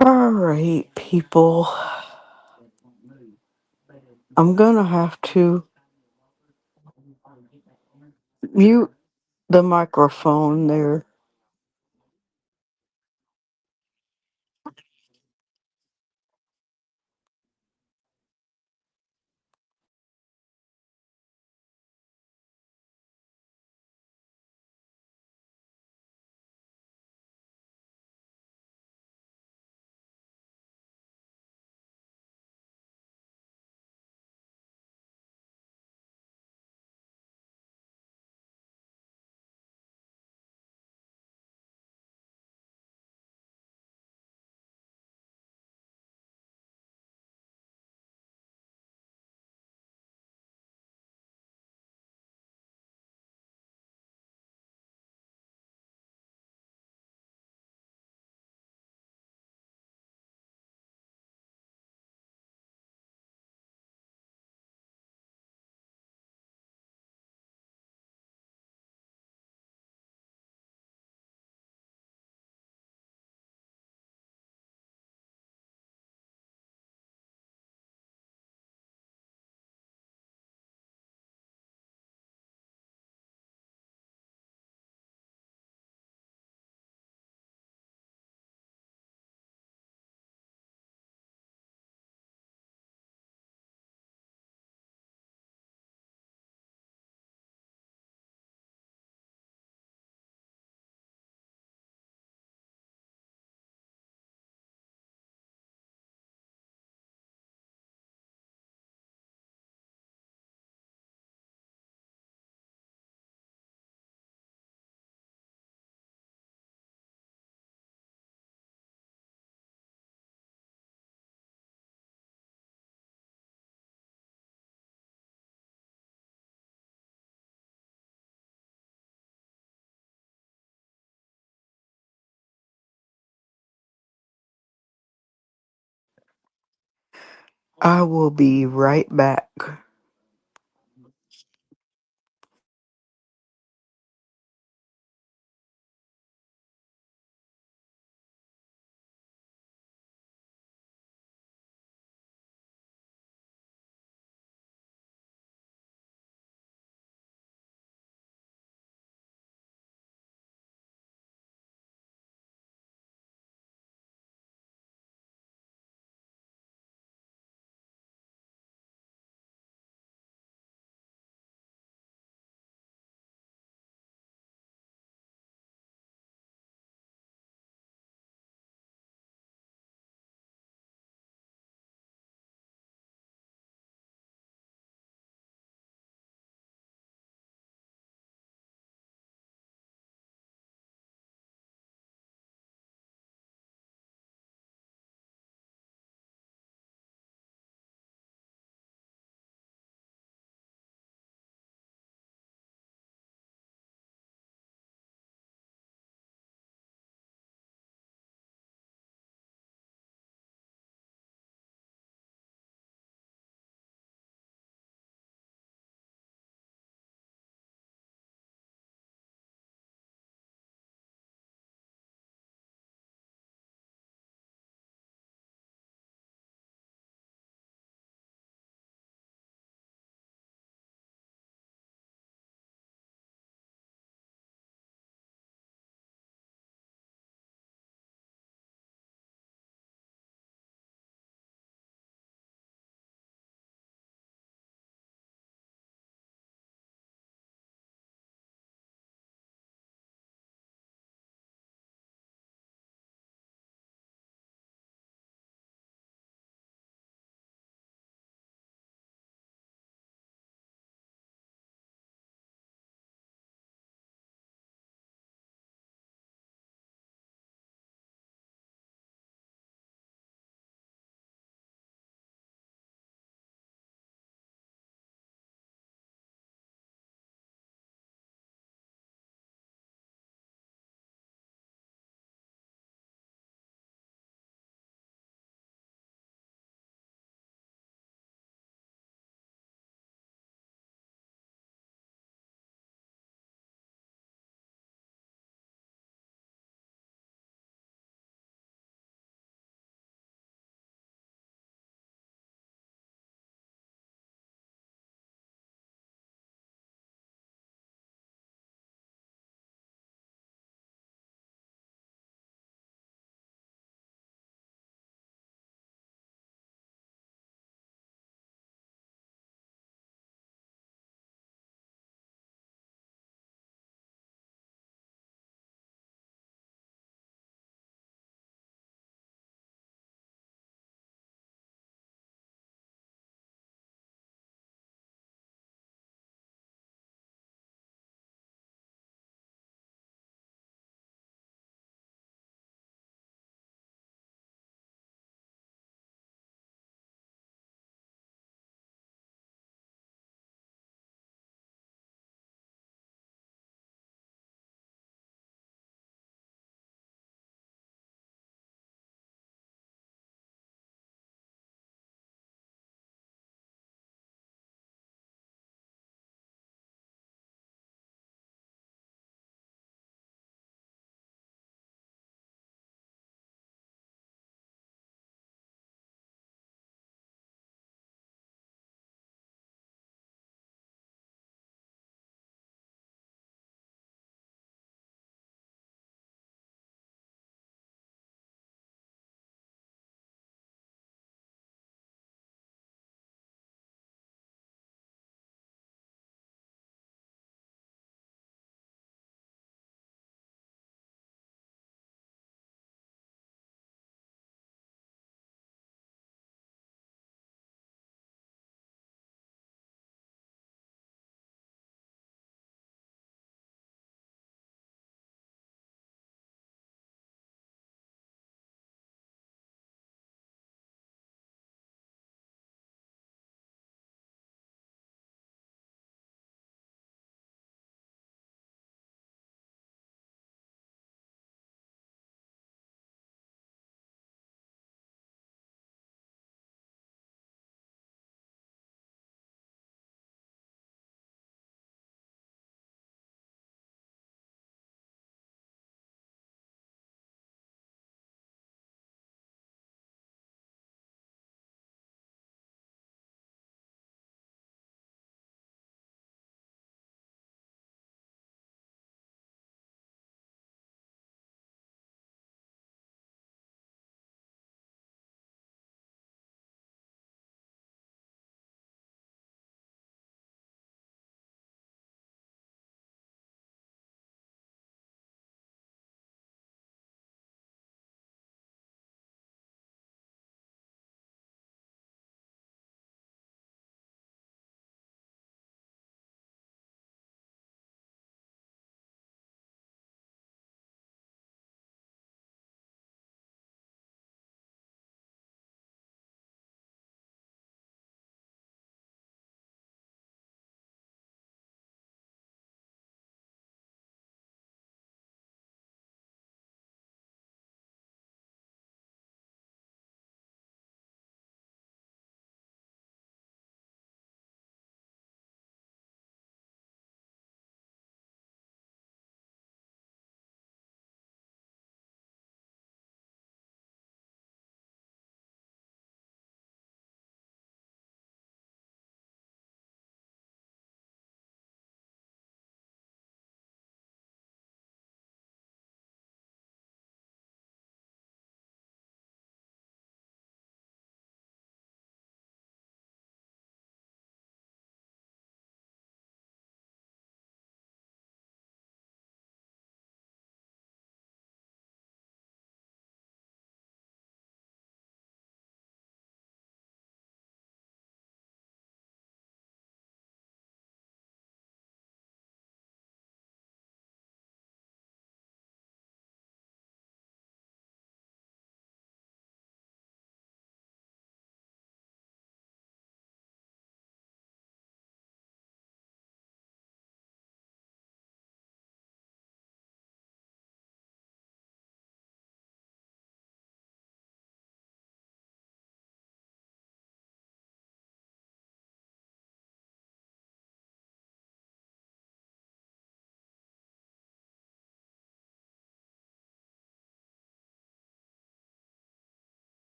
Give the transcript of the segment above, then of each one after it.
All right, people. I'm gonna have to mute the microphone there. I will be right back.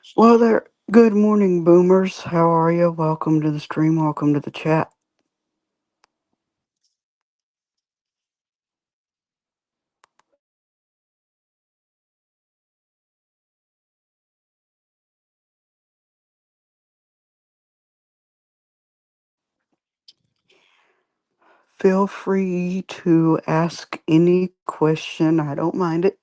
Well, there. Good morning, boomers. How are you? Welcome to the stream. Welcome to the chat. Feel free to ask any question. I don't mind it.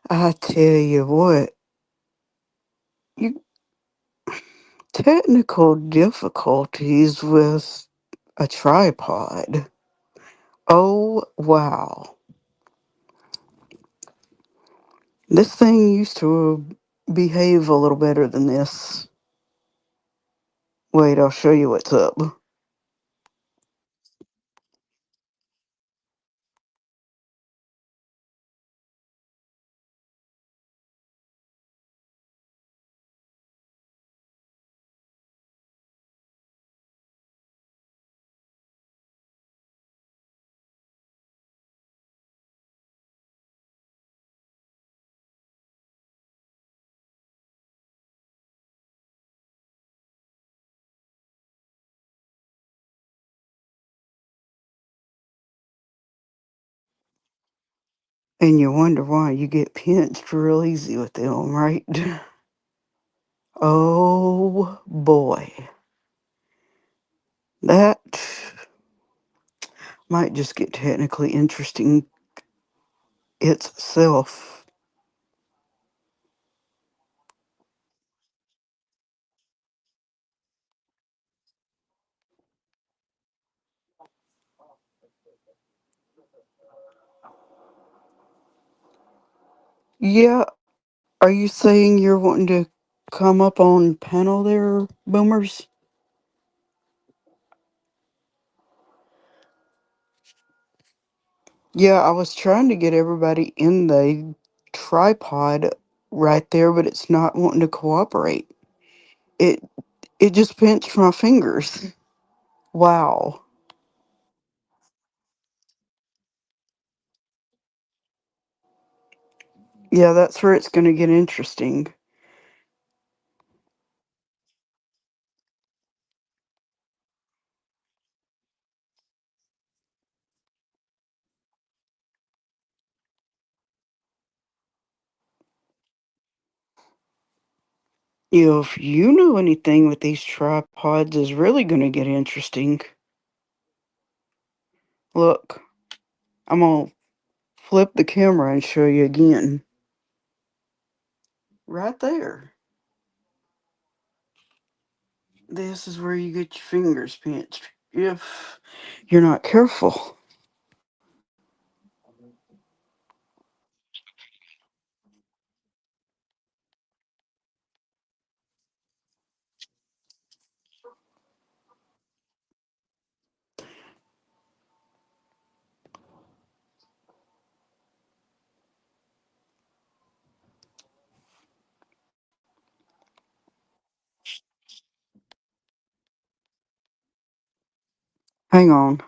I tell you what, you technical difficulties with a tripod. Oh wow, this thing used to behave a little better than this. Wait, I'll show you what's up. And you wonder why you get pinched real easy with them, right? Oh boy, that might just get technically interesting itself. Yeah, are you saying you're wanting to come up on panel there, Boomers? Yeah, I was trying to get everybody in the tripod right there, but it's not wanting to cooperate. It it just pinched my fingers. Wow. Yeah, that's where it's going to get interesting. If you know anything with these tripods is really going to get interesting. Look, I'm going to flip the camera and show you again. Right there. This is where you get your fingers pinched if you're not careful. Hang on.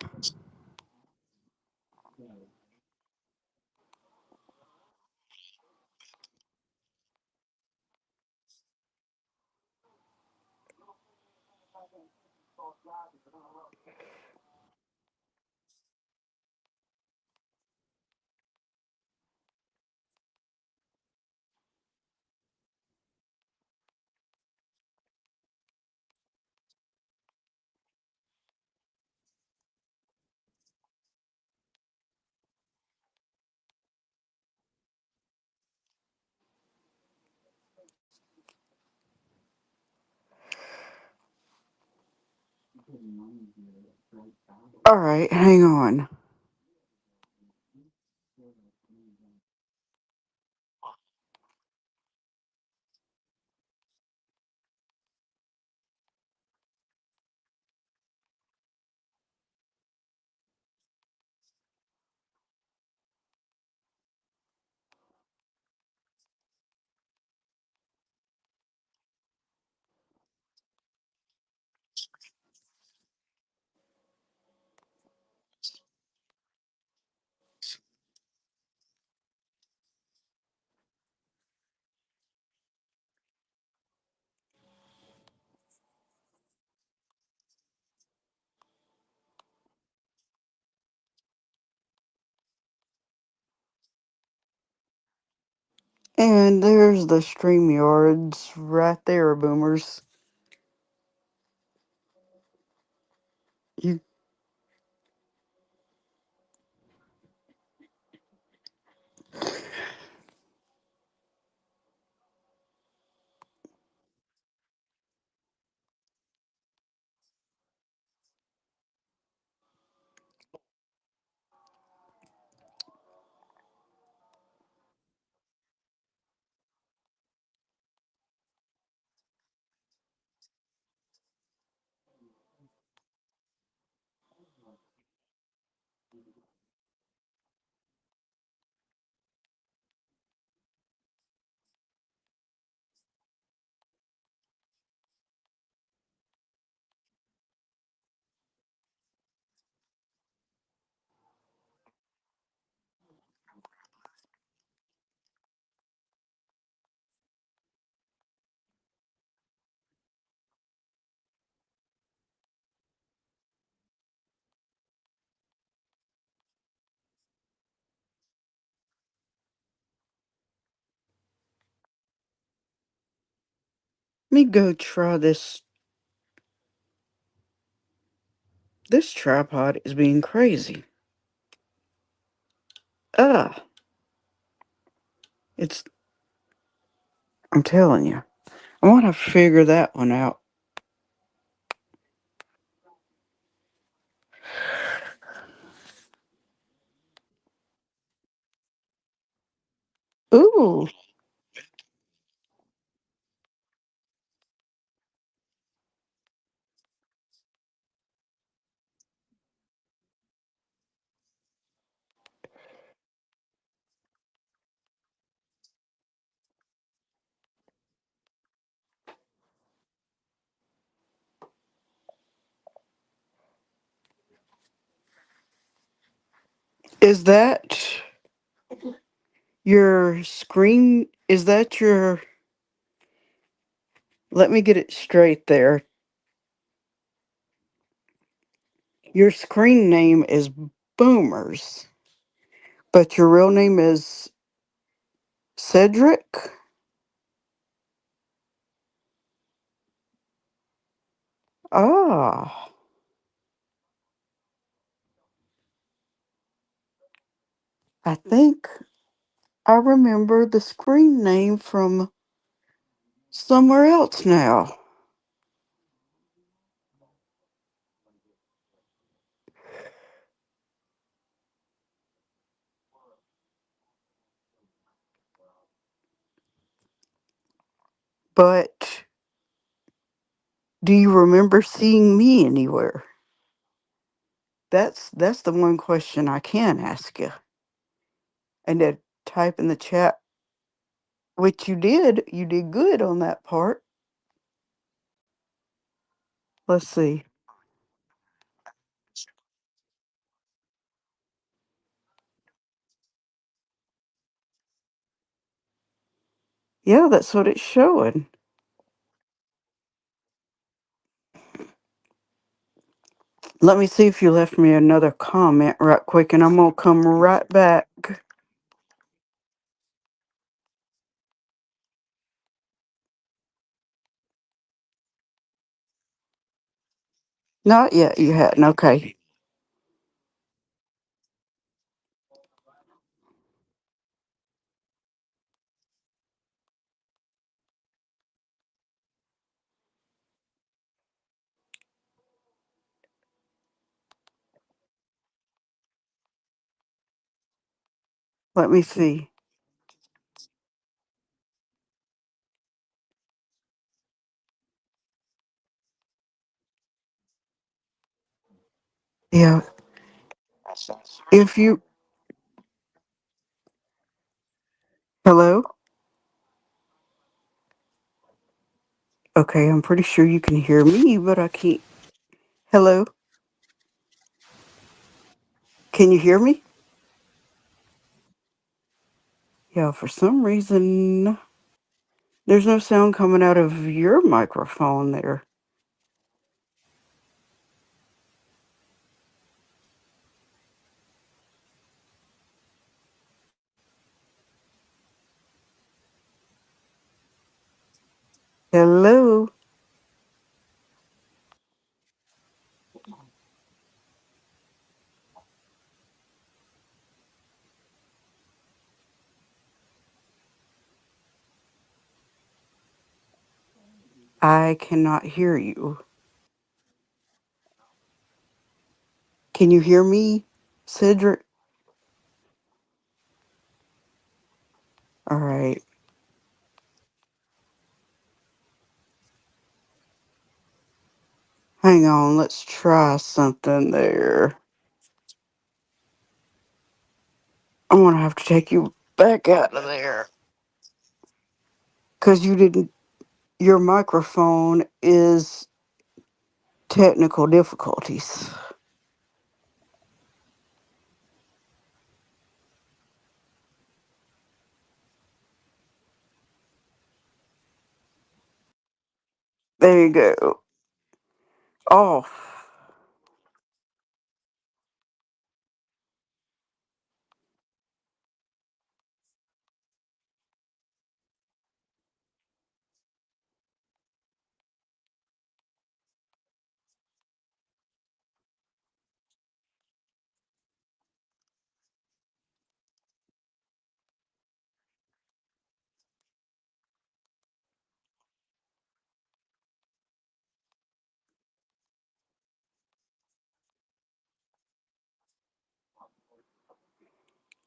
All right, hang on. And there's the StreamYards right there, Boomers. You let me go try this. This tripod is being crazy. Ah, it's. I'm telling you. I want to figure that one out. Ooh, is that your screen? Is that your? Let me get it straight there. Your screen name is Boomers, but your real name is Cedric? Ah, I think I remember the screen name from somewhere else now. But do you remember seeing me anywhere? That's the one question I can ask you. And then type in the chat, which you did. You did good on that part. Let's see. Yeah, that's what it's showing. Let me see if you left me another comment right quick, and I'm gonna come right back. Not yet. You hadn't. Okay. Let me see. Yeah. If you. Hello. Okay, I'm pretty sure you can hear me, but I can't. Hello. Can you hear me? Yeah. For some reason, there's no sound coming out of your microphone there. Hello. I cannot hear you. Can you hear me, Cedric? All right. Hang on. Let's try something there. I'm gonna have to take you back out of there because you didn't. Your microphone is technical difficulties. There you go. Off.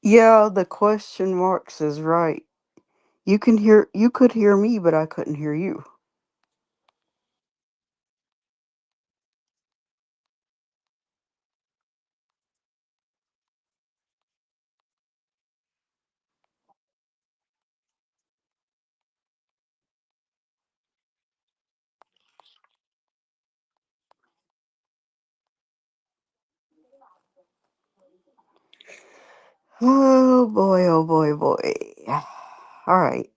Yeah, the question marks is right. You could hear me, but I couldn't hear you. Oh boy, oh boy, boy. All right.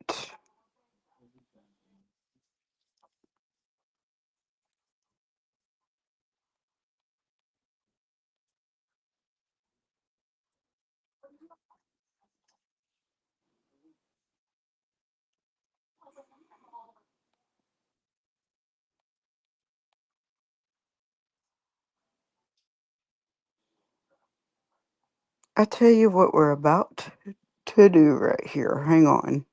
I tell you what we're about to do right here. Hang on.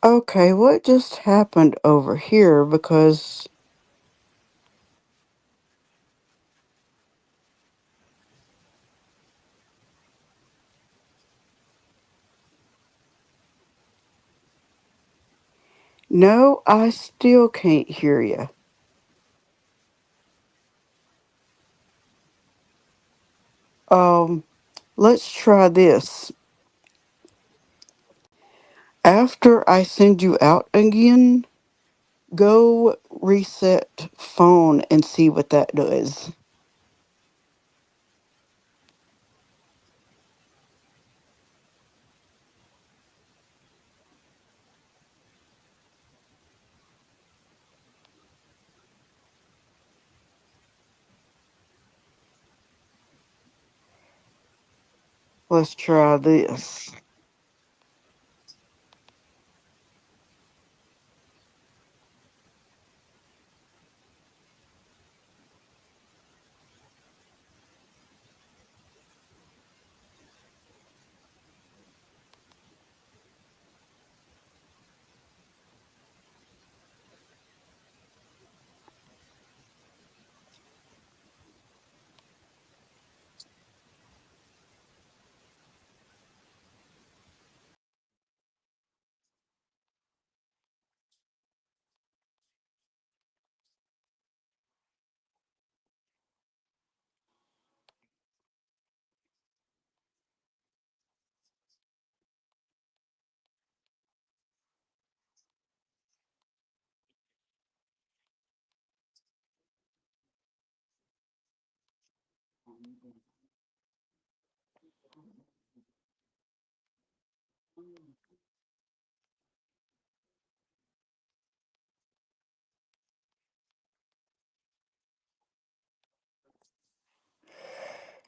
Okay, what just happened over here? Because no, I still can't hear you. Um, let's try this. After I send you out again, go reset phone and see what that does. Let's try this.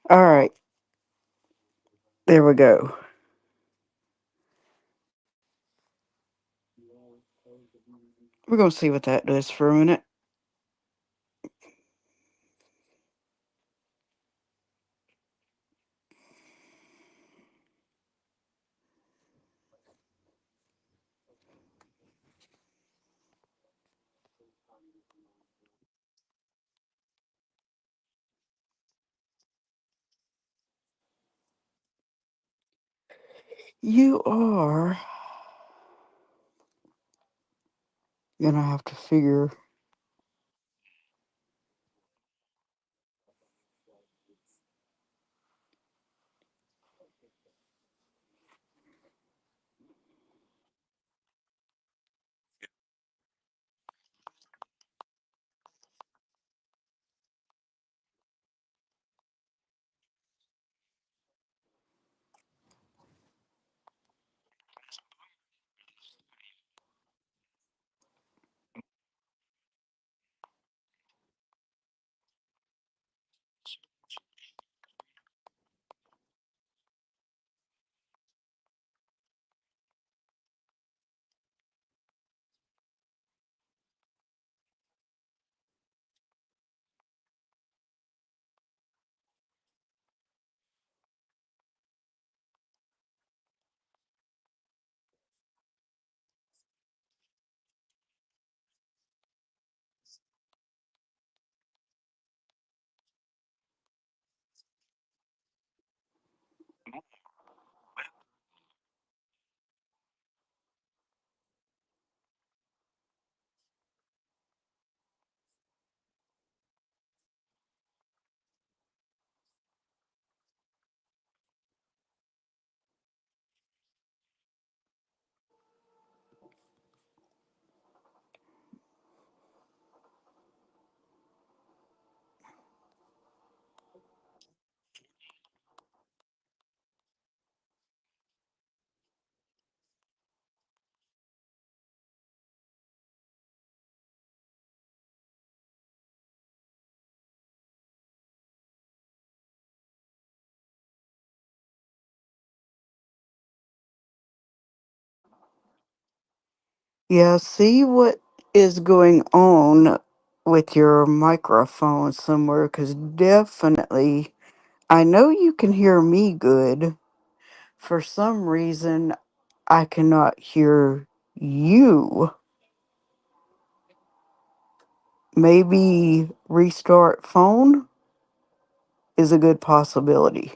All right, there we go. We're going to see what that does for a minute. You are going to have to figure. Yeah, see what is going on with your microphone somewhere, because definitely, I know you can hear me good. For some reason, I cannot hear you. Maybe restart phone is a good possibility.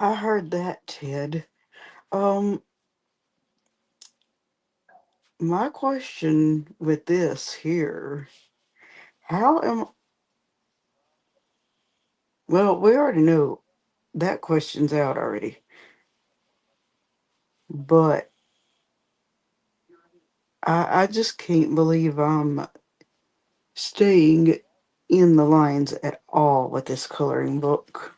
I heard that, Ted. Um, my question with this here, how am well, we already know that question's out already, but I just can't believe I'm staying in the lines at all with this coloring book.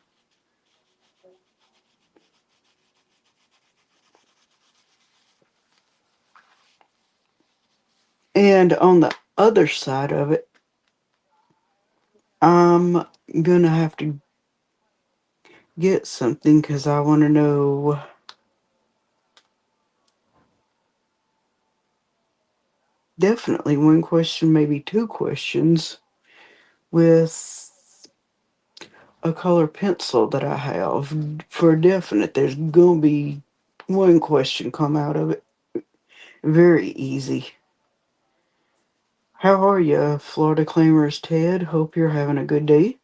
And on the other side of it, I'm gonna have to get something because I want to know definitely one question, maybe two questions with a color pencil that I have. For definite, there's gonna be one question come out of it. Very easy. How are you, Florida Claimers Ted? Hope you're having a good day.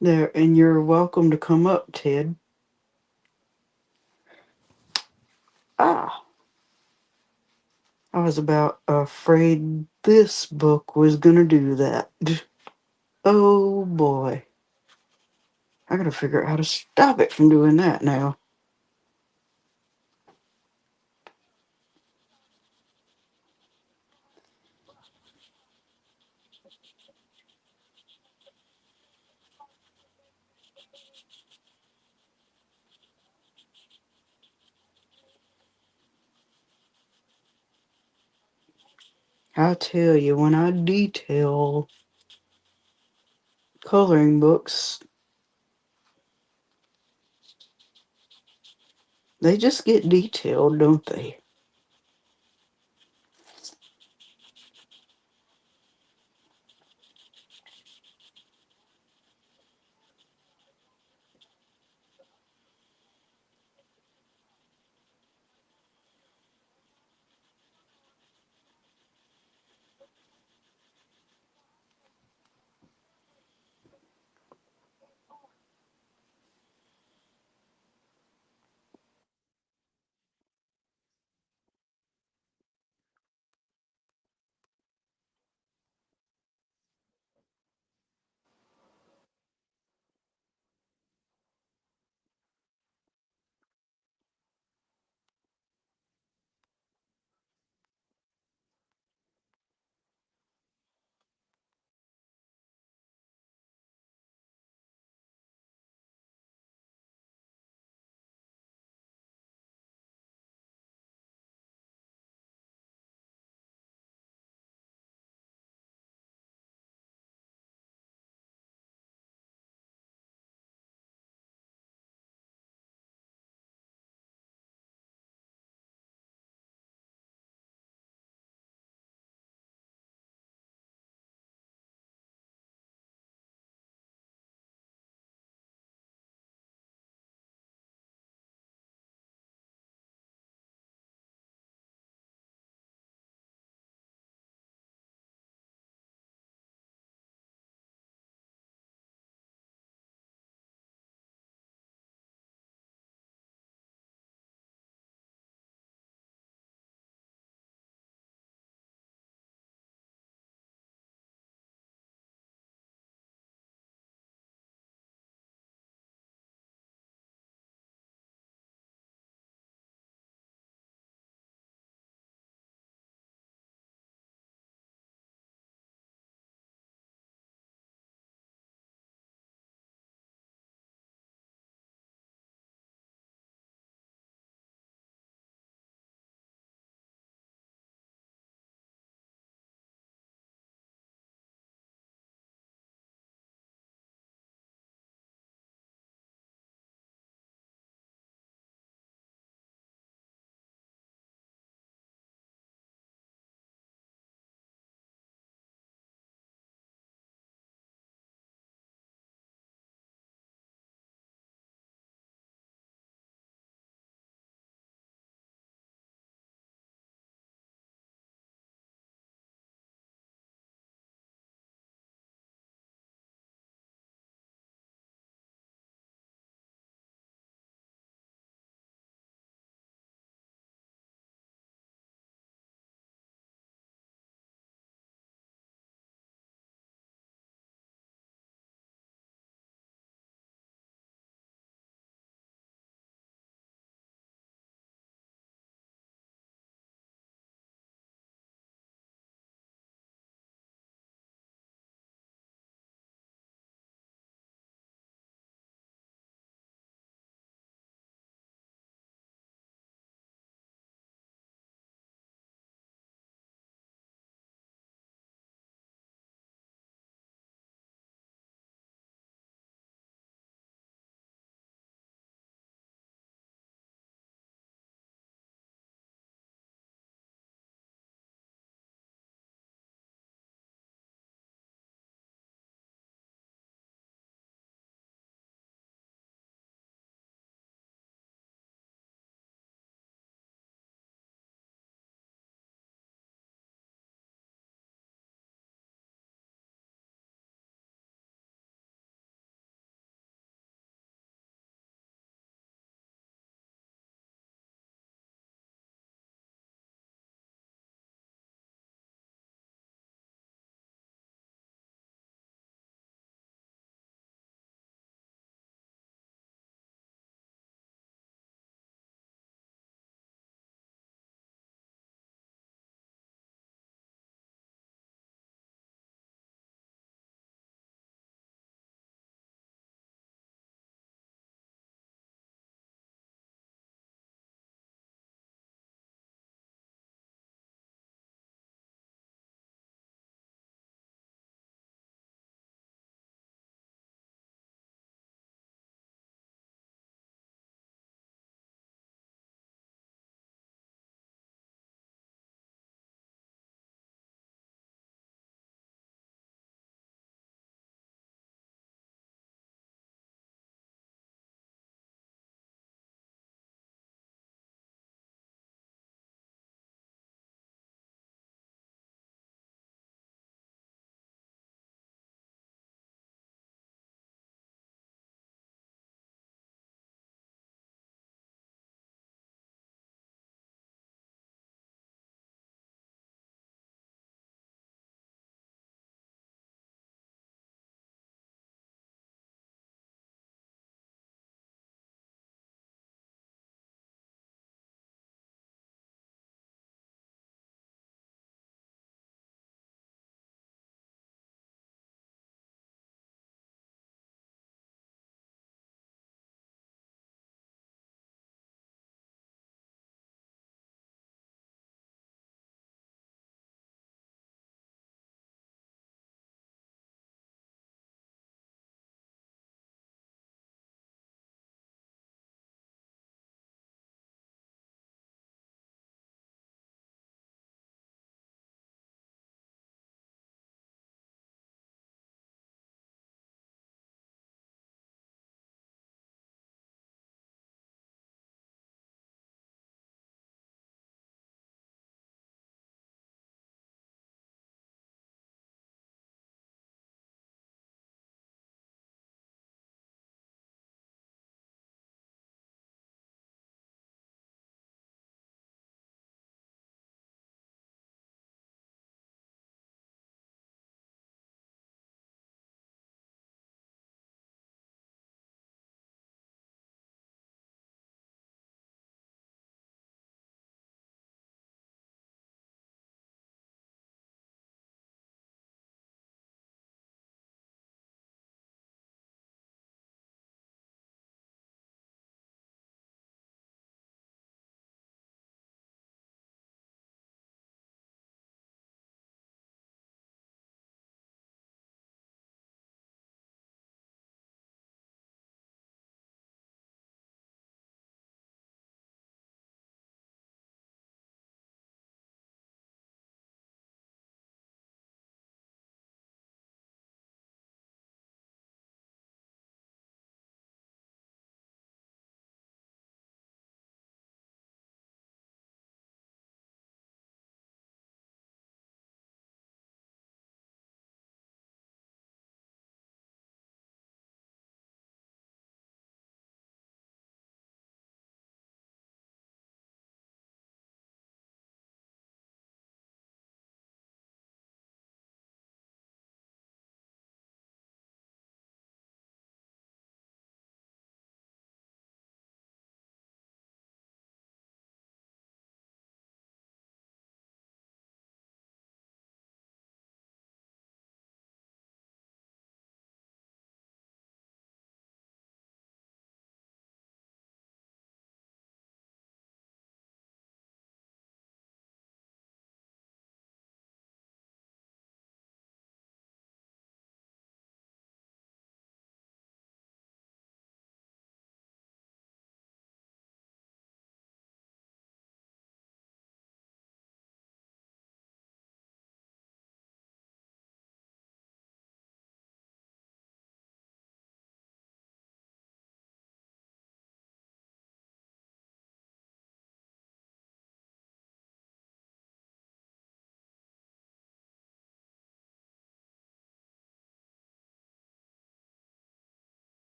There, and you're welcome to come up, Ted. Ah, I was about afraid this book was gonna do that. Oh boy. I gotta figure out how to stop it from doing that now. I tell you, when I detail coloring books, they just get detailed, don't they?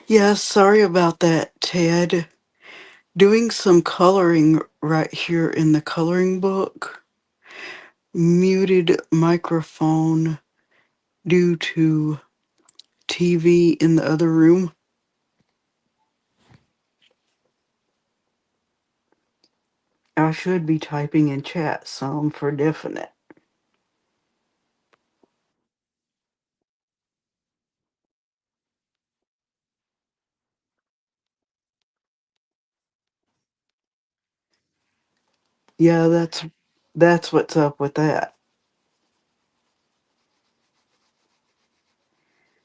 Yeah, sorry about that, Ted. Doing some coloring right here in the coloring book. Muted microphone due to TV in the other room. I should be typing in chat some for definite. Yeah, that's what's up with that.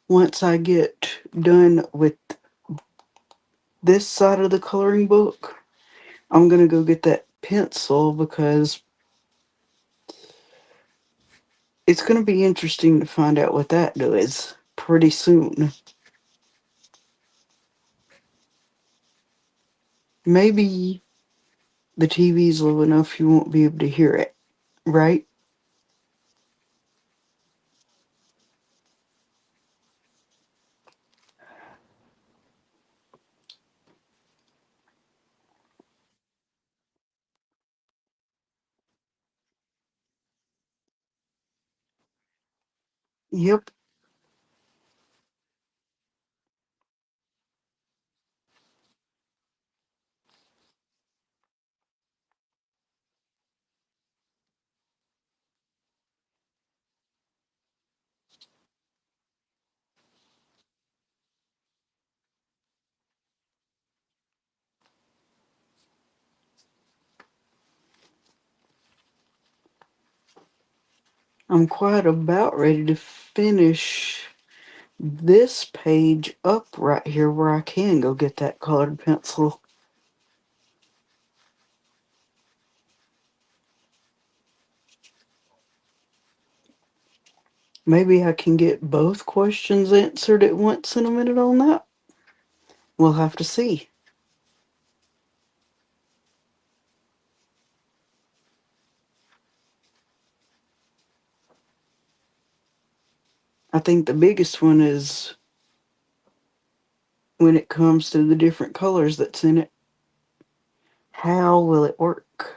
Once I get done with this side of the coloring book, I'm gonna go get that pencil because it's gonna be interesting to find out what that does pretty soon. Maybe the TV's low enough you won't be able to hear it, right? Yep. I'm quite about ready to finish this page up right here where I can go get that colored pencil. Maybe I can get both questions answered at once in a minute on that. We'll have to see. I think the biggest one is when it comes to the different colors that's in it. How will it work?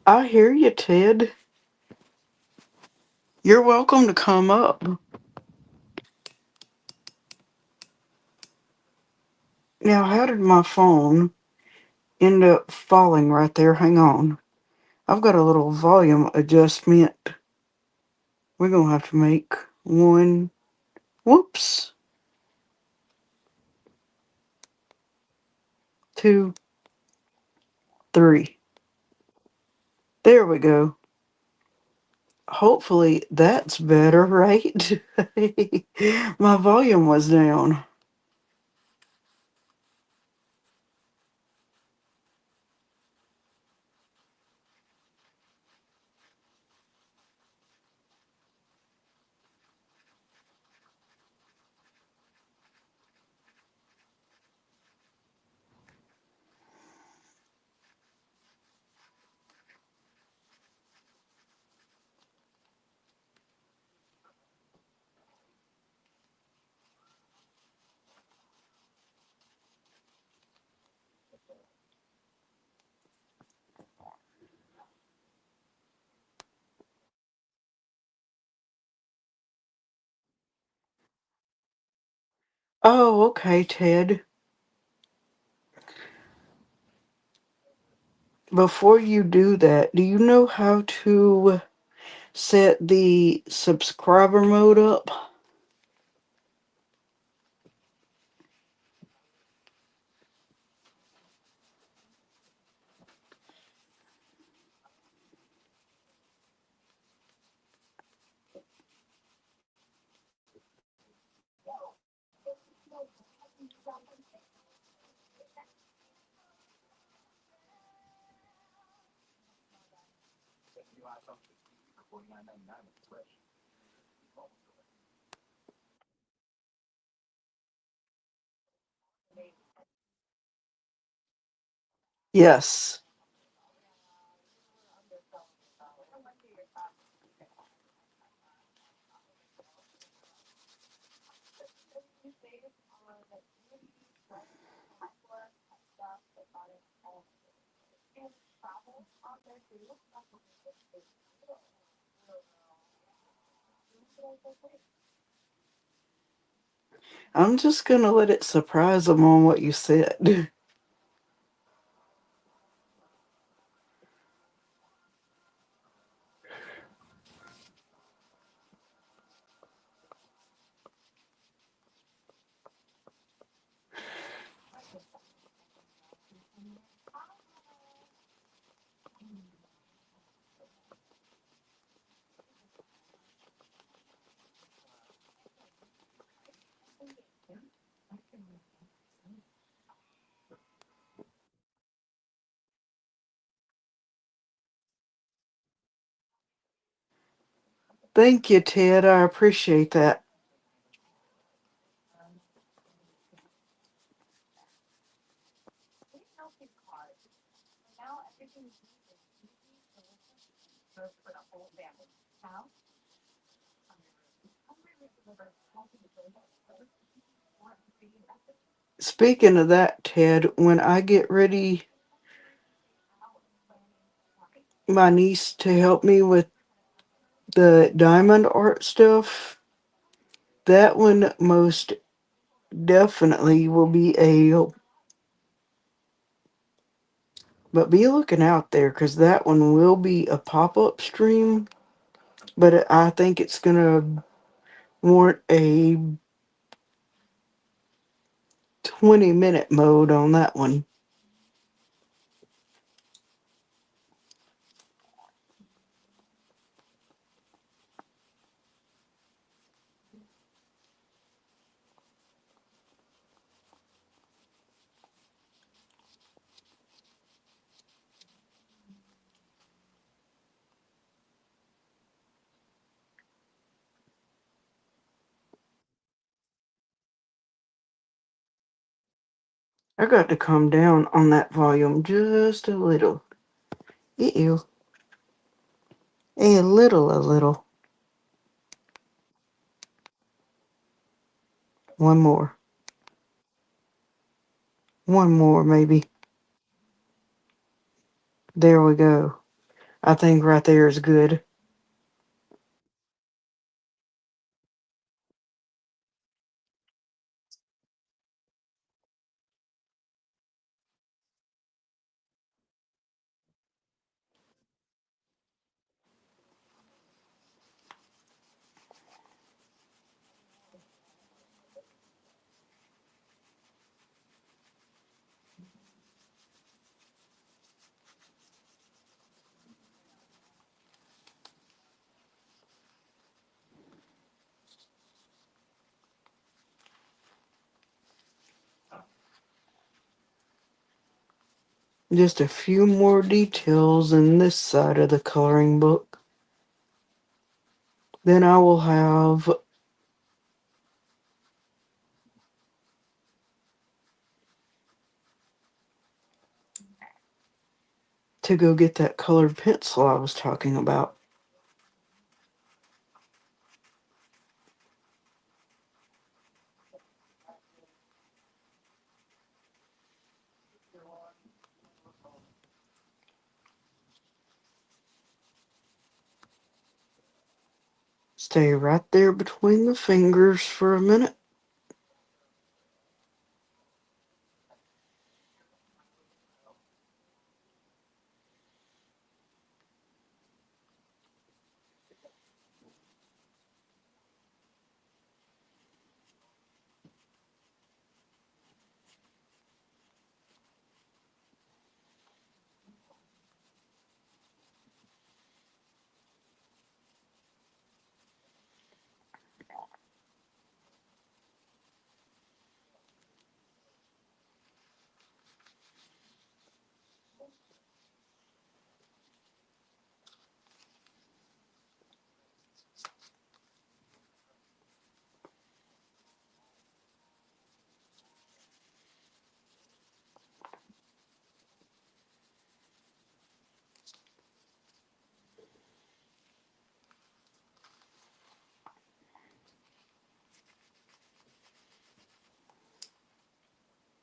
I hear you, Ted. You're welcome to come up. Now, how did my phone end up falling right there? Hang on. I've got a little volume adjustment we're going to have to make. One. Whoops. Two. Three. There we go. Hopefully that's better, right? My volume was down. Oh, okay, Ted. Before you do that, do you know how to set the subscriber mode up? Yes. I'm just gonna let it surprise them on what you said. Thank you, Ted. I appreciate that. Speaking of that, Ted, when I get ready, my niece to help me with the diamond art stuff, that one most definitely will be a. But be looking out there because that one will be a pop up stream. But I think it's going to warrant a 20-minute mode on that one. I got to calm down on that volume just a little. Ew. A little, a little. One more. One more, maybe. There we go. I think right there is good. Just a few more details in this side of the coloring book. Then I will have to go get that colored pencil I was talking about. Stay right there between the fingers for a minute.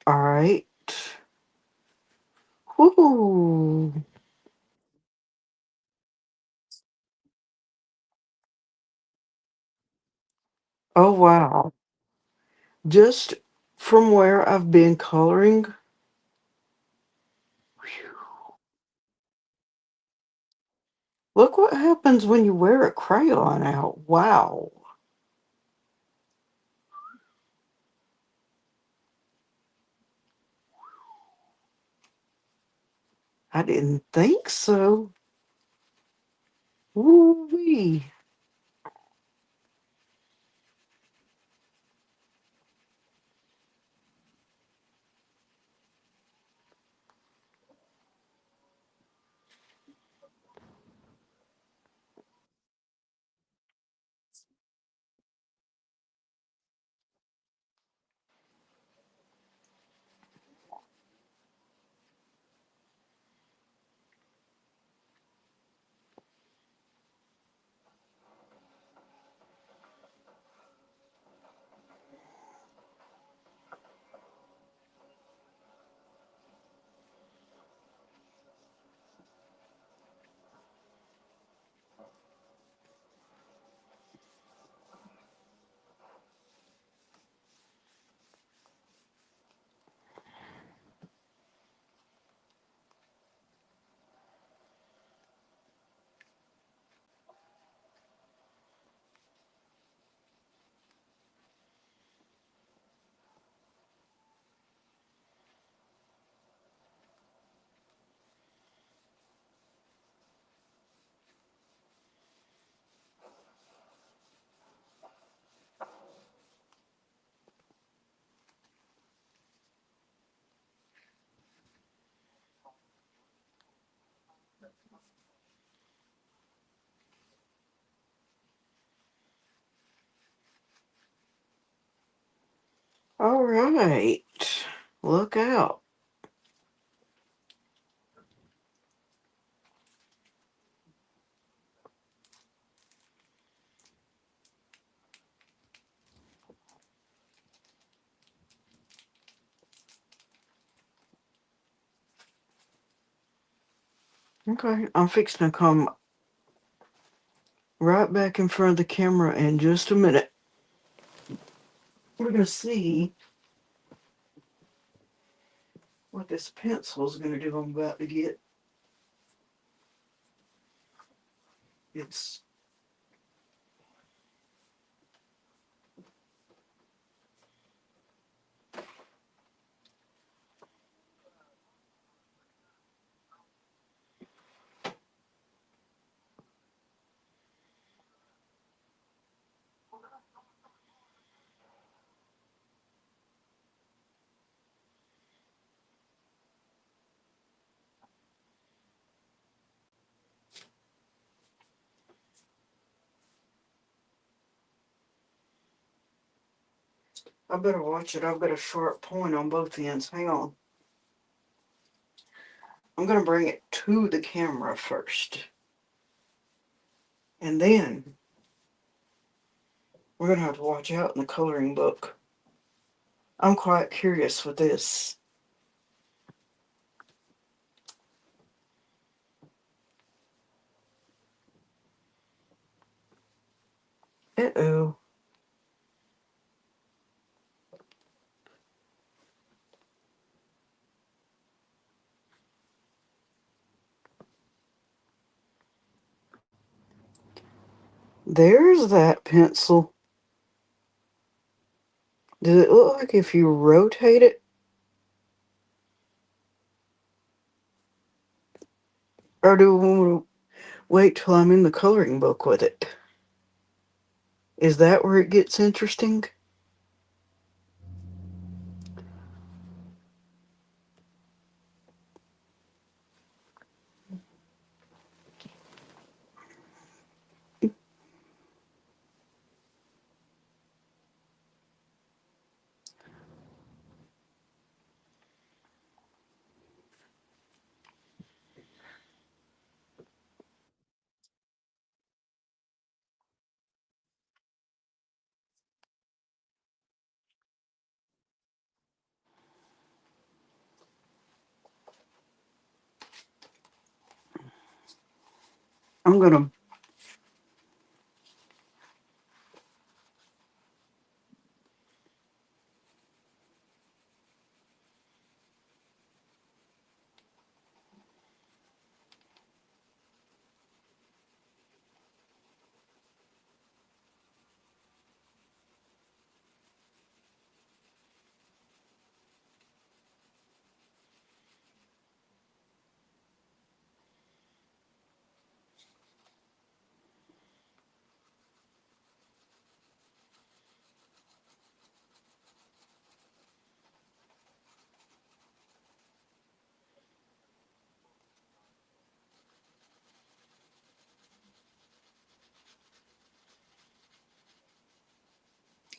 All right. Whoo. Oh, wow. Just from where I've been coloring, look what happens when you wear a crayon out. Wow. I didn't think so. Woo-wee. All right. Look out. Okay, I'm fixing to come right back in front of the camera in just a minute. We're going to see what this pencil is going to do. I'm about to get. It's. I better watch it. I've got a sharp point on both ends. Hang on. I'm going to bring it to the camera first. And then we're going to have to watch out in the coloring book. I'm quite curious with this. Uh-oh. There's that pencil. Does it look like if you rotate it? Or do we want to wait till I'm in the coloring book with it? Is that where it gets interesting? I'm gonna.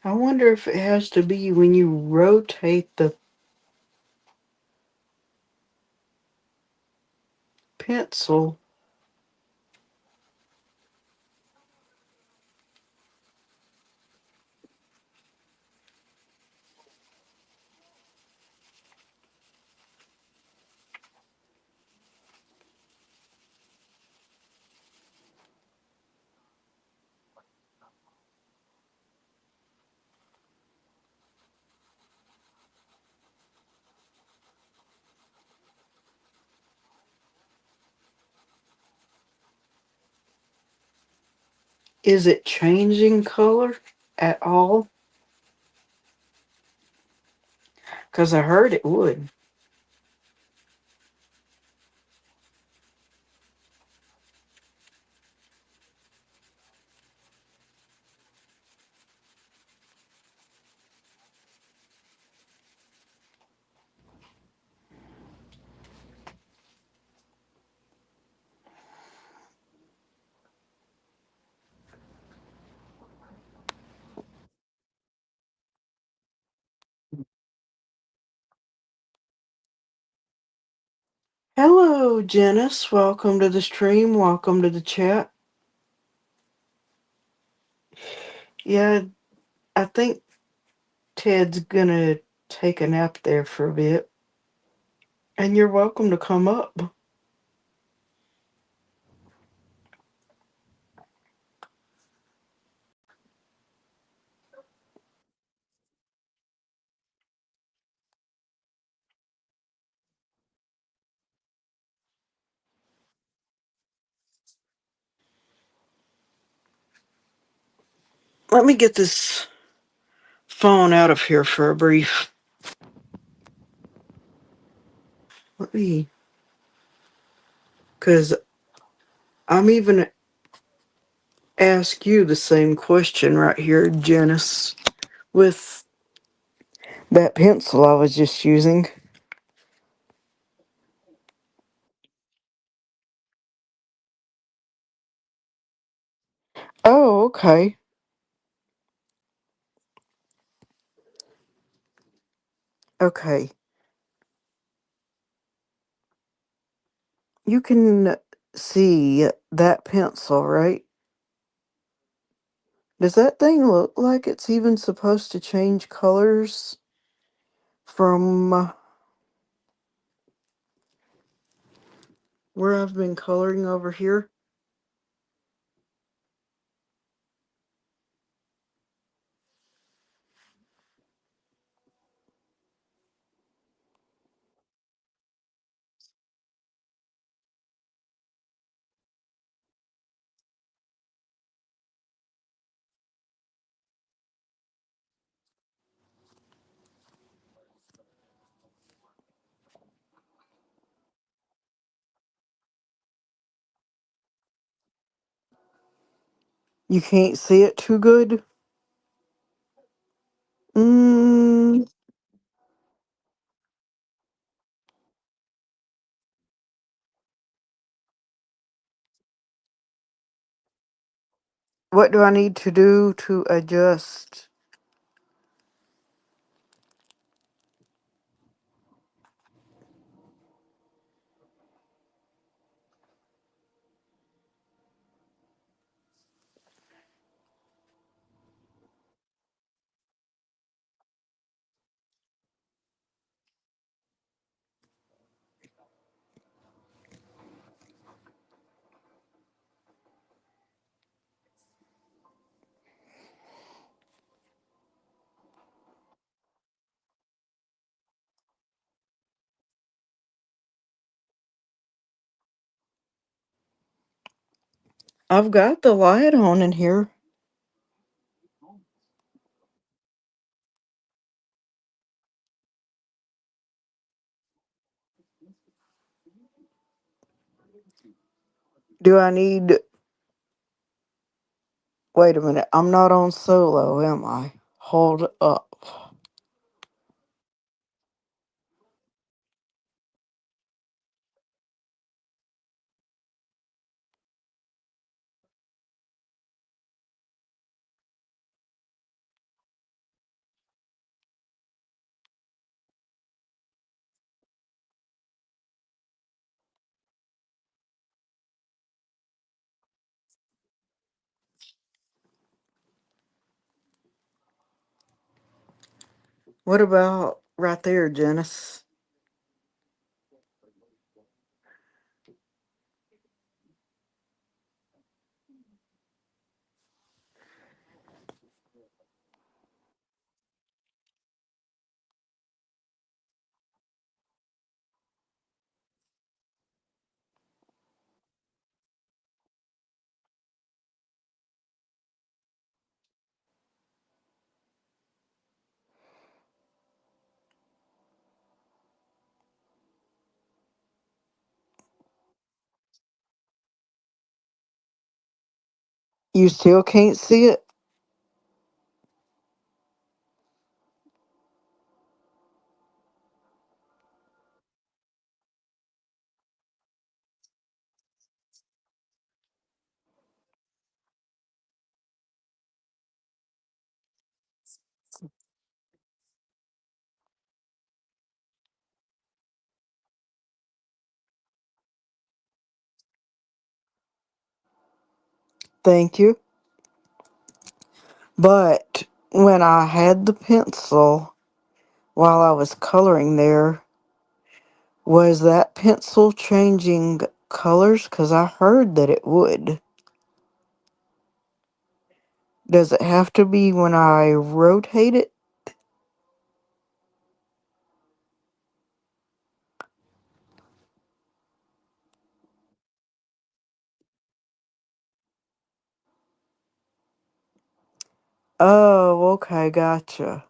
I wonder if it has to be when you rotate the pencil. Is it changing color at all? Because I heard it would. Hello, Janice. Welcome to the stream. Welcome to the chat. Yeah, I think Ted's gonna take a nap there for a bit. And you're welcome to come up. Let me get this phone out of here for a brief. Let me, because I'm even ask you the same question right here, Janice, with that pencil I was just using. Oh, okay. Okay. You can see that pencil, right? Does that thing look like it's even supposed to change colors from where I've been coloring over here? You can't see it too good? Mm, what do I need to do to adjust? I've got the light on in here. Do I need. Wait a minute. I'm not on solo, am I? Hold up. What about right there, Janice? You still can't see it? Thank you. But when I had the pencil while I was coloring there, was that pencil changing colors? Because I heard that it would. Does it have to be when I rotate it? Oh, okay, gotcha.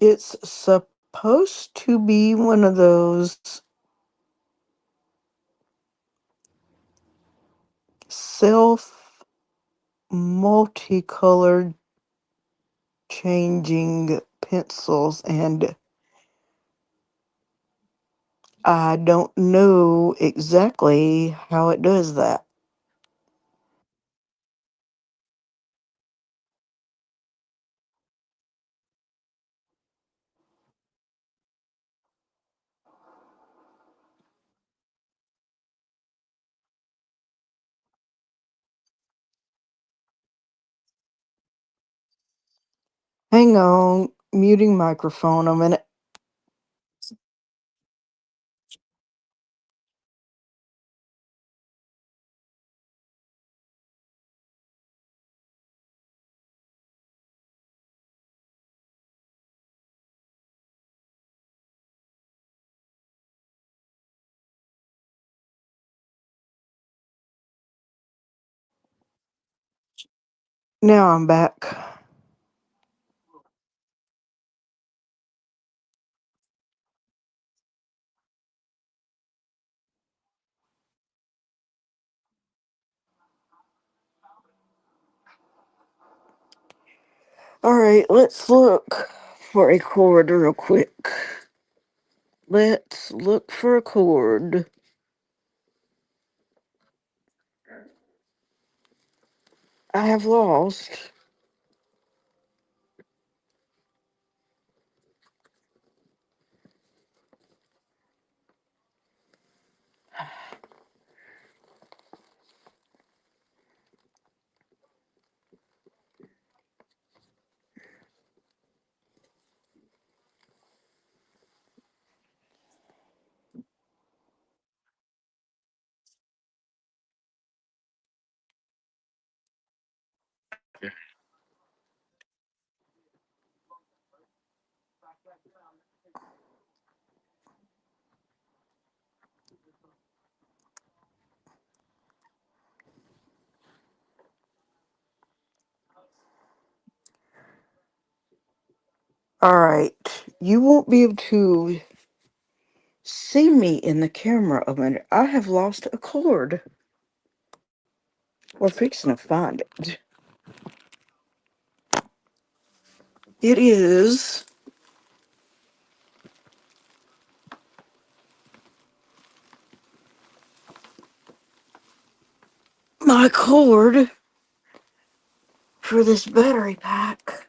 It's supposed to be one of those self multicolored changing pencils, and I don't know exactly how it does that. Hang on, muting microphone a minute. Now I'm back. Alright, let's look for a chord real quick. Let's look for a chord. I have lost. All right. You won't be able to see me in the camera a minute. I have lost a cord. We're fixing to find it. It is my cord for this battery pack.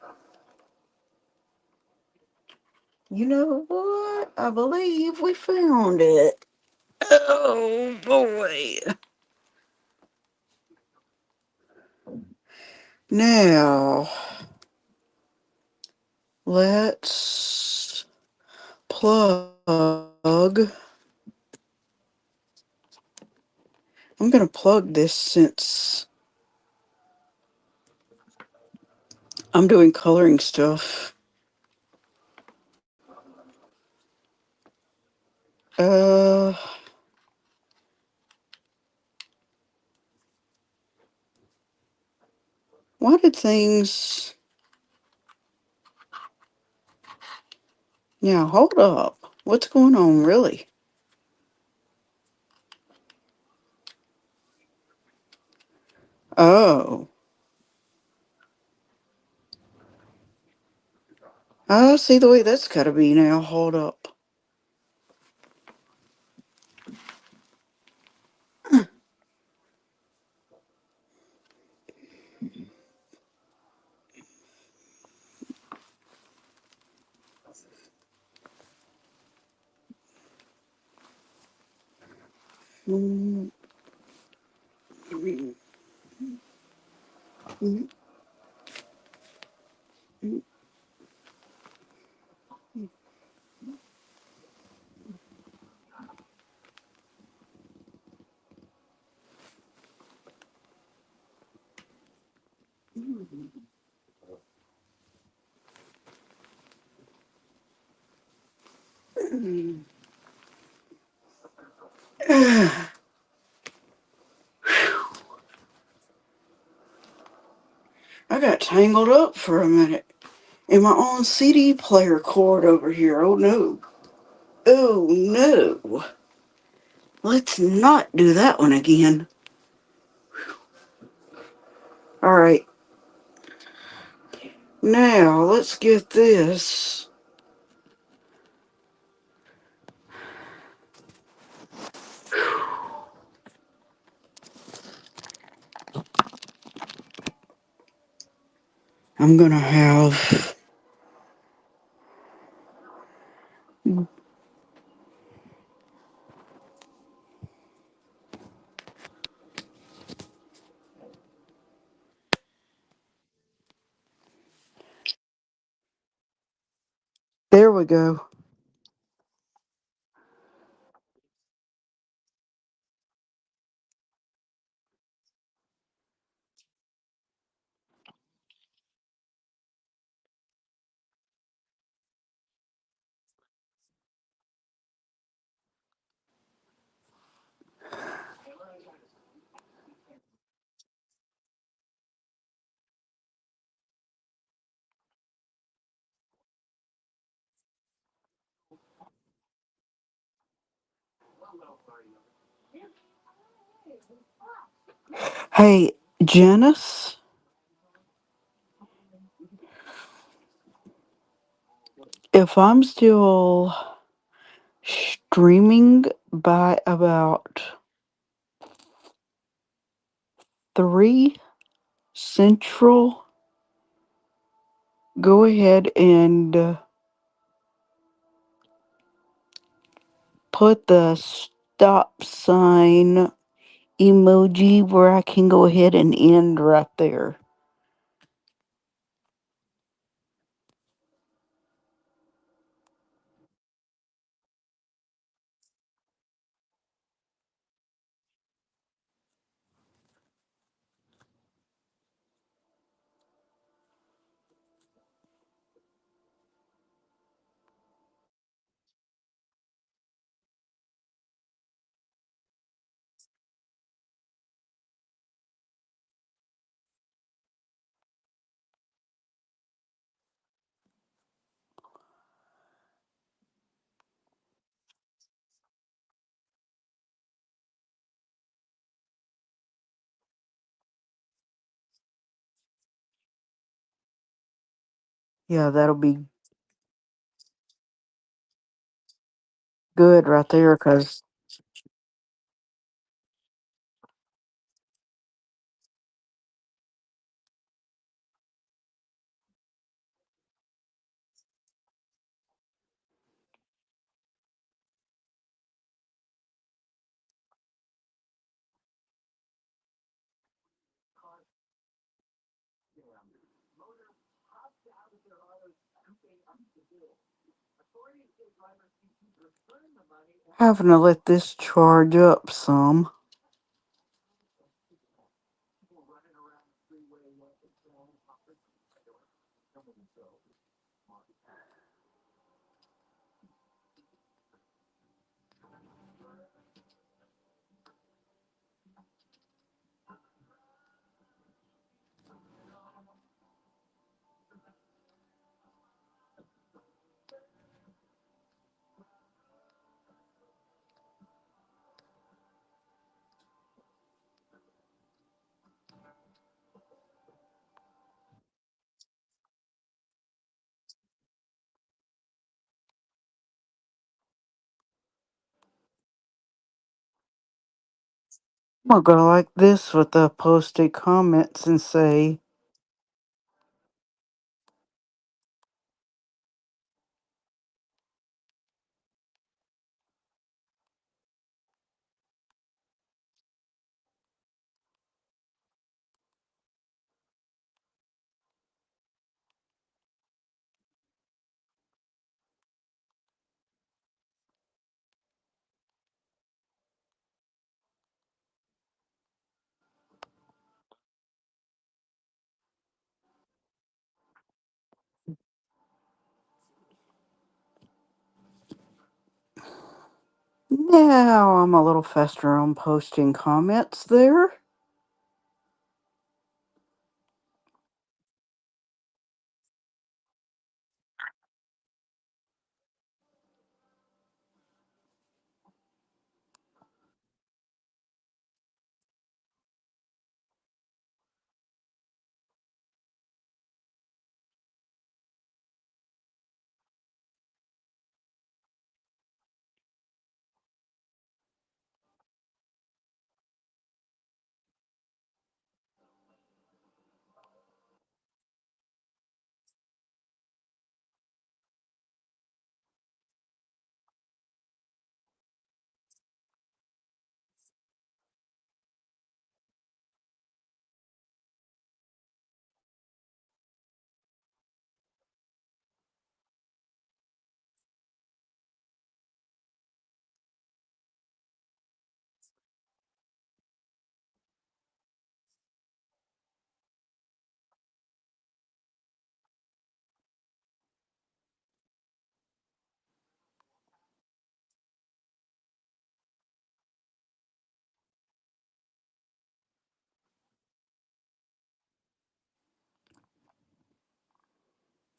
You know what? I believe we found it. Oh boy. Now, let's plug. I'm gonna plug this since I'm doing coloring stuff. Uh, why did things. Now, hold up. What's going on, really? Oh, I see the way that's gotta be now. Hold up. Mm, mm, mm, mm, mm. I got tangled up for a minute in my own CD player cord over here. Oh no. Oh no. Let's not do that one again. Alright, now let's get this. I'm gonna have. There we go. Hey, Janice, if I'm still streaming by about 3 Central, go ahead and put the stop sign emoji where I can go ahead and end right there. Yeah, that'll be good right there, cause having to let this charge up some. I'm gonna go like this with the posted comments and say, now I'm a little faster on posting comments there.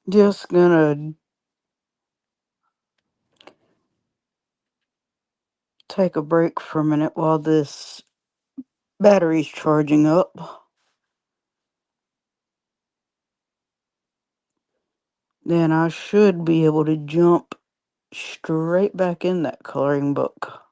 Just gonna take a break for a minute while this battery's charging up. Then I should be able to jump straight back in that coloring book.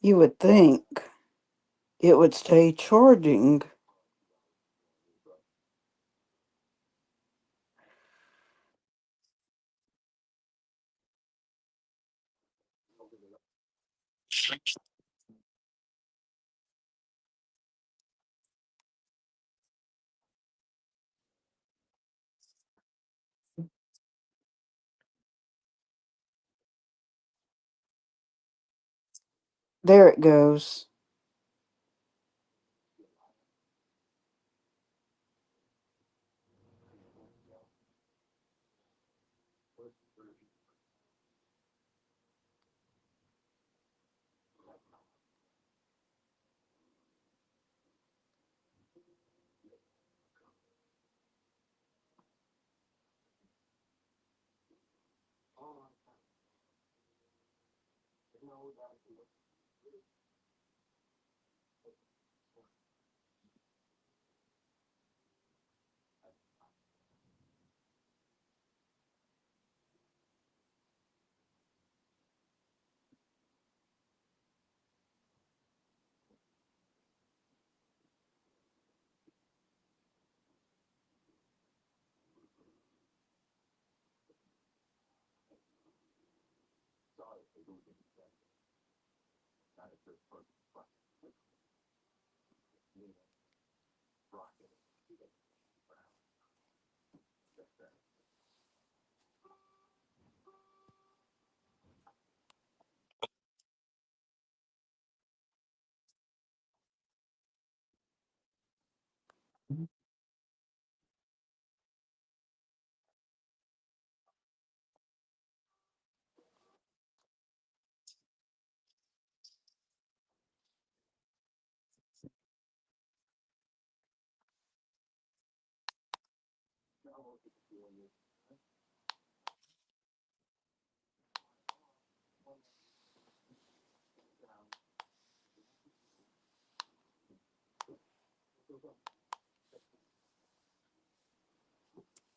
You would think it would stay charging. There it goes.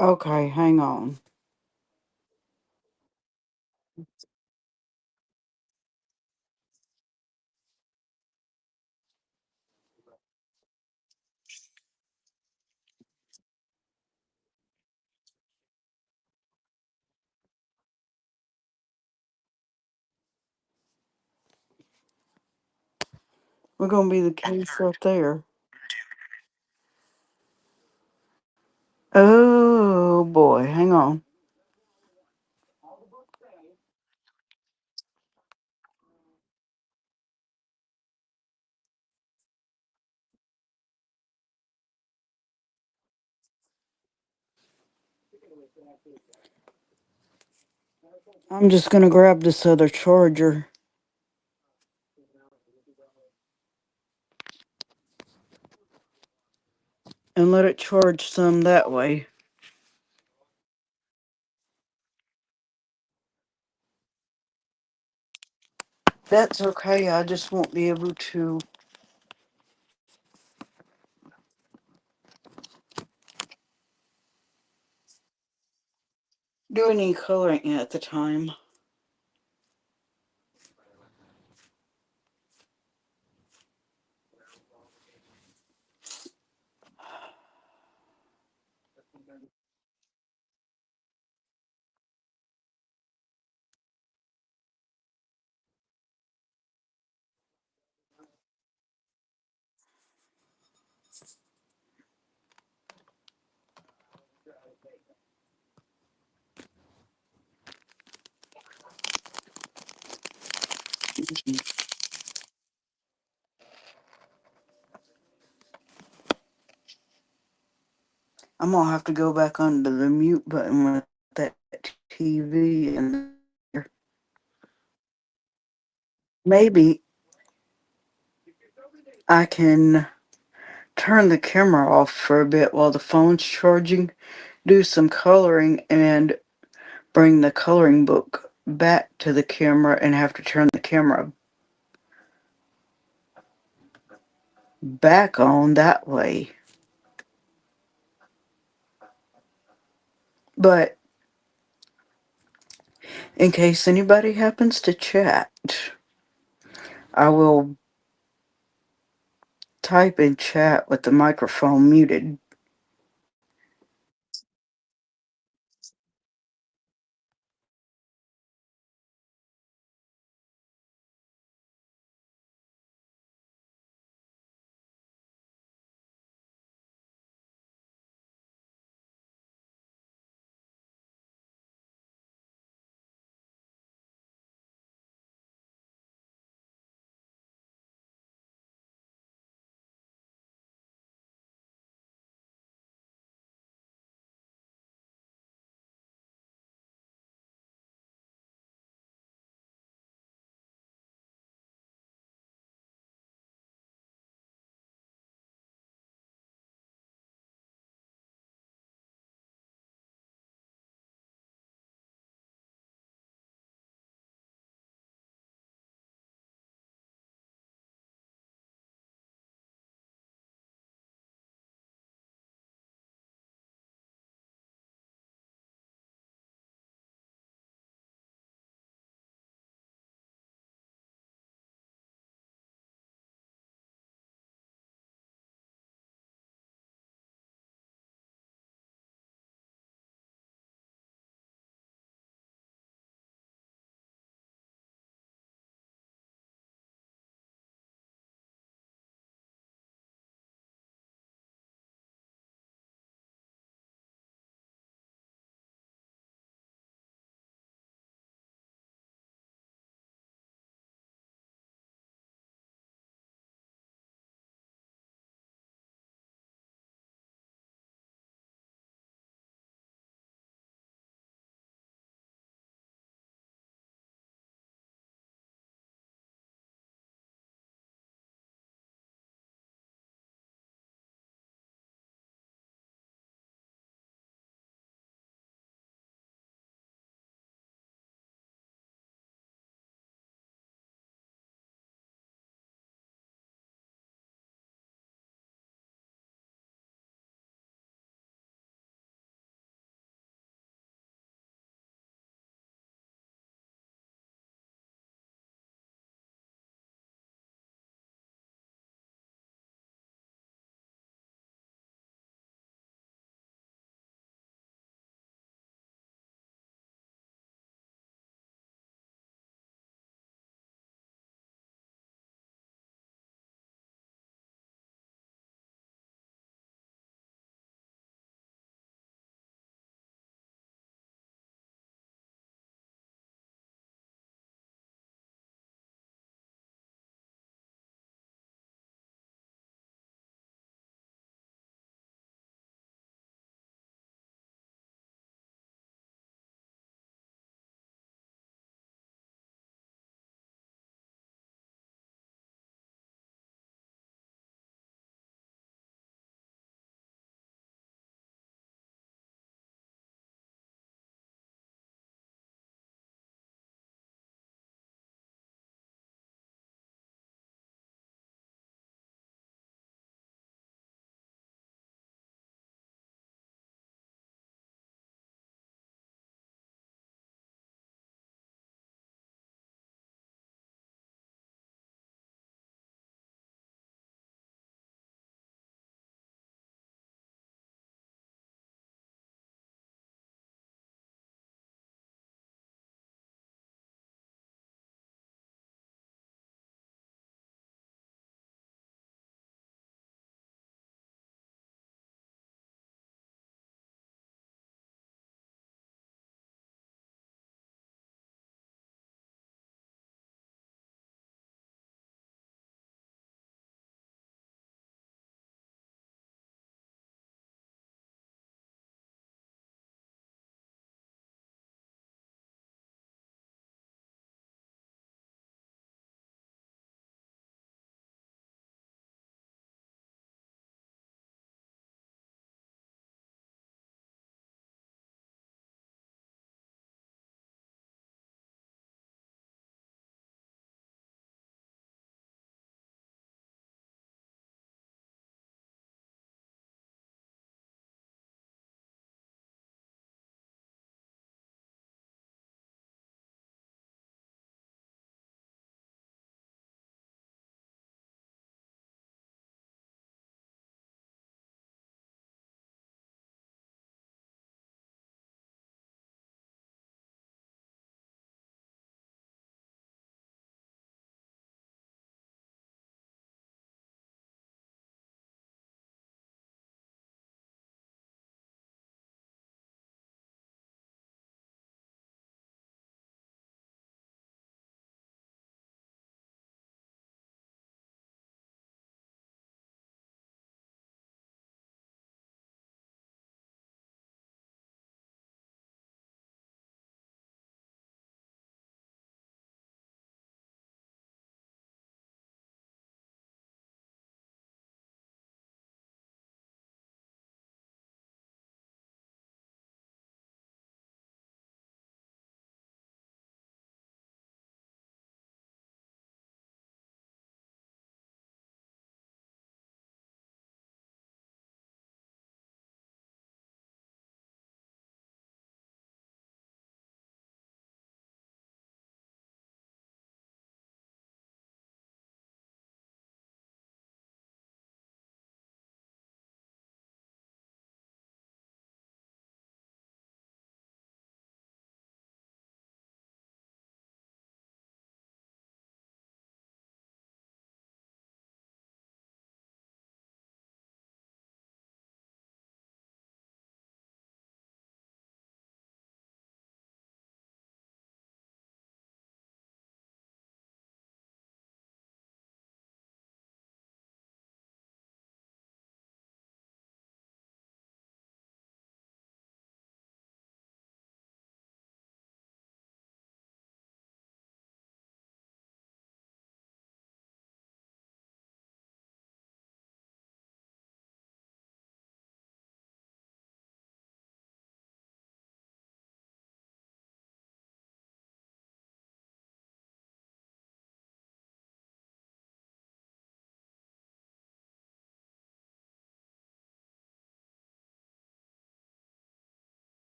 Okay, hang on. We're gonna be the case right there. Oh boy, hang on. I'm just gonna grab this other charger and let it charge some that way. That's okay, I just won't be able to do any coloring at the time. I'm gonna have to go back under the mute button with that TV in there. Maybe I can turn the camera off for a bit while the phone's charging, do some coloring, and bring the coloring book back to the camera and have to turn the camera back on that way. But in case anybody happens to chat, I will type in chat with the microphone muted.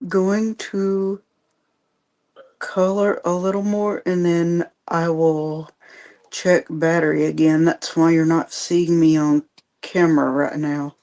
going to color a little more and then I will check battery again. That's why you're not seeing me on camera right now.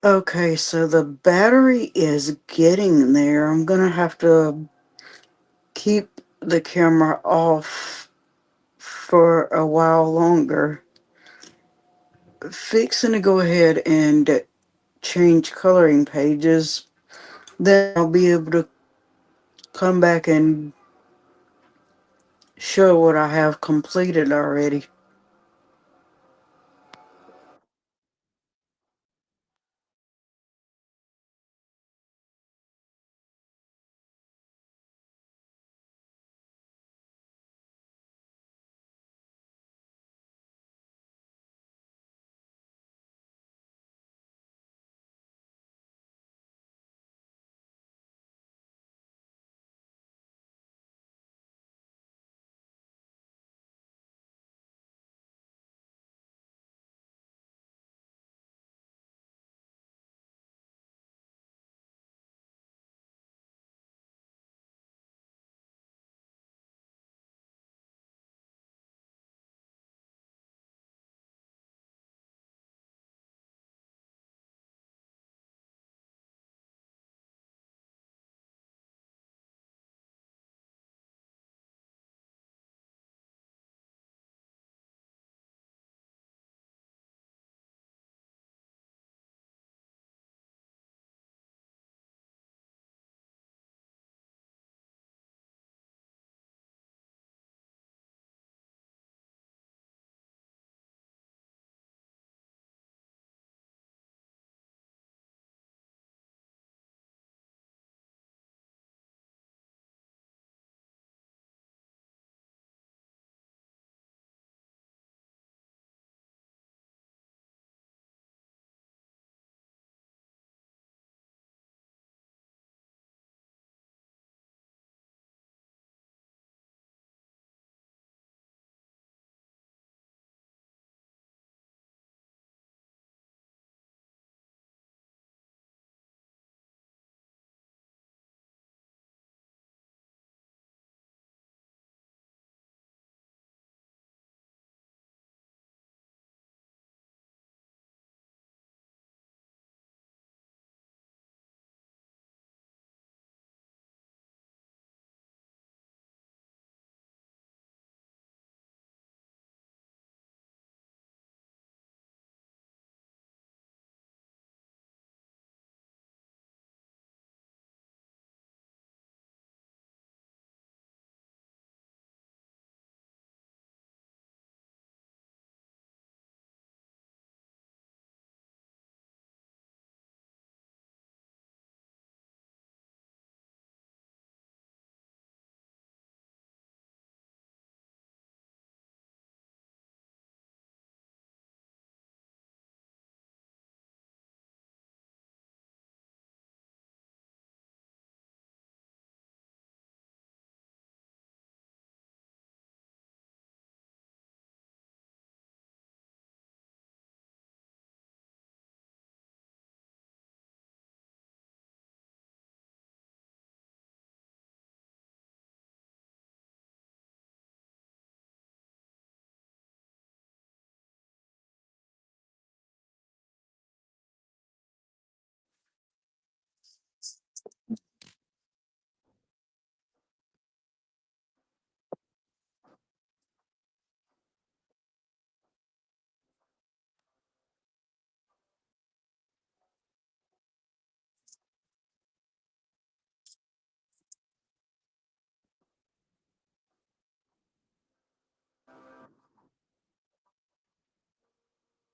Okay, so the battery is getting there. I'm gonna have to keep the camera off for a while longer. Fixing to go ahead and change coloring pages. Then I'll be able to come back and show what I have completed already.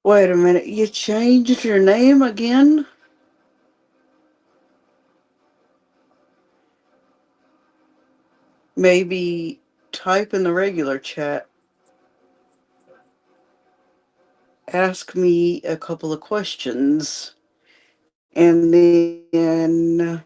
Wait a minute, you changed your name again? Maybe type in the regular chat. Ask me a couple of questions. And then,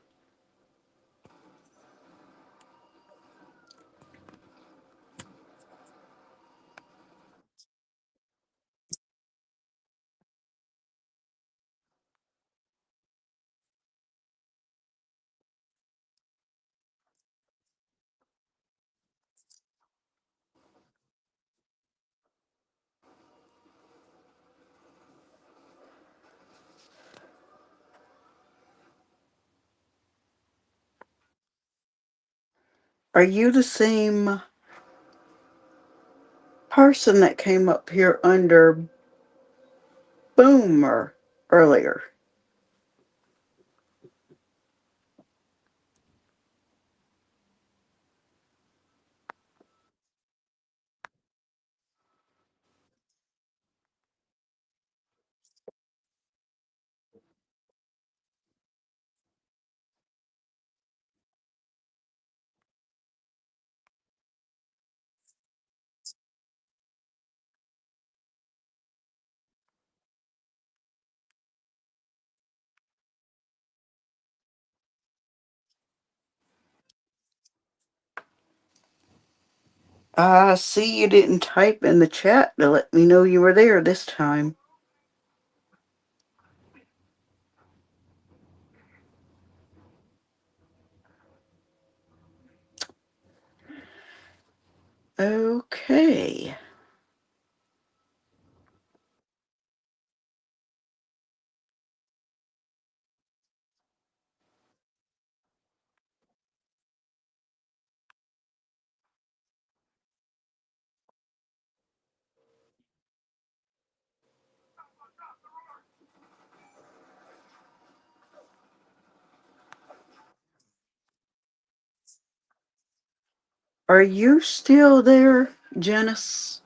Are you the same person that came up here under Boomer earlier? I see you didn't type in the chat to let me know you were there this time. Okay. Are you still there, Janice?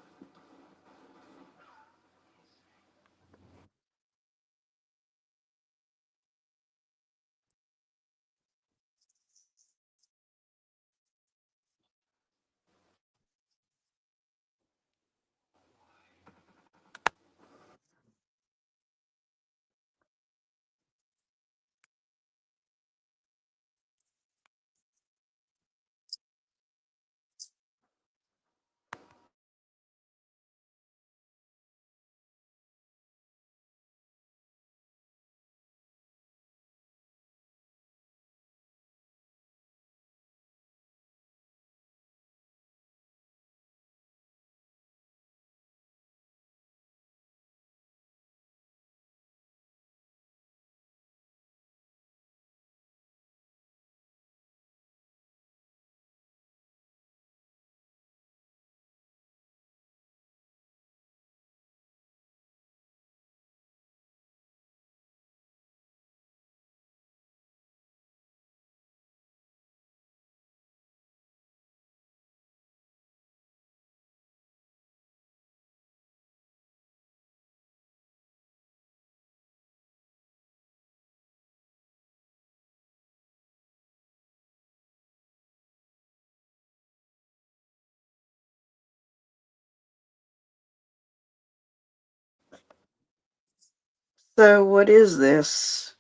So, what is this?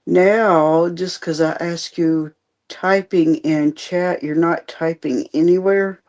Now, just because I ask you typing in chat, you're not typing anywhere?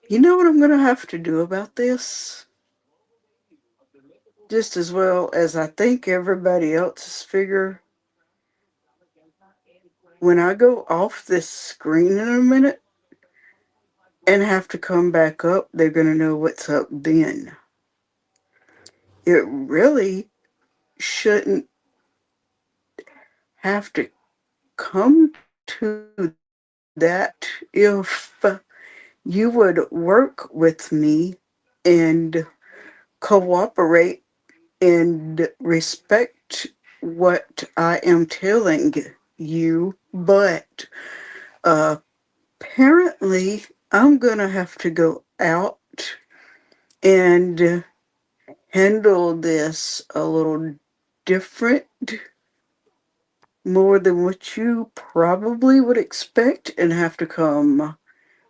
You know what I'm going to have to do about this? Just as well as I think everybody else's figure, when I go off this screen in a minute and have to come back up, they're going to know what's up then. It really shouldn't have to come to that if you would work with me and cooperate and respect what I am telling you. But apparently, I'm going to have to go out and handle this a little different, more than what you probably would expect, and have to come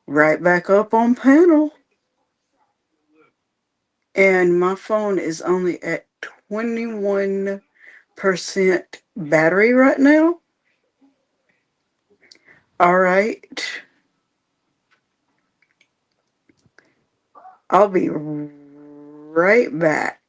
right back up on panel. And my phone is only at 21% battery right now. All right. I'll be right back.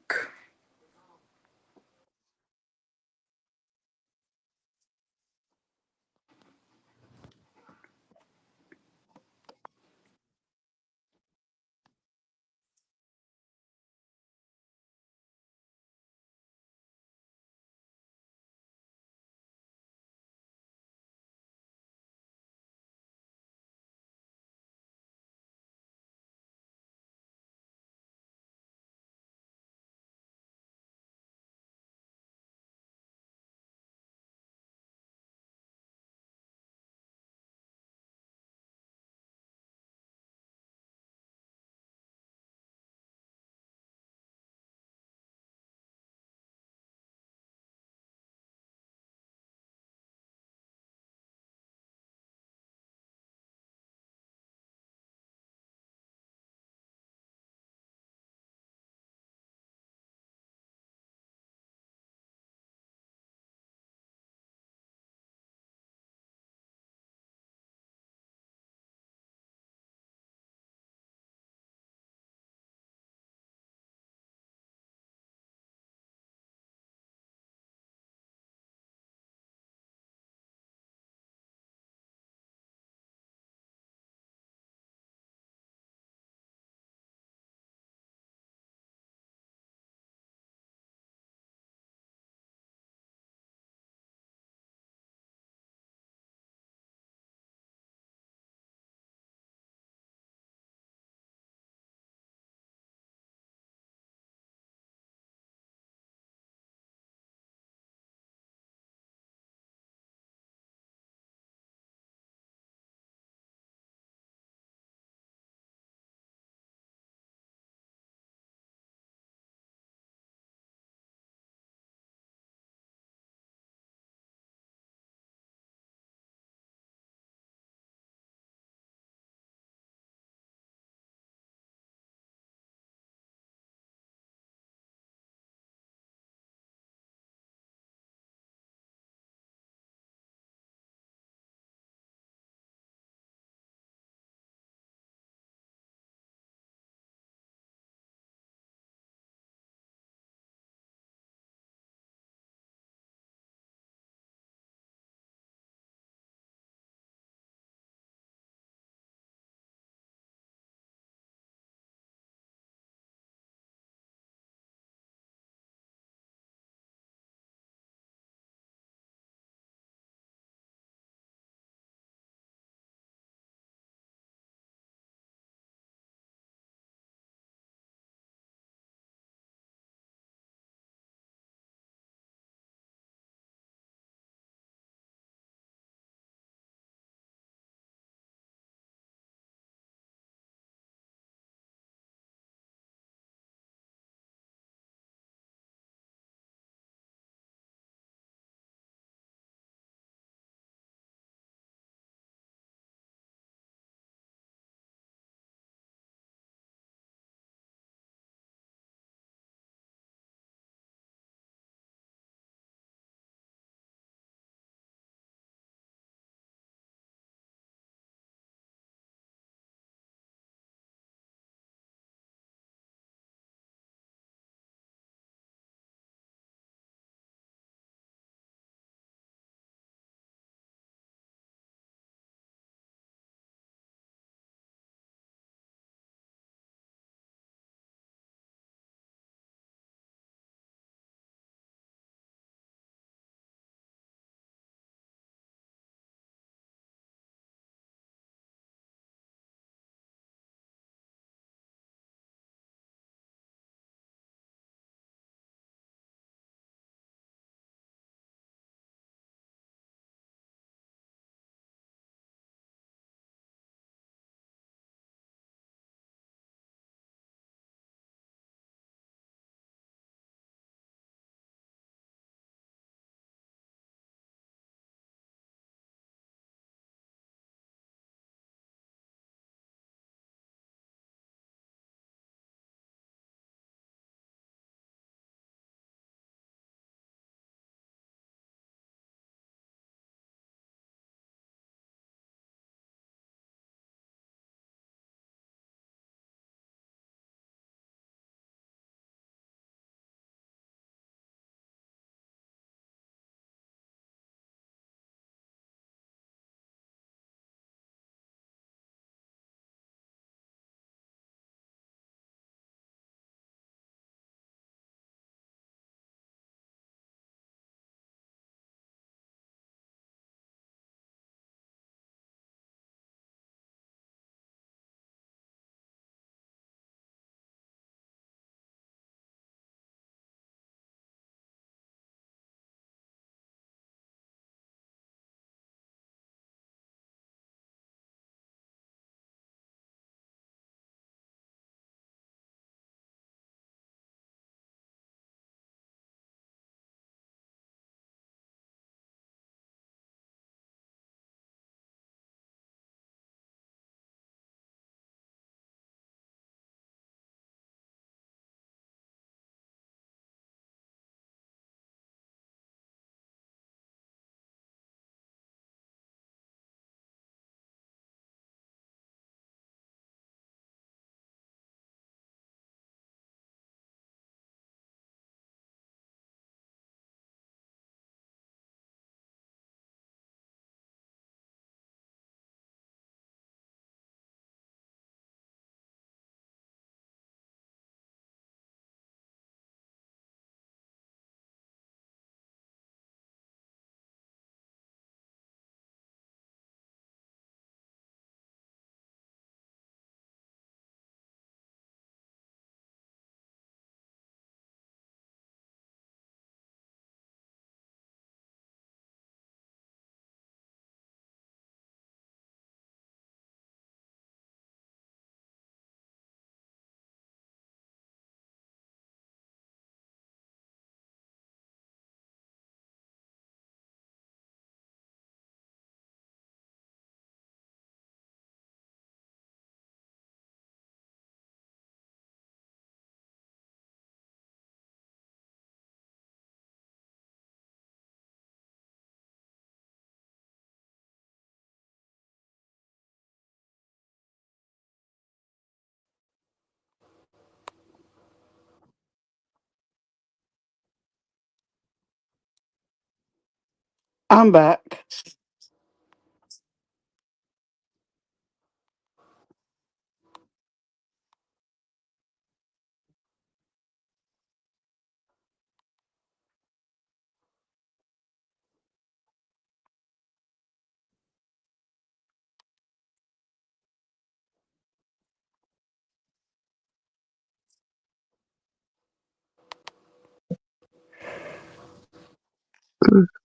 I'm back.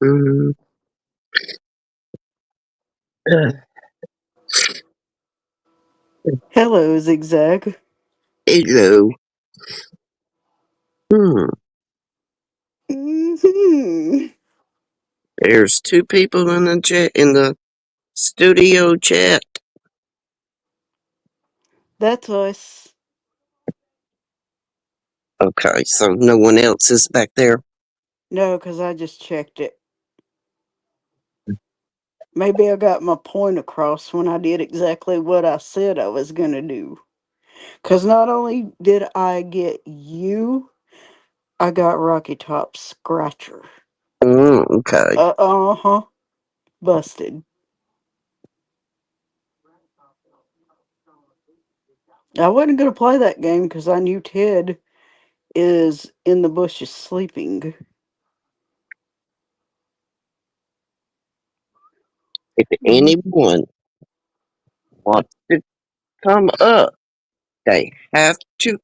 Mm, Hello, Zigzag. hello. Hmm. Hmm. There's two people in the chat in the studio chat. That's us. Okay, so no one else is back there. No, because I just checked it. Maybe I got my point across when I did exactly what I said I was going to do. Because not only did I get you, I got Rocky Top Scratcher. Okay. Uh huh. Busted. I wasn't going to play that game because I knew Ted is in the bushes sleeping. If Mm. anyone wants to come up, they have to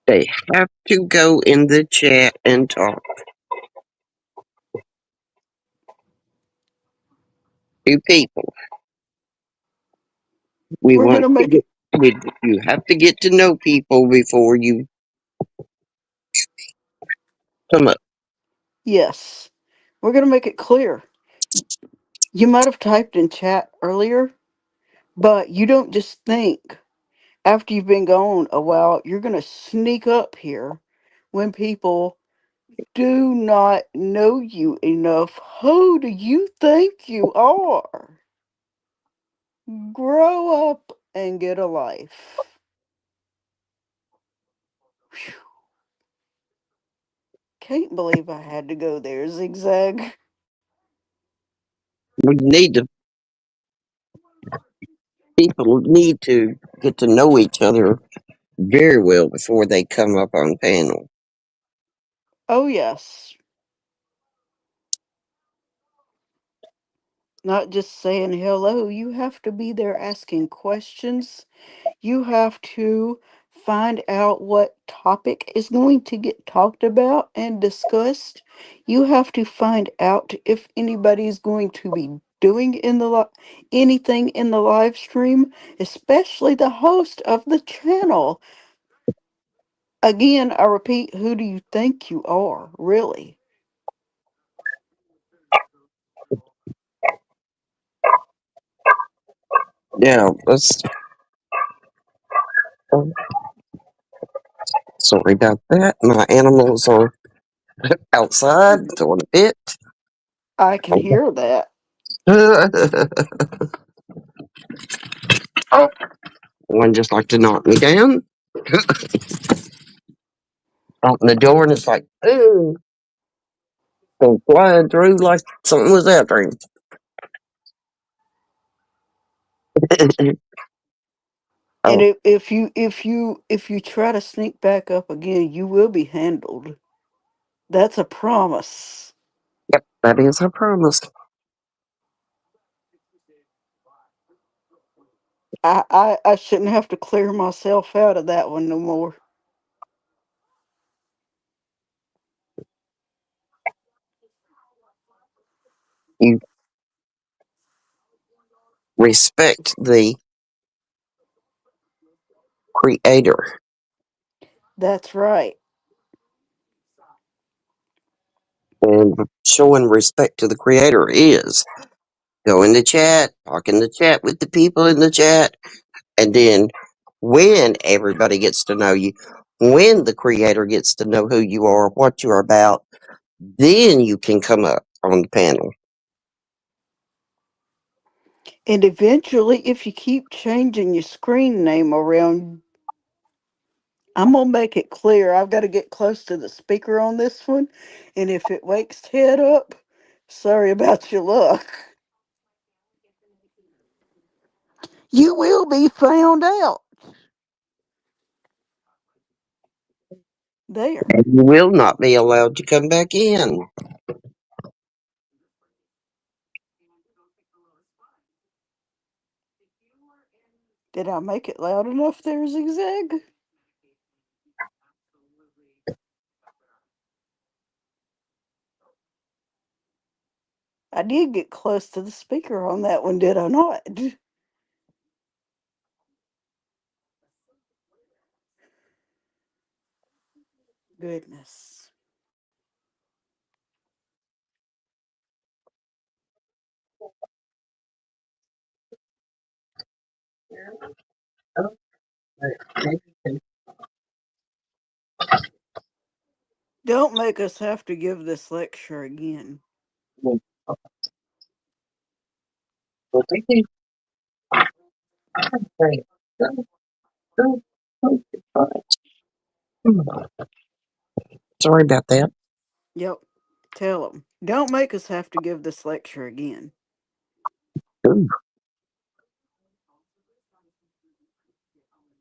they have to go in the chat and talk to people. We We're going want to to make get it. you have to get to know people before you come up. Yes. We're going to make it clear. You might have typed in chat earlier, but you don't just think after you've been gone a while, you're going to sneak up here when people do not know you enough. Who do you think you are? Grow up and get a life. Phew. Can't believe I had to go there, Zigzag. We need to People need to get to know each other very well before they come up on panel. Oh, yes. Not just saying hello. You have to be there asking questions. You have to find out what topic is going to get talked about and discussed. You have to find out if anybody's going to be doing anything in the live stream, especially the host of the channel. Again, I repeat, who do you think you are, really? Now, sorry about that. My animals are outside doing a bit. I can hear that. Oh, one just like to knock me down. Open the door and it's like, ooh, go flying through like something was after him. And Oh, if you try to sneak back up again, you will be handled. That's a promise. yep, that is a promise. I shouldn't have to clear myself out of that one no more. You respect the creator, That's right. and showing respect to the creator is go in the chat, talk in the chat with the people in the chat, and then when everybody gets to know you, when the creator gets to know who you are, what you're about, then you can come up on the panel. And eventually, if you keep changing your screen name around, I'm gonna make it clear. I've got to get close to the speaker on this one, and if it wakes Ted up, Sorry about your luck. You will be found out. There. And you will not be allowed to come back in. Did I make it loud enough there, Zigzag? I did get close to the speaker on that one, did I not? Goodness. Don't make us have to give this lecture again. Sorry about that. Yep. Tell them. Don't make us have to give this lecture again. Ooh.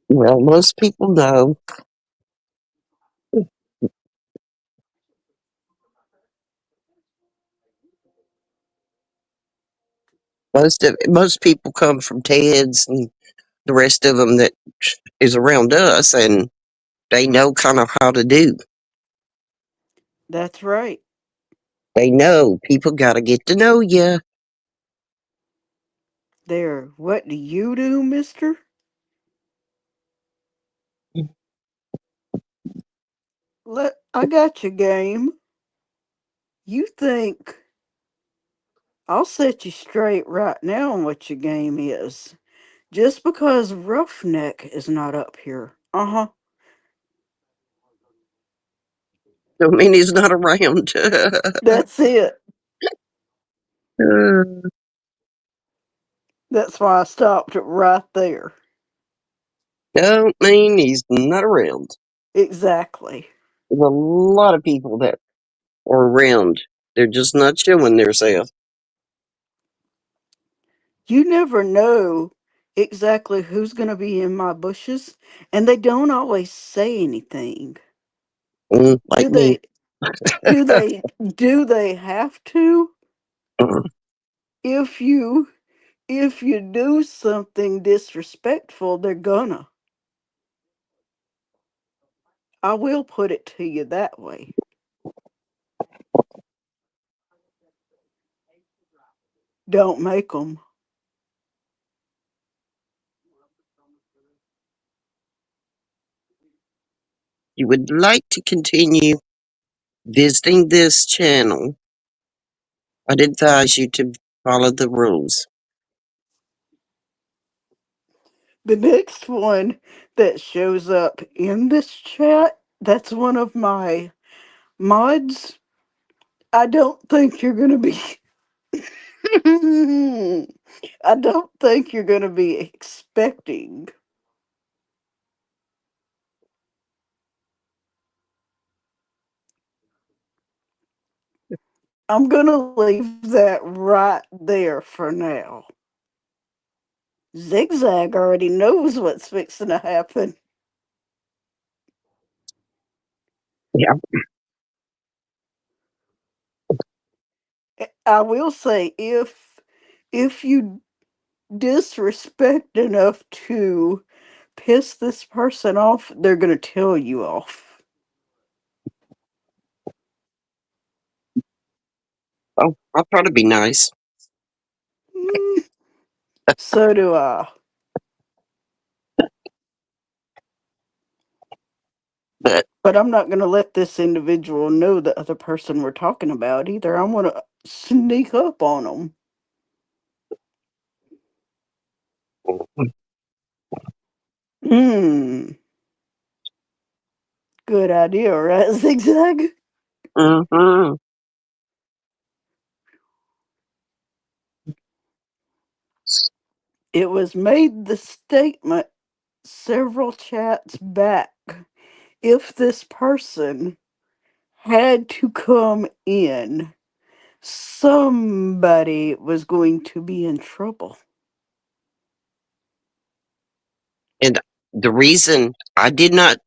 Well, most people know. Most people come from Ted's and the rest of them that is around us, and they know kind of how to do. That's right. They know people got to get to know you. There. What do you do, mister? I got your game. You think I'll set you straight right now on what your game is. Just because Roughneck is not up here. Uh-huh. Don't mean he's not around. That's it. Uh, That's why I stopped it right there. Don't mean he's not around. Exactly. There's a lot of people that are around. They're just not showing themselves. You never know exactly who's going to be in my bushes, and they don't always say anything. Like Do me. they do they have to? Uh, If you do something disrespectful, they're gonna. I will put it to you that way. Don't make them. you would like to continue visiting this channel, I'd advise you to follow the rules. The next one that shows up in this chat, that's one of my mods. I don't think you're gonna be I don't think you're gonna be expecting. I'm gonna leave that right there for now. Zigzag already knows what's fixing to happen. Yeah. I will say if you disrespect enough to piss this person off, they're gonna tell you off. Oh, I'll try to be nice. Mm, so do I. But But I'm not gonna let this individual know the other person we're talking about either. I'm gonna sneak up on them. Hmm. Good idea, right, Zigzag? mm-hmm. It was made the statement several chats back. If this person had to come in, somebody was going to be in trouble. And the reason I did not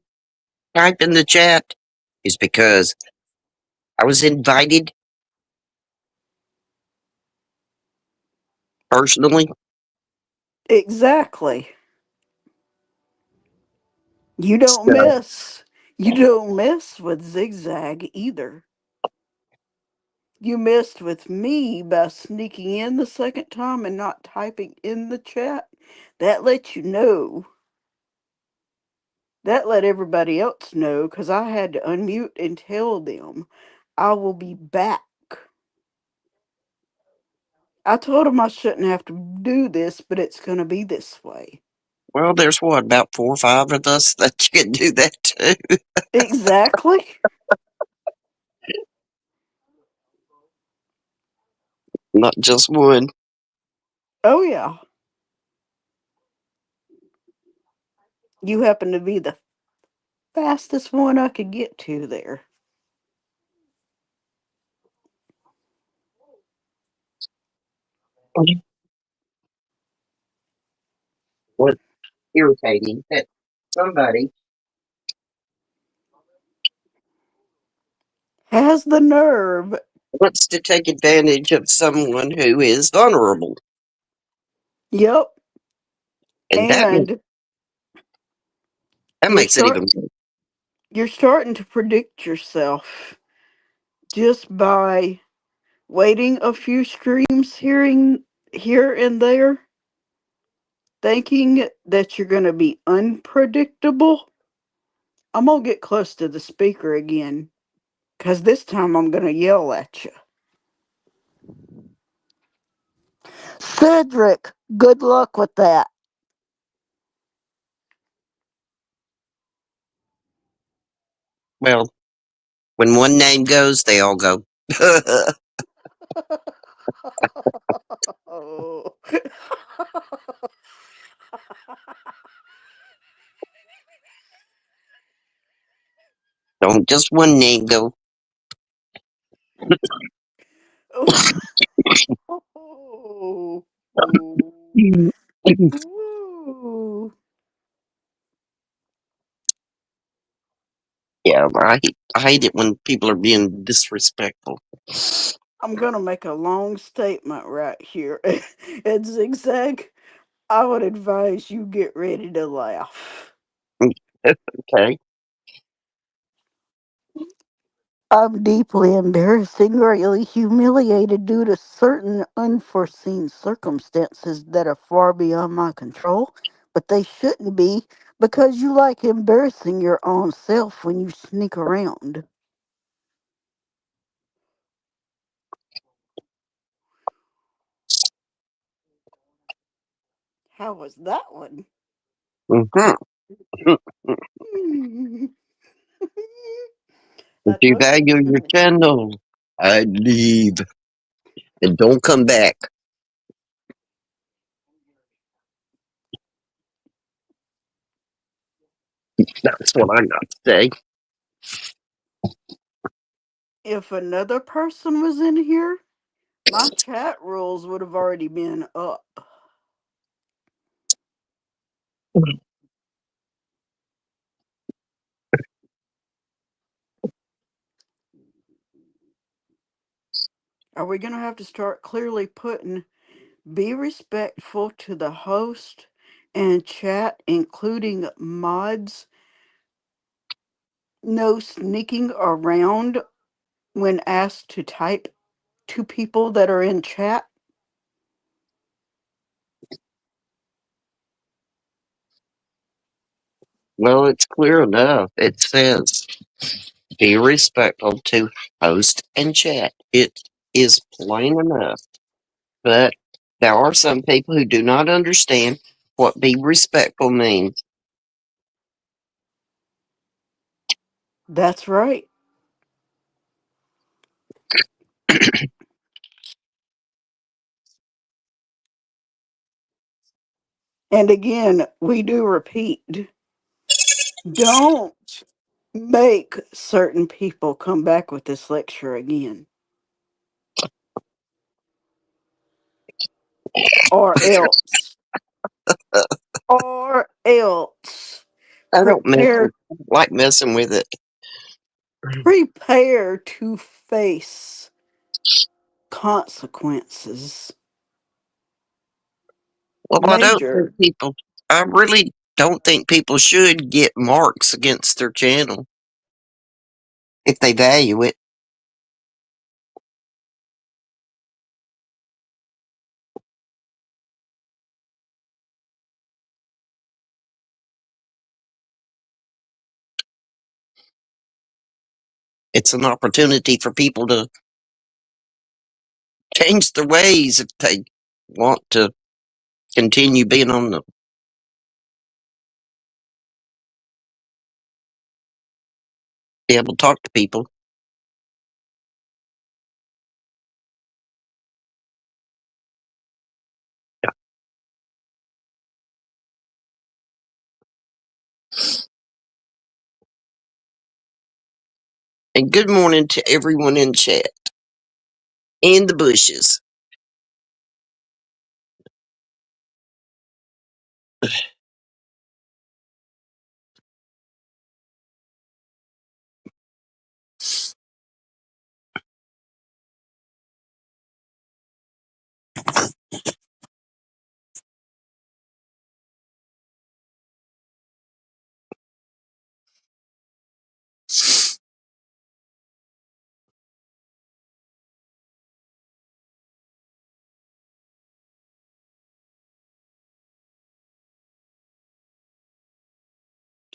type in the chat is because I was invited personally. Exactly. You don't So, mess. You don't mess with Zigzag either. You messed with me by sneaking in the second time and not typing in the chat. That lets you know. That let everybody else know because I had to unmute and tell them I will be back. I told them I shouldn't have to do this, but it's going to be this way. well, there's what, about 4 or 5 of us that you can do that too. Exactly. Not just one. Oh, yeah. You happen to be the fastest one I could get to there. What's irritating that somebody Has the nerve. wants to take advantage of someone who is vulnerable. Yep. And And that you're makes it start even you're starting to predict yourself just by waiting a few streams here and there, thinking that you're going to be unpredictable. I'm going to get close to the speaker again because this time I'm going to yell at you. Cedric, good luck with that. well, when one name goes, they all go. Oh. Don't just one name go. Oh. Ooh. Yeah, I hate it when people are being disrespectful. I'm going to make a long statement right here. And Zigzag, I would advise you get ready to laugh. Okay. I'm deeply embarrassed and greatly humiliated due to certain unforeseen circumstances that are far beyond my control, but they shouldn't be because you like embarrassing your own self when you sneak around. How was that one? Mm-hmm. If I you told you it value was your going to be. channel, I'd leave and don't come back. That's what I'm not saying. If another person was in here, my chat rules would have already been up. Are we going to have to start clearly putting be respectful to the host and chat, including mods, no sneaking around when asked to type to people that are in chat? Well, it's clear enough. It says be respectful to host and chat. It is plain enough. But there are some people who do not understand what be respectful means. That's right. And again, we do repeat, don't make certain people come back with this lecture again. or else, or else, I don't mess prepare with like messing with it. prepare to face consequences. Well, I don't think Major. people. I really don't think people should get marks against their channel if they value it. It's an opportunity for people to change their ways if they want to continue being on the be able to talk to people. And good morning to everyone in chat and the bushes.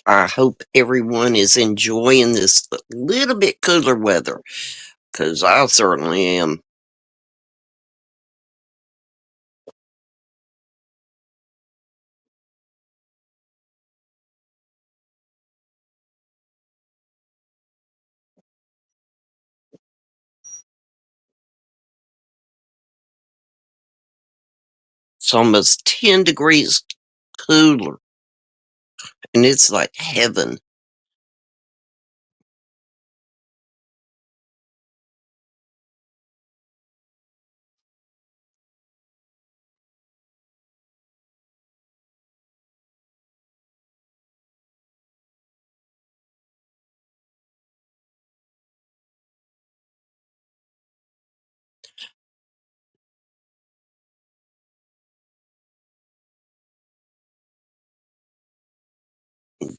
I hope everyone is enjoying this little bit cooler weather because I certainly am. It's almost 10 degrees cooler, and it's like heaven.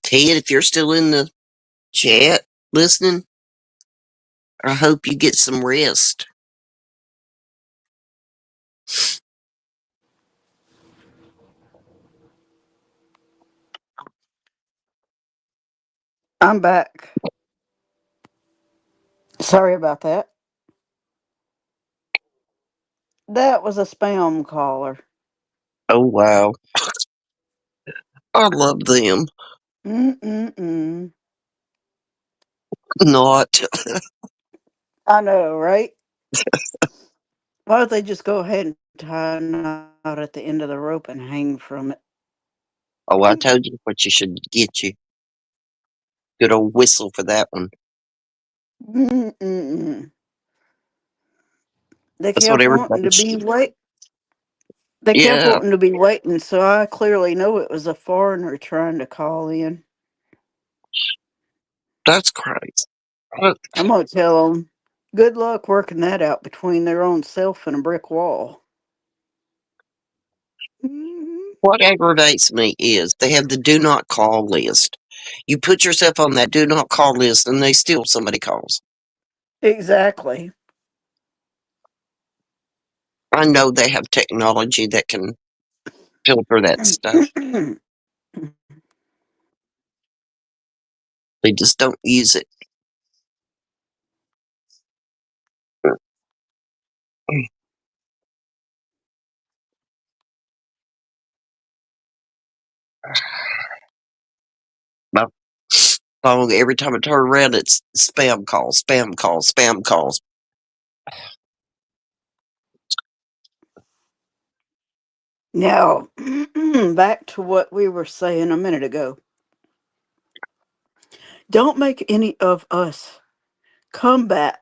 Ted, if you're still in the chat listening, I hope you get some rest. I'm back. Sorry about that. That was a spam caller. Oh, wow. I love them. Mm-mm-mm. Not. I know, right? Why don't they just go ahead and tie a knot at the end of the rope and hang from it? Oh, I told you what you should get you. Good old whistle for that one. Mm-mm-mm. They That's what kept wanting everybody to should be do. wait. They kept Yeah, wanting to be waiting, so I clearly know it was a foreigner trying to call in. that's crazy. What, I'm gonna tell them, good luck working that out between their own self and a brick wall. Mhm. what aggravates me is they have the do not call list. You put yourself on that do not call list and they still somebody calls. Exactly. I know they have technology that can filter that stuff. They just don't use it. My phone, every time I turn around, it's spam calls, spam calls, spam calls. Now, back to what we were saying a minute ago. Don't make any of us come back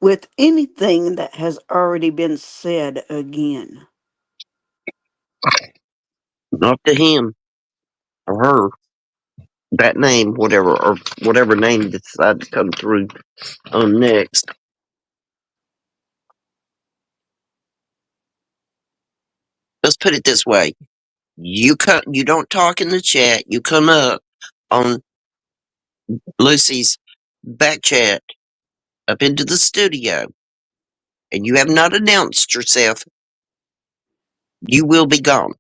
with anything that has already been said again. Not to him or her. That name, whatever, or whatever name decides to come through on next. Let's put it this way: you don't talk in the chat. You come up on Lucy's back chat up into the studio, and you have not announced yourself. You will be gone.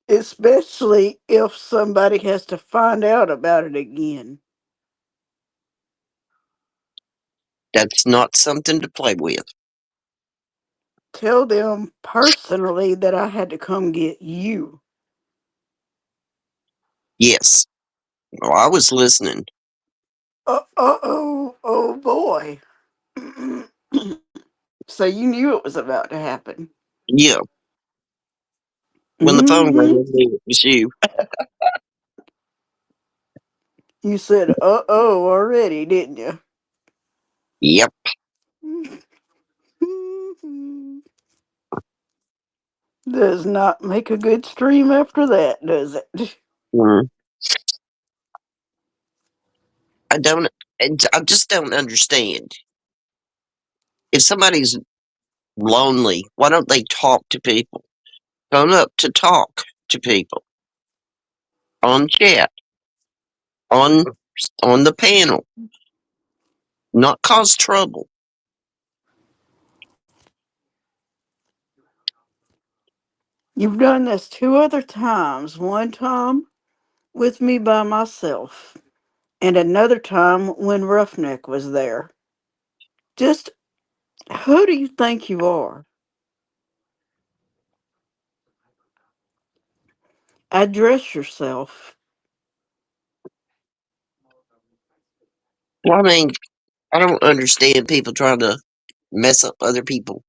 Especially if somebody has to find out about it again. That's not something to play with. Tell them personally that I had to come get you. Yes. Well, I was listening. Oh boy. So you knew it was about to happen. Yeah. When the phone rang, Hmm. I knew it was you. You said already, didn't you? Yep. Does not make a good stream after that, does it? Mm. I don't. I just don't understand. If somebody's lonely, why don't they talk to people? Phone up to talk to people on chat, on on the panel, not cause trouble. You've done this two other times. One time with me by myself, and another time when Roughneck was there. Just who do you think you are? Address yourself. Well, I mean, I don't understand people trying to mess up other people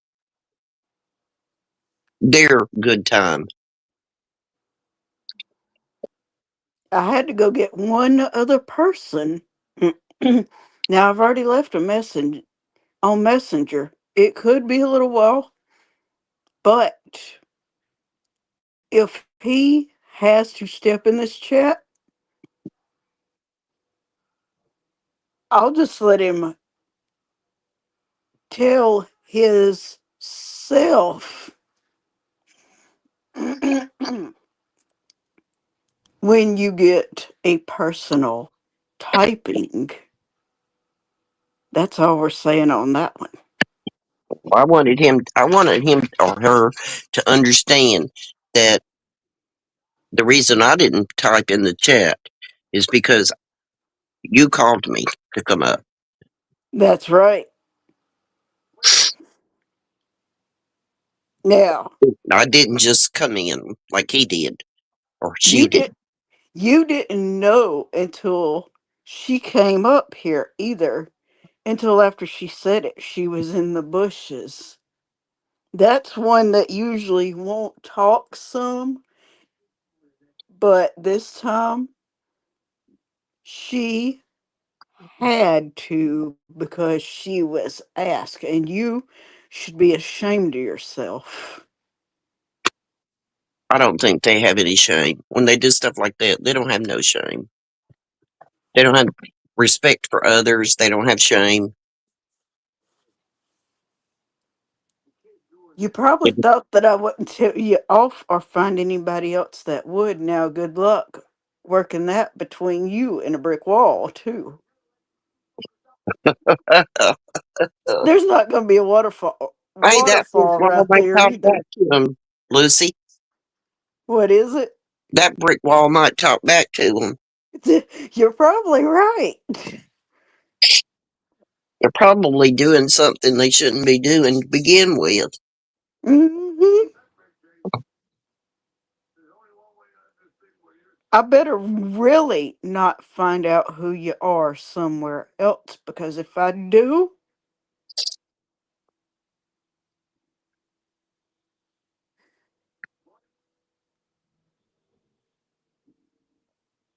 their good time. I had to go get one other person. Now I've already left a message on Messenger. It could be a little while, but if he has to step in this chat, I'll just let him tell his self when you get a personal typing. That's all we're saying on that one. I wanted him or her to understand that the reason I didn't type in the chat is because you called me to come up. That's right. Now, I didn't just come in like he did or she you did. did you didn't know until she came up here either, until after she said it. She was in the bushes. That's one that usually won't talk some, but this time she had to because she was asked, and you should be ashamed of yourself. I don't think they have any shame. When they do stuff like that, they don't have no shame. They don't have respect for others. They don't have shame. You probably They thought that I wouldn't tell you off or find anybody else that would. Now, good luck working that between you and a brick wall, too. There's not going to be a hey, that brick waterfall wall right might there talk either. back to them, Lucy. What is it? That brick wall might talk back to them. You're probably right. They're probably doing something they shouldn't be doing to begin with. Hmm. I better really not find out who you are somewhere else, because if I do,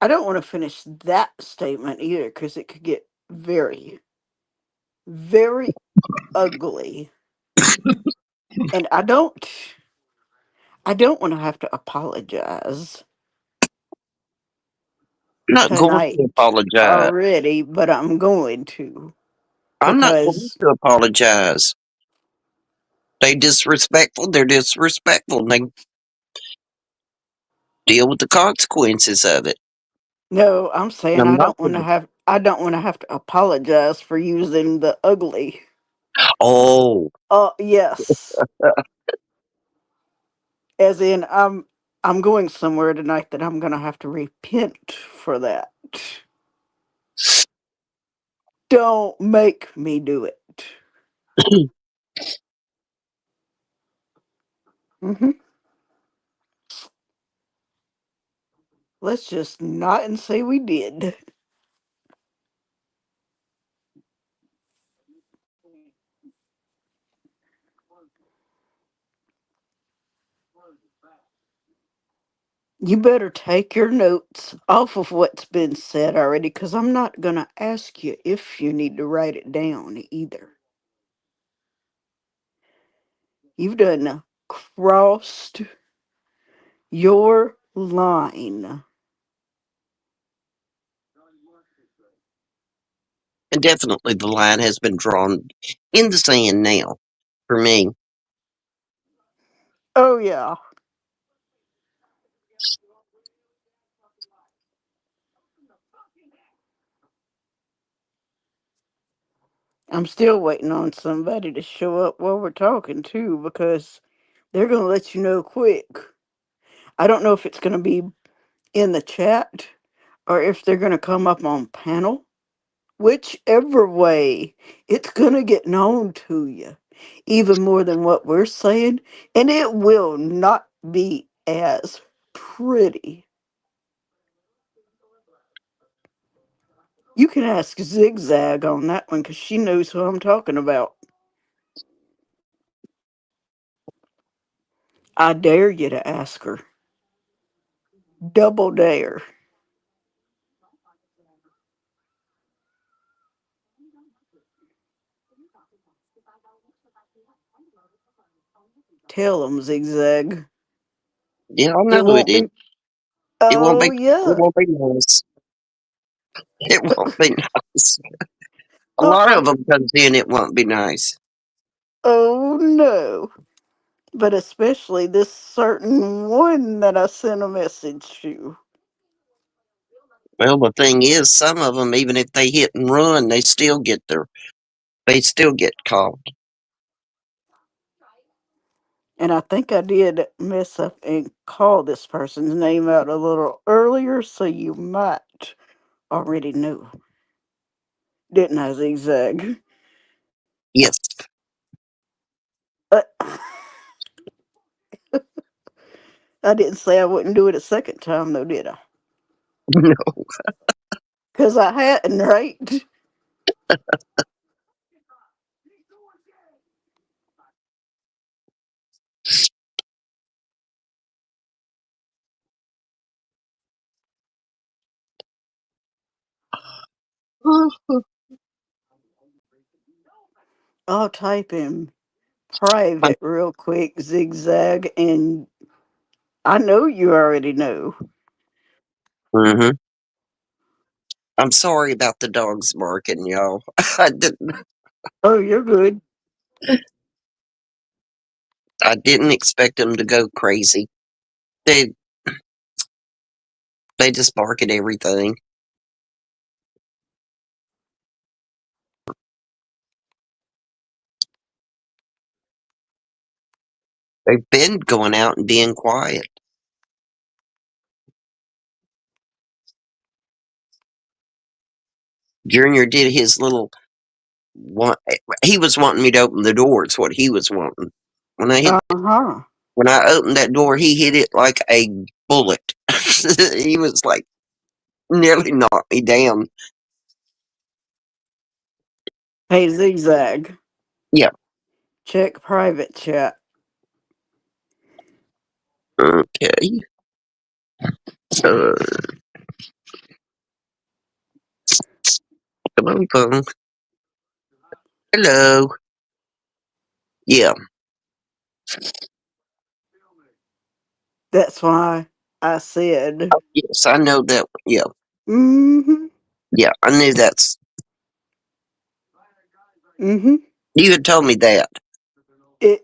I don't want to finish that statement either, because it could get very, very ugly. And I don't want to have to apologize I'm not going to tonight apologize. already, but I'm going to I'm not going because to apologize. They disrespectful. They're disrespectful. And they deal with the consequences of it. no, I'm saying I'm not going to. I don't want to have to apologize for using the ugly. Oh, Yes. As in I'm going somewhere tonight that I'm going to have to repent for that. Don't make me do it. Hmm. Let's just not and say we did. You better take your notes off of what's been said already because I'm not going to ask you if you need to write it down either. You've done crossed your line. and definitely the line has been drawn in the sand now for me. Oh, yeah. I'm still waiting on somebody to show up while we're talking, too, because they're going to let you know quick. I don't know if it's going to be in the chat or if they're going to come up on panel. Whichever way, it's going to get known to you, even more than what we're saying, and it will not be as pretty. You can ask Zigzag on that one because she knows who I'm talking about. I dare you to ask her. Double dare. Tell them, Zigzag. Yeah, I It know it. won't be. It won't be. Oh, It yeah. won't be nice. It won't be nice. A lot Uh-uh. of them comes in. It won't be nice. Oh, no. But especially this certain one that I sent a message to. Well, the thing is, some of them, even if they hit and run, they still get their. They still get caught. And I think I did mess up and call this person's name out a little earlier, so you might already know. Didn't I, Zigzag? Yes. Uh, I didn't say I wouldn't do it a second time, though, did I? Because I hadn't, right? No. I'll type in private real quick, Zigzag, and I know you already know. Hmm. I'm sorry about the dogs barking, y'all. I didn't. Oh, you're good. I didn't expect them to go crazy. They they just bark at everything. They've been going out and being quiet. Junior did his little one. He was wanting me to open the door. It's what he was wanting. When I hit, Uh huh. when I opened that door, he hit it like a bullet. He was like nearly knocked me down. Hey, Zigzag, Yeah. check private chat. Okay. Uh, come on, phone. Hello. Yeah. That's why I said, Yes, I know that one. Yeah, mm-hmm, yeah, I knew that's. mm-hmm. You had told me that. It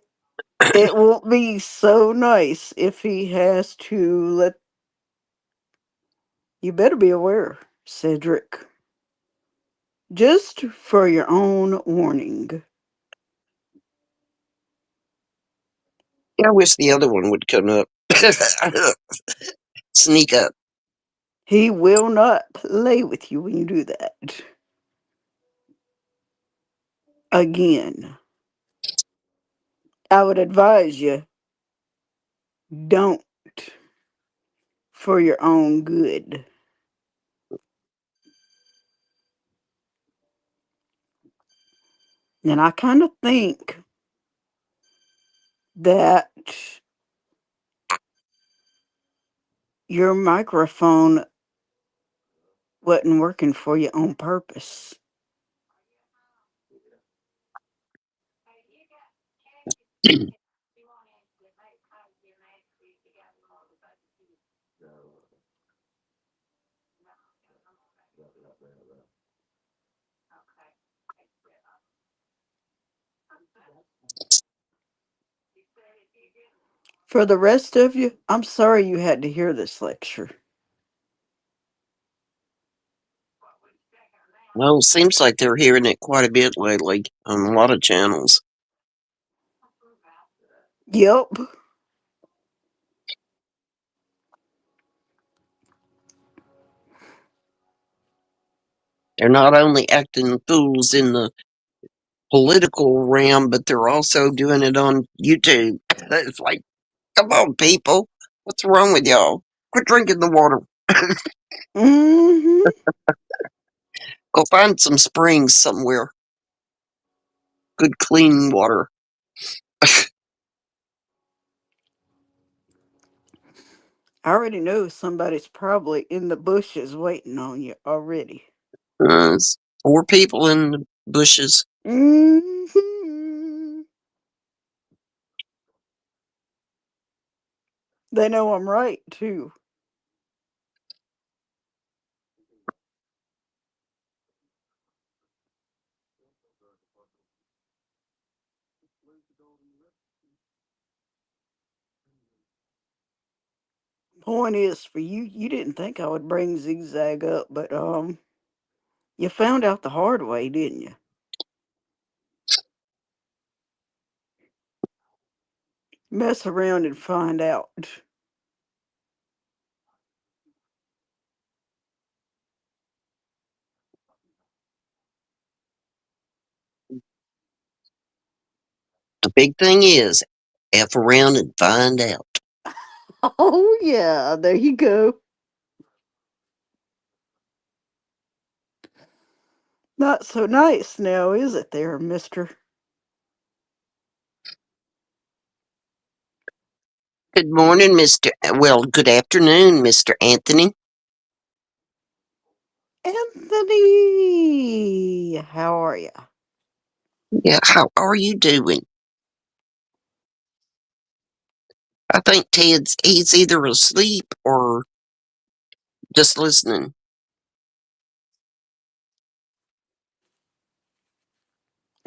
it won't be so nice if he has to let. You better be aware, Cedric. Just for your own warning. Yeah, I wish the other one would come up. Sneak up. He will not play with you when you do that. Again, I would advise you don't, for your own good. And I kind of think that your microphone wasn't working for you on purpose. For the rest of you, I'm sorry you had to hear this lecture. Well, seems like they're hearing it quite a bit lately on a lot of channels. Yep. They're not only acting fools in the political realm, but they're also doing it on YouTube. It's like, come on, people. What's wrong with y'all? Quit drinking the water. Hmm. Go find some springs somewhere. Good, clean water. I already know somebody's probably in the bushes waiting on you already. It's 4 people in the bushes. Hmm. They know I'm right, too. Point is, for you, you didn't think I would bring Zigzag up, but, you found out the hard way, didn't you? Mess around and find out. The big thing is, F around and find out. Oh, yeah, there you go. Not so nice now, is it there, mister? Good morning, Mr. Well, good afternoon, Mr. Anthony. Anthony! How are you? Yeah, how are you doing? I think he's either asleep or just listening.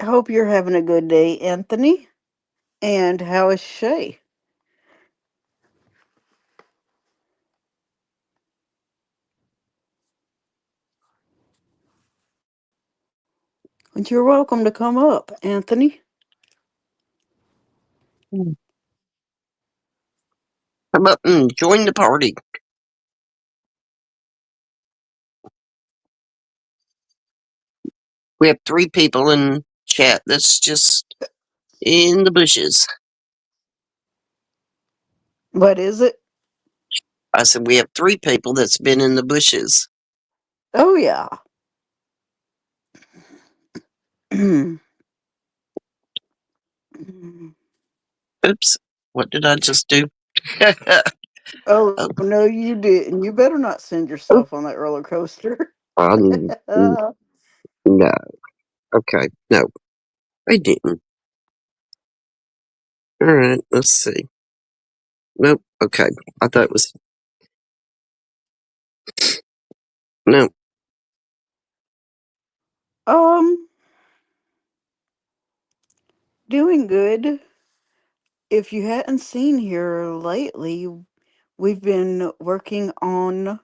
I hope you're having a good day, Anthony. And how is Shay? And you're welcome to come up, Anthony. Come up and join the party. We have 3 people in chat that's just in the bushes. What is it? I said, we have 3 people that's been in the bushes. Oh, yeah. Oops, what did I just do? Oh, Oh, no, you didn't. You better not send oh, yourself on that roller coaster. no, okay, no, I didn't. All right, let's see. Nope. Okay. I thought it was no. Um, doing good. If you hadn't seen here lately, we've been working on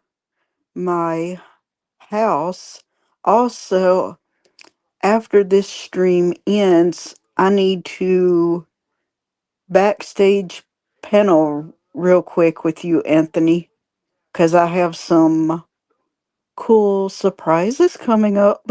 my house. Also, after this stream ends, I need to backstage panel real quick with you, Anthony, because I have some cool surprises coming up.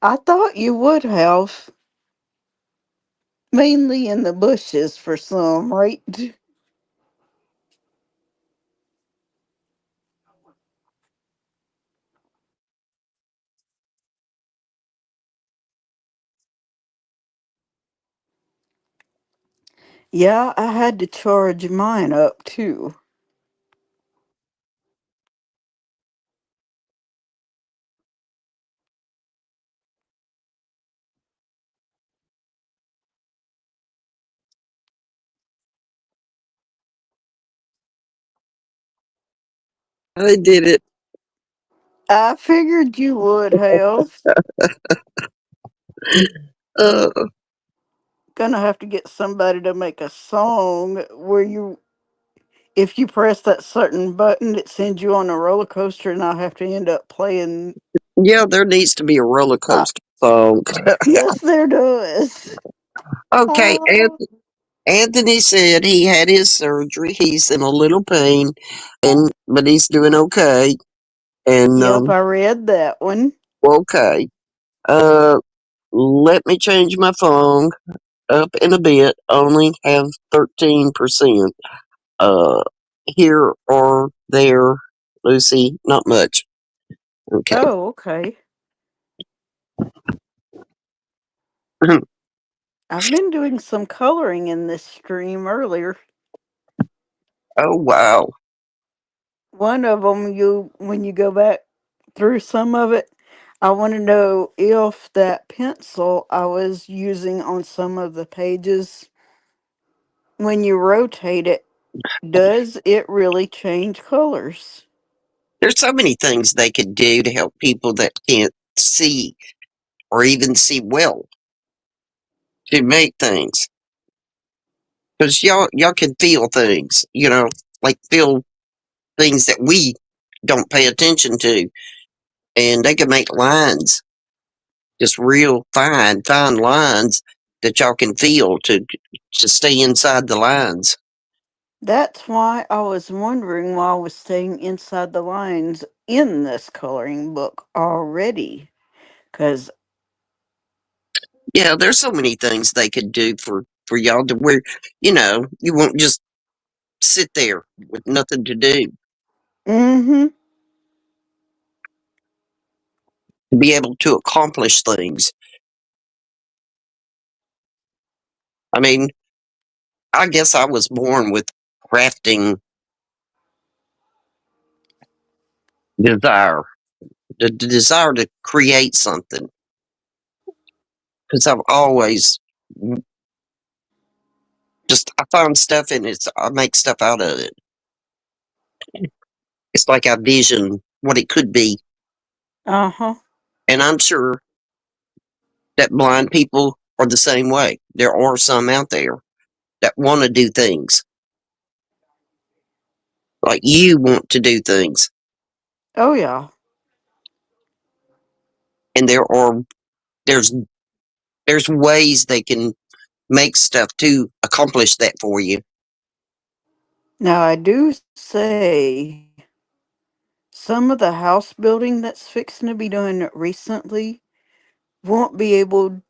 I thought you would have, mainly in the bushes for some, right? Yeah, I had to charge mine up too. I did it. I figured you would have. Uh, Gonna have to get somebody to make a song where you, if you press that certain button, it sends you on a roller coaster, and I have to end up playing. yeah, there needs to be a roller Uh, coaster song. yes, there does. Okay, Uh, Anthony said he had his surgery. He's in a little pain, and but he's doing okay. And yep, I read that one. okay. Uh, let me change my phone up in a bit. Only have 13%. Uh, here or there, Lucy. Not much. Okay. Oh, okay. I've been doing some coloring in this stream earlier. Oh wow. One of them, when you go back through some of it, I want to know if that pencil I was using on some of the pages, when you rotate it, does it really change colors? There's so many things they could do to help people that can't see or even see well to make things. Because y'all can feel things, like feel things that we don't pay attention to, and they can make lines, just real fine lines that y'all can feel to stay inside the lines. That's why I was wondering why I was staying inside the lines in this coloring book already. Because, Yeah, there's so many things they could do for y'all to where you won't just sit there with nothing to do. mm-hmm. To be able to accomplish things. I mean, I guess I was born with crafting desire, the desire to create something. Because I've always just I find stuff and I make stuff out of it. It's like I vision what it could be, Uh-huh. and I'm sure that blind people are the same way. There are some out there that want to do things like you want to do things, Oh, yeah. and there's there's ways they can make stuff to accomplish that for you. Now, I do say some of the house building that's fixing to be done recently won't be able.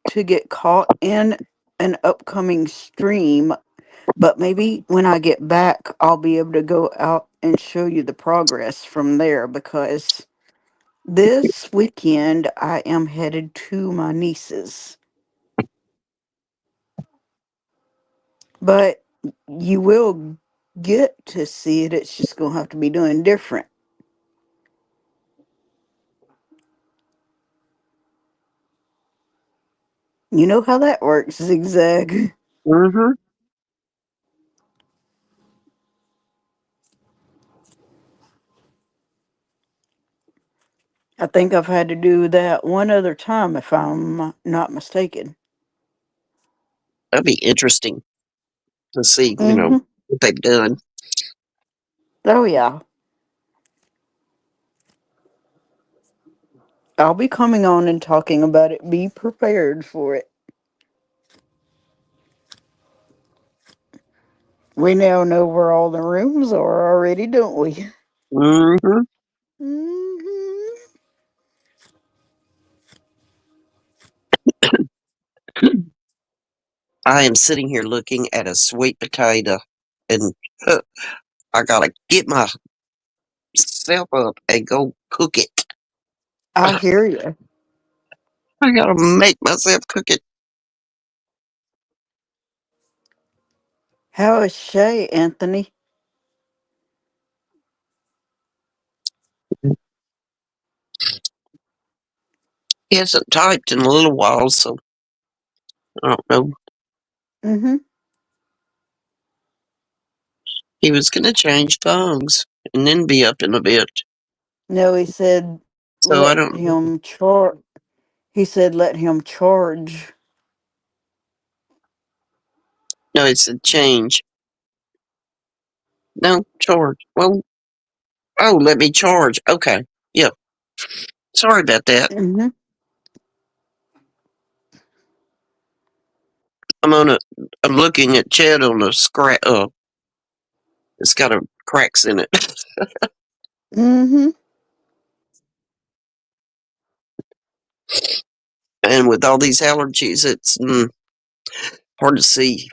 to get caught in an upcoming stream, but maybe when I get back, I'll be able to go out and show you the progress from there because this weekend I am headed to my niece's. But you will get to see it, it's just going to have to be doing different. You know how that works, Zigzag. Mm-hmm. I think I've had to do that one other time, if I'm not mistaken. That'd be interesting to see, Mm-hmm. what they've done. Oh, yeah. I'll be coming on and talking about it. Be prepared for it. We now know where all the rooms are already, don't we? Mm-hmm. Mm-hmm. I am sitting here looking at a sweet potato, and I gotta get myself up and go cook it. I hear you. I gotta make myself cook it. How is Shay, Anthony? He hasn't typed in a little while, so I don't know. Mm-hmm. He was gonna change phones and then be up in a bit. No, he said So I let don't know. him charge. He said let him charge. No, it's a change. No, charge. Well, oh, let me charge. Okay. Yep. Sorry about that. Mm-hmm. I'm on a. I'm looking at Chad on a scratch. It's got a cracks in it, Mm-hmm. and with all these allergies, it's hard to see.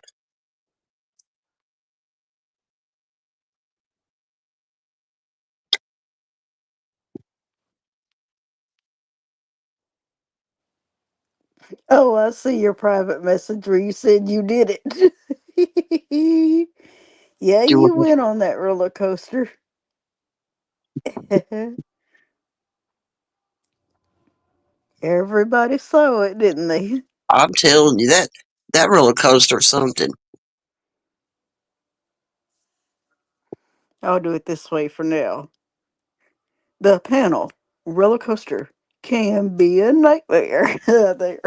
Oh, I see your private message where you said you did it. Yeah, Do you went on that roller coaster. Everybody saw it, didn't they? I'm telling you that roller coaster is something. I'll do it this way for now. The panel roller coaster can be a nightmare. There,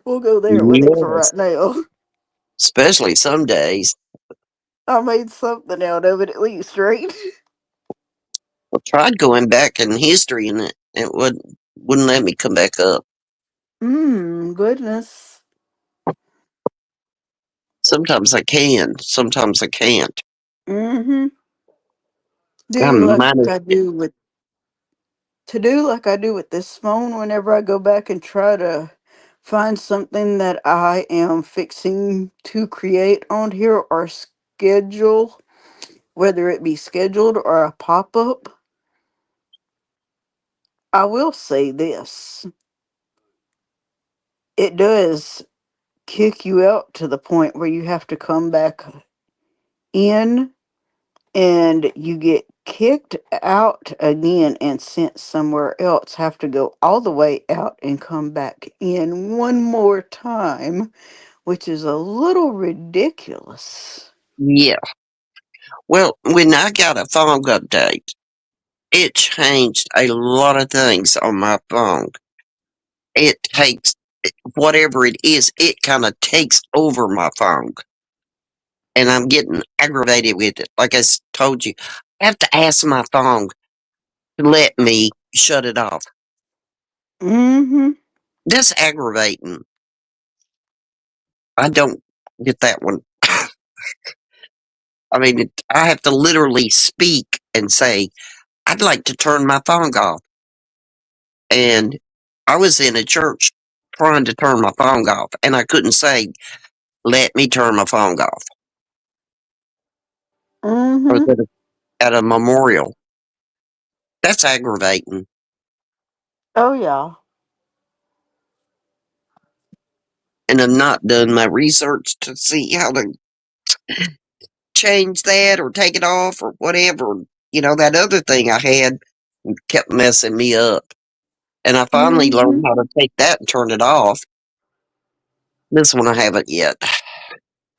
we'll go there with it for Yes, right now. especially some days. I made something out of it at least, right? I tried going back in history, and it wouldn't let me come back up. Goodness. Sometimes I can, sometimes I can't. Mm-hmm. Do I'm like minus. I do with to do like I do with this phone whenever I go back and try to find something that I am fixing to create on here or schedule, whether it be scheduled or a pop up. I will say this, it does kick you out to the point where you have to come back in and you get kicked out again and sent somewhere else, have to go all the way out and come back in one more time, which is a little ridiculous. Yeah. Well, when I got a phone update, it changed a lot of things on my phone. It takes whatever it is, it kind of takes over my phone, and I'm getting aggravated with it. Like told you, I have to ask my phone to let me shut it off. Mm-hmm. That's aggravating. I don't get that one. I mean, I have to literally speak and say, I'd like to turn my phone off. And I was in a church trying to turn my phone off, and I couldn't say, "Let me turn my phone off." I was Mm-hmm. at a memorial. That's aggravating, Oh yeah. and I've not done my research to see how to change that or take it off or whatever. That other thing I had kept messing me up, and I finally learned Mm-hmm. how to take that and turn it off. This one I haven't yet.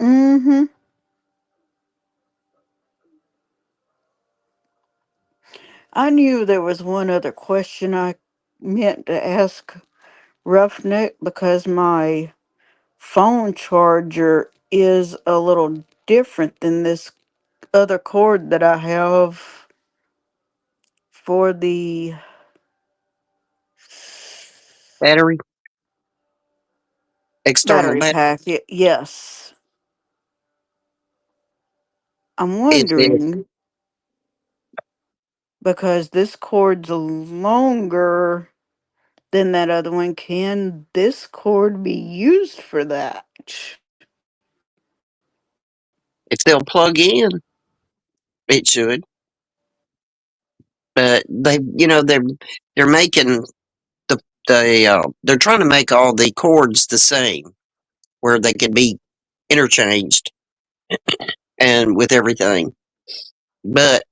Mm-hmm. I knew there was one other question I meant to ask Roughneck because my phone charger is a little different than this other cord that I have for the Battery, external battery battery. pack. Yes. I'm Is it? wondering because this cord's longer than that other one. Can this cord be used for that? If they'll plug in, it should. But they're making they're trying to make all the cords the same, where they can be interchanged and with everything. But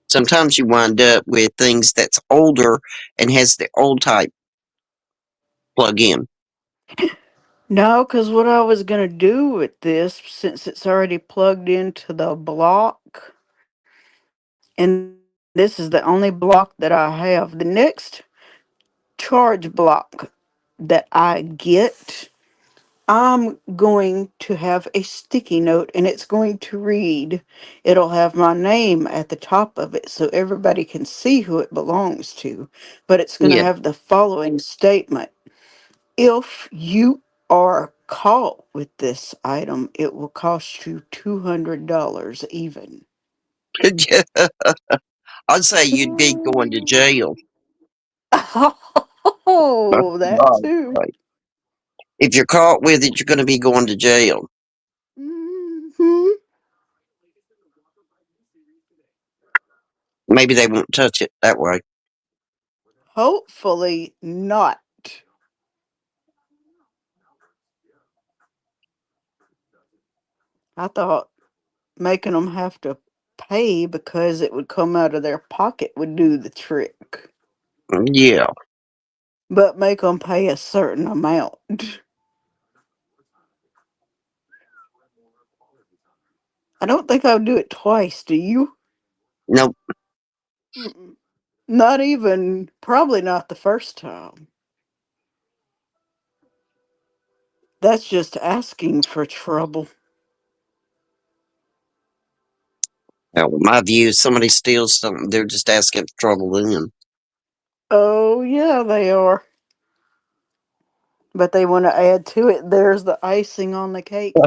sometimes you wind up with things that's older and has the old type plug in. No, because what I was going to do with this, since it's already plugged into the block, and this is the only block that I have, the next charge block that I get, I'm going to have a sticky note and it's going to read, it'll have my name at the top of it so everybody can see who it belongs to. But it's going to Yeah. have the following statement: if you are caught with this item, it will cost you $200 even. I'd say you'd be going to jail. That's Oh, what that I would too. say. If you're caught with it, you're going to be going to jail. Hmm. Maybe they won't touch it that way. Hopefully not. I thought making them have to pay because it would come out of their pocket would do the trick. Yeah. But make them pay a certain amount. I don't think I would do it twice, do you? Nope. Mm-mm. Not even, probably not the first time. That's just asking for trouble. Now, my view, if somebody steals something, they're just asking for trouble then. Oh, yeah, they are. But they want to add to it. There's the icing on the cake.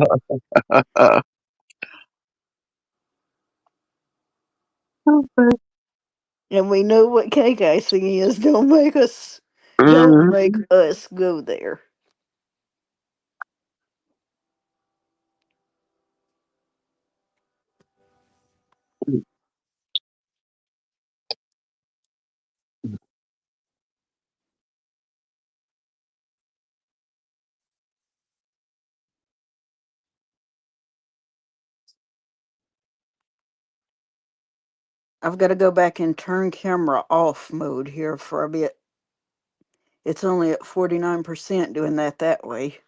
And we know what cake icing is. Don't Mhm. make us go there. I've got to go back and turn camera off mode here for a bit. It's only at 49% doing that way.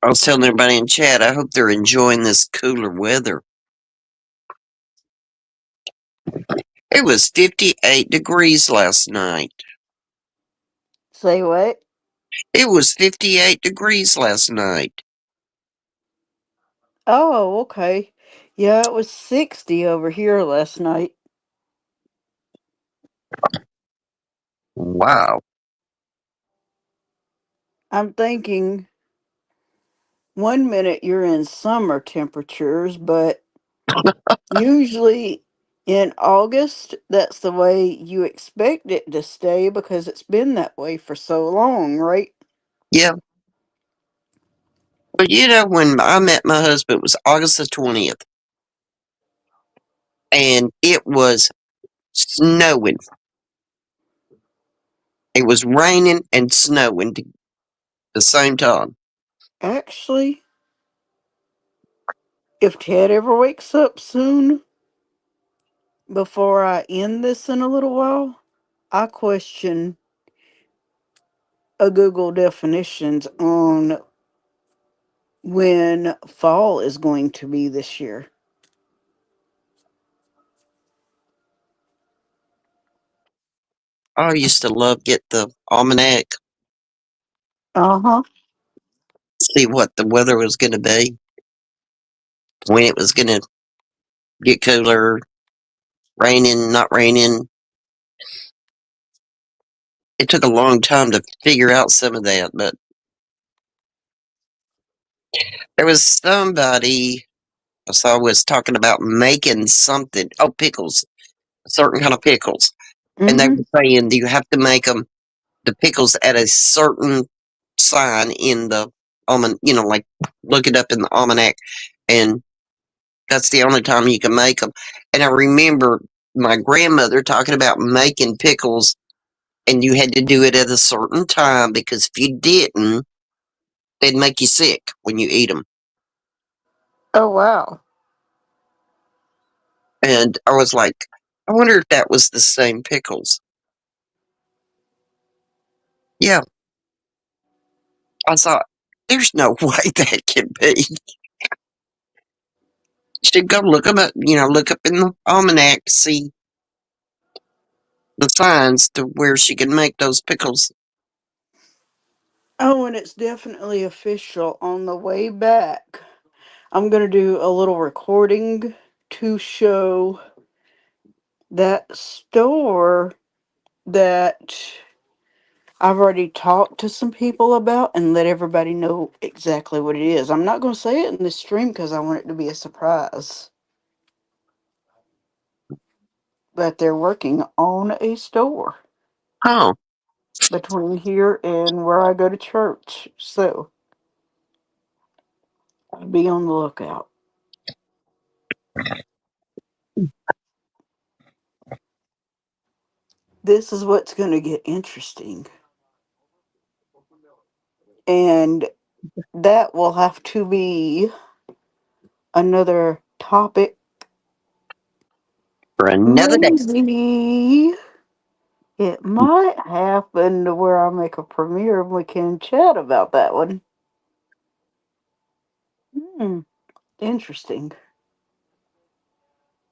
I was telling everybody in chat, I hope they're enjoying this cooler weather. It was 58 degrees last night. Say what? It was 58 degrees last night. Oh, okay. Yeah, it was 60 over here last night. wow. I'm thinking one minute you're in summer temperatures, but usually in August, that's the way you expect it to stay because it's been that way for so long, right? Yeah. But when I met my husband, it was August the 20th, and it was snowing. It was raining and snowing at the same time. Actually, if Ted ever wakes up soon, before I end this in a little while, I question a Google definitions on when fall is going to be this year. I used to love get the almanac, Uh huh. see what the weather was going to be, when it was going to get cooler, raining, not raining. It took a long time to figure out some of that, but there was somebody I saw was talking about making something. Oh, pickles, a certain kind of pickles, and they Mm-hmm. were saying, "Do you have to make them the pickles at a certain sign in the almanac? Like look it up in the almanac, and that's the only time you can make them." And I remember my grandmother talking about making pickles, and you had to do it at a certain time because if you didn't, they'd make you sick when you eat them. Oh wow. And I was like, I wonder if that was the same pickles. Yeah, I thought, there's no way that can be. She'd go look them up, look up in the almanac to see the signs to where she could make those pickles. Oh, and it's definitely official. On the way back, I'm going to do a little recording to show that store that I've already talked to some people about and let everybody know exactly what it is. I'm not going to say it in this stream because I want it to be a surprise. But they're working on a store Oh, between here and where I go to church. So be on the lookout. This is what's going to get interesting. And that will have to be another topic. for another day. Maybe it might happen to where I make a premiere and we can chat about that one. Hmm, interesting.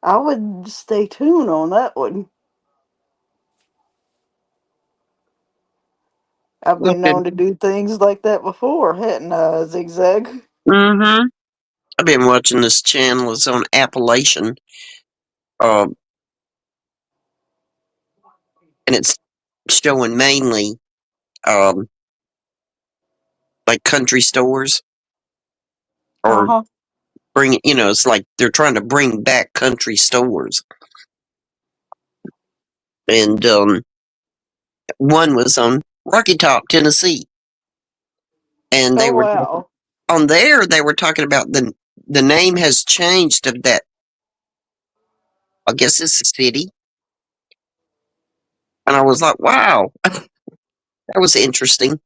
I would stay tuned on that one. I've been Okay. known to do things like that before, hadn't I, Zigzag? Mm-hmm. I've been watching this channel. It's on Appalachian, uh, and it's showing mainly um, like country stores Uh or huh. it's like they're trying to bring back country stores. And one was on Rocky Top, Tennessee, and they Oh, were wow. on there. They were talking about the name has changed of that. I guess it's a city, and I was like, wow, that was interesting.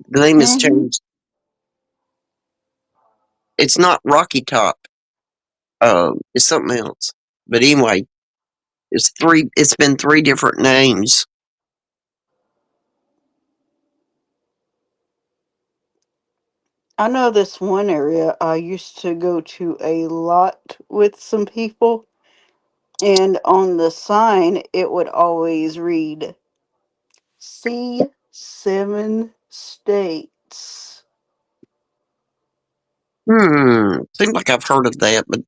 The name has Mm-hmm. changed. It's not Rocky Top. It's something else. But anyway, it's three. It's been three different names. I know this one area I used to go to a lot with some people, and on the sign it would always read See 7 states. Seems like I've heard of that, but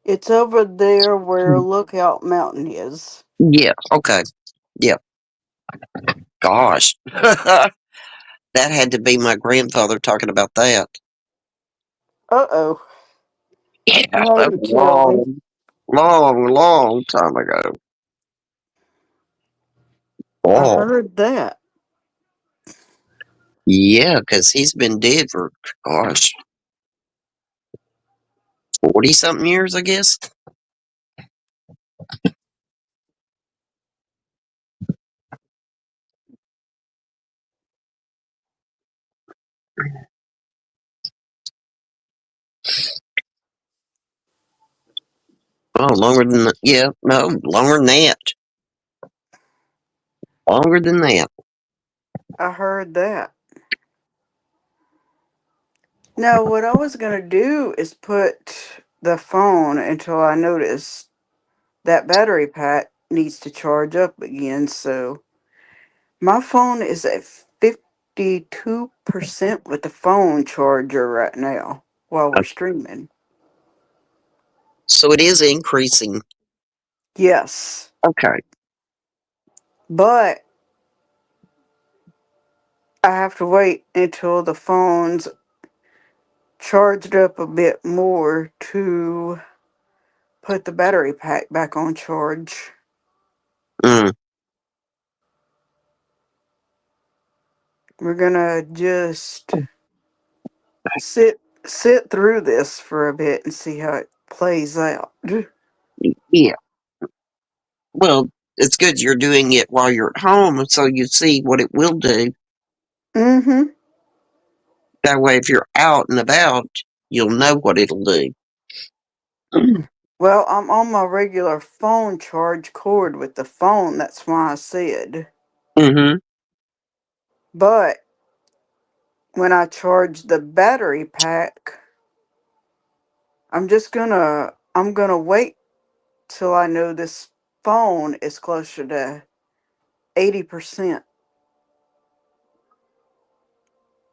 It's over there where Lookout Mountain is. Yeah. Okay. Yeah. Gosh. That had to be my grandfather talking about that. Uh oh. Yeah, Now that you was tell me. long time ago. I Oh, heard that. yeah, because he's been dead for, gosh, 40 something years, I guess. Oh, longer than, yeah, no, longer than that. Longer than that. I heard that. Now, what I was going to do is put the phone until I notice that battery pack needs to charge up again. So my phone is at 52% with the phone charger right now while we're Uh, streaming. So it is increasing. Yes. Okay. But I have to wait until the phone's charged up a bit more to put the battery pack back on charge. Mm, We're gonna just sit through this for a bit and see how it plays out. yeah. Well, it's good you're doing it while you're at home so you see what it will do. Mm-hmm. That way, if you're out and about, you'll know what it'll do. Well, I'm on my regular phone charge cord with the phone, that's why I said. Mm-hmm. But when I charge the battery pack, I'm gonna wait till I know this phone is closer to 80%.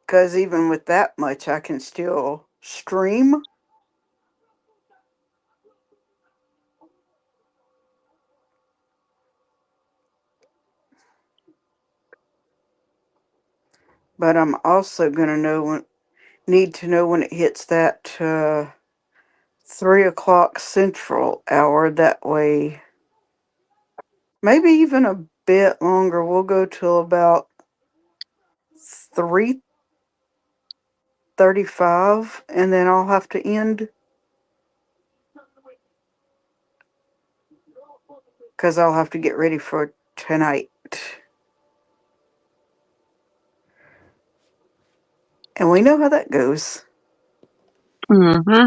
Because even with that much, I can still stream. But I'm also gonna need to know when it hits that 3 o'clock Central hour. That way, maybe even a bit longer. We'll go till about 3:35, and then I'll have to end because I'll have to get ready for tonight. And we know how that goes. Mm-hmm.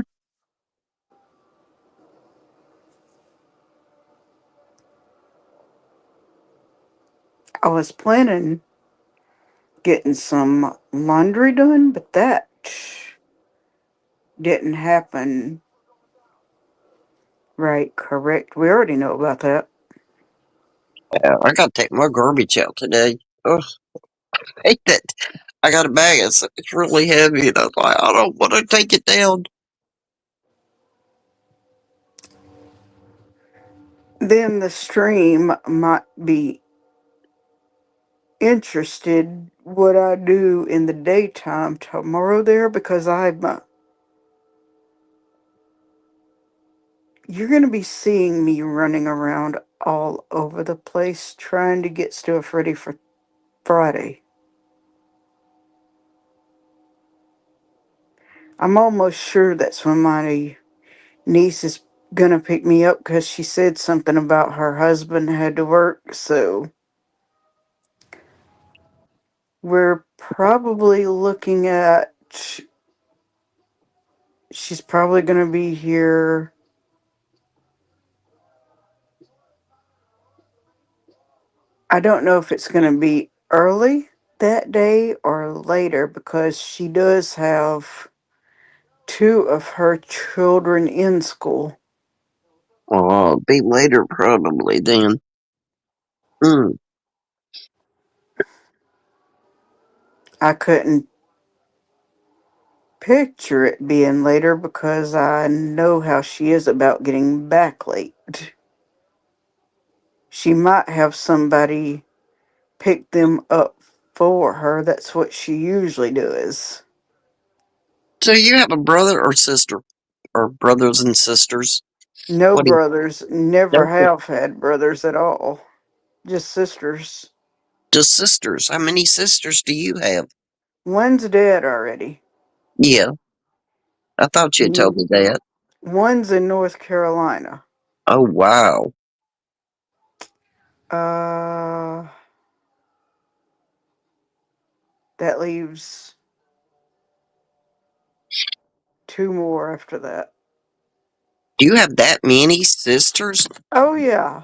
I was planning getting some laundry done, but that didn't happen. Right, correct. We already know about that. Yeah, I gotta take my garbage out today. Oh, I hate that. I got a bag. It's really heavy, and I was like, I don't want to take it down. Then the stream might be interested what I do in the daytime tomorrow there because you're going to be seeing me running around all over the place trying to get stuff ready for Friday. I'm almost sure that's when my niece is going to pick me up because she said something about her husband had to work, so we're probably looking at she's probably going to be here. I don't know if it's going to be early that day or later because she does have two of her children in school. Oh, be later probably then. Mm, I couldn't picture it being later because I know how she is about getting back late. She might have somebody pick them up for her. That's what she usually does. So you have a brother or sister, or brothers and sisters? No What do you? brothers, never No, have had brothers at all. Just sisters. just sisters. How many sisters do you have? One's dead already. Yeah, I thought you had told Mm, me that. One's in North Carolina. Oh wow. Uh, that leaves two more after that. Do you have that many sisters? Oh, yeah.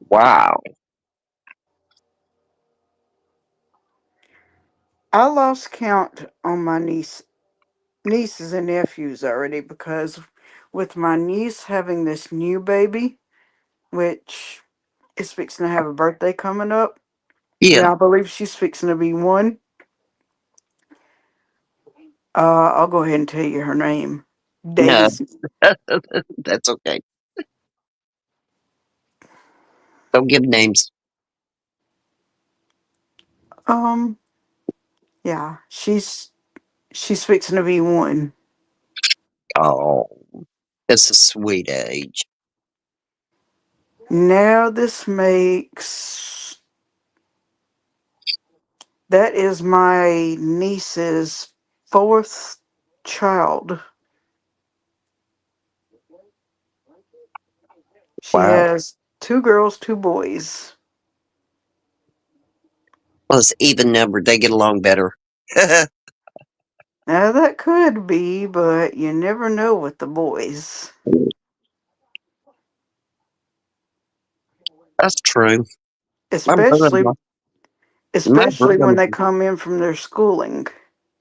Wow. I lost count on my nieces and nephews already because with my niece having this new baby, which is fixing to have a birthday coming up, Yeah. and I believe she's fixing to be one. I'll go ahead and tell you her name. No, Daisy. that's okay. Don't give names. Um, yeah, she's fixing to be one. Oh, that's a sweet age. Now this makes that is my niece's fourth child. She Wow. has two girls, two boys. Well, it's even numbered. They get along better. That's Now that could be, but you never know with the boys. true. My Especially brother-in-law. My especially when brother. they come in from their schooling.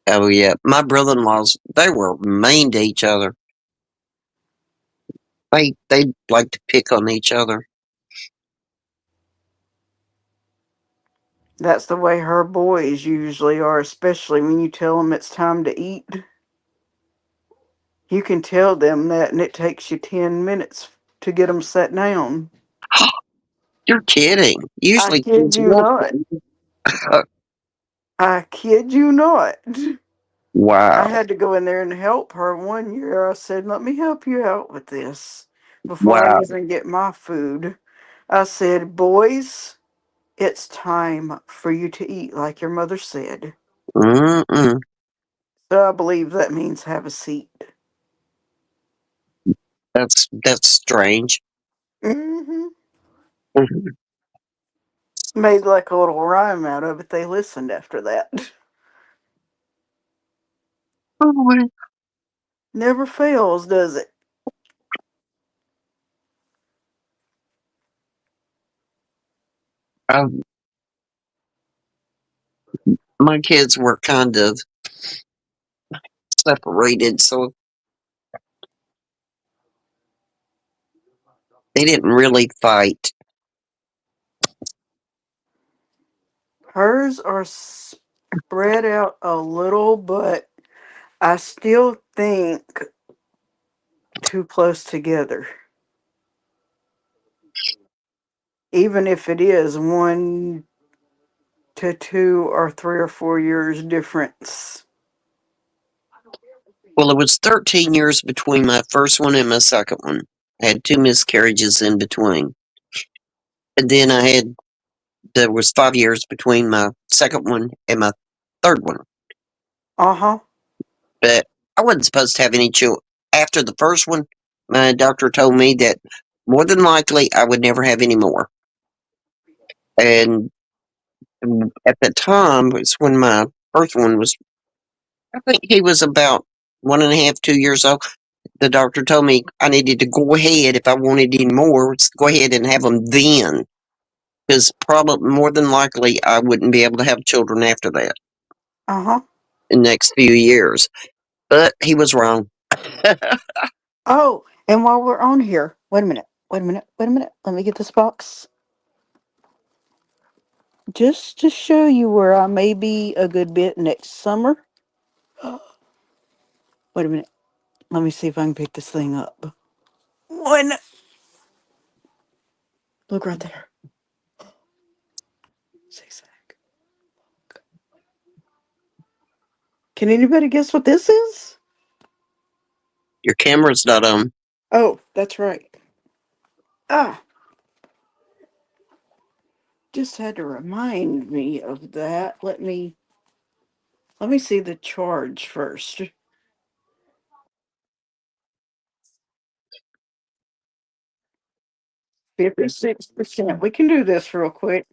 Oh yeah, my brother-in-laws. They were mean to each other. They like to pick on each other. That's the way her boys usually are, especially when you tell them it's time to eat. You can tell them that, and it takes you 10 minutes to get them sat down. You're kidding. I Usually kid kids you will. not. I kid you not. I Wow. had to go in there and help her one year. I said, "Let me help you out with this before I Wow. even get my food." I said, "Boys, it's time for you to eat, like your mother said." Mm-mm. So I believe that means have a seat. That's strange. Hmm. Mhm. Made like a little rhyme out of it. They listened after that. Oh, well, Never fails, does it? um, my kids were kind of separated, so they didn't really fight. Hers are spread out a little, but I still think too close together. Even if it is 1 to 2 or 3 or 4 years difference. Well, it was 13 years between my first one and my second one. I had two miscarriages in between. And then there was 5 years between my second one and my third one. Uh huh. But I wasn't supposed to have any children. After the first one, my doctor told me that more than likely I would never have any more. And at the time, was when my first one was, I think he was about 1.5, 2 years old. The doctor told me I needed to go ahead if I wanted any more, go ahead and have them then. Because probably more than likely I wouldn't be able to have children after that Uh huh. in the next few years. But he was wrong. Oh, and while we're on here, wait a minute. Wait a minute. Wait a minute. Let me get this box. Just to show you where I may be a good bit next summer. Wait a minute. Let me see if I can pick this thing up. One. Look right there. Zigzag. Can anybody guess what this is? Your camera's not on. Oh, that's right. Ah, just had to remind me of that. Let me see the charge first. 56%. We can do this real quick.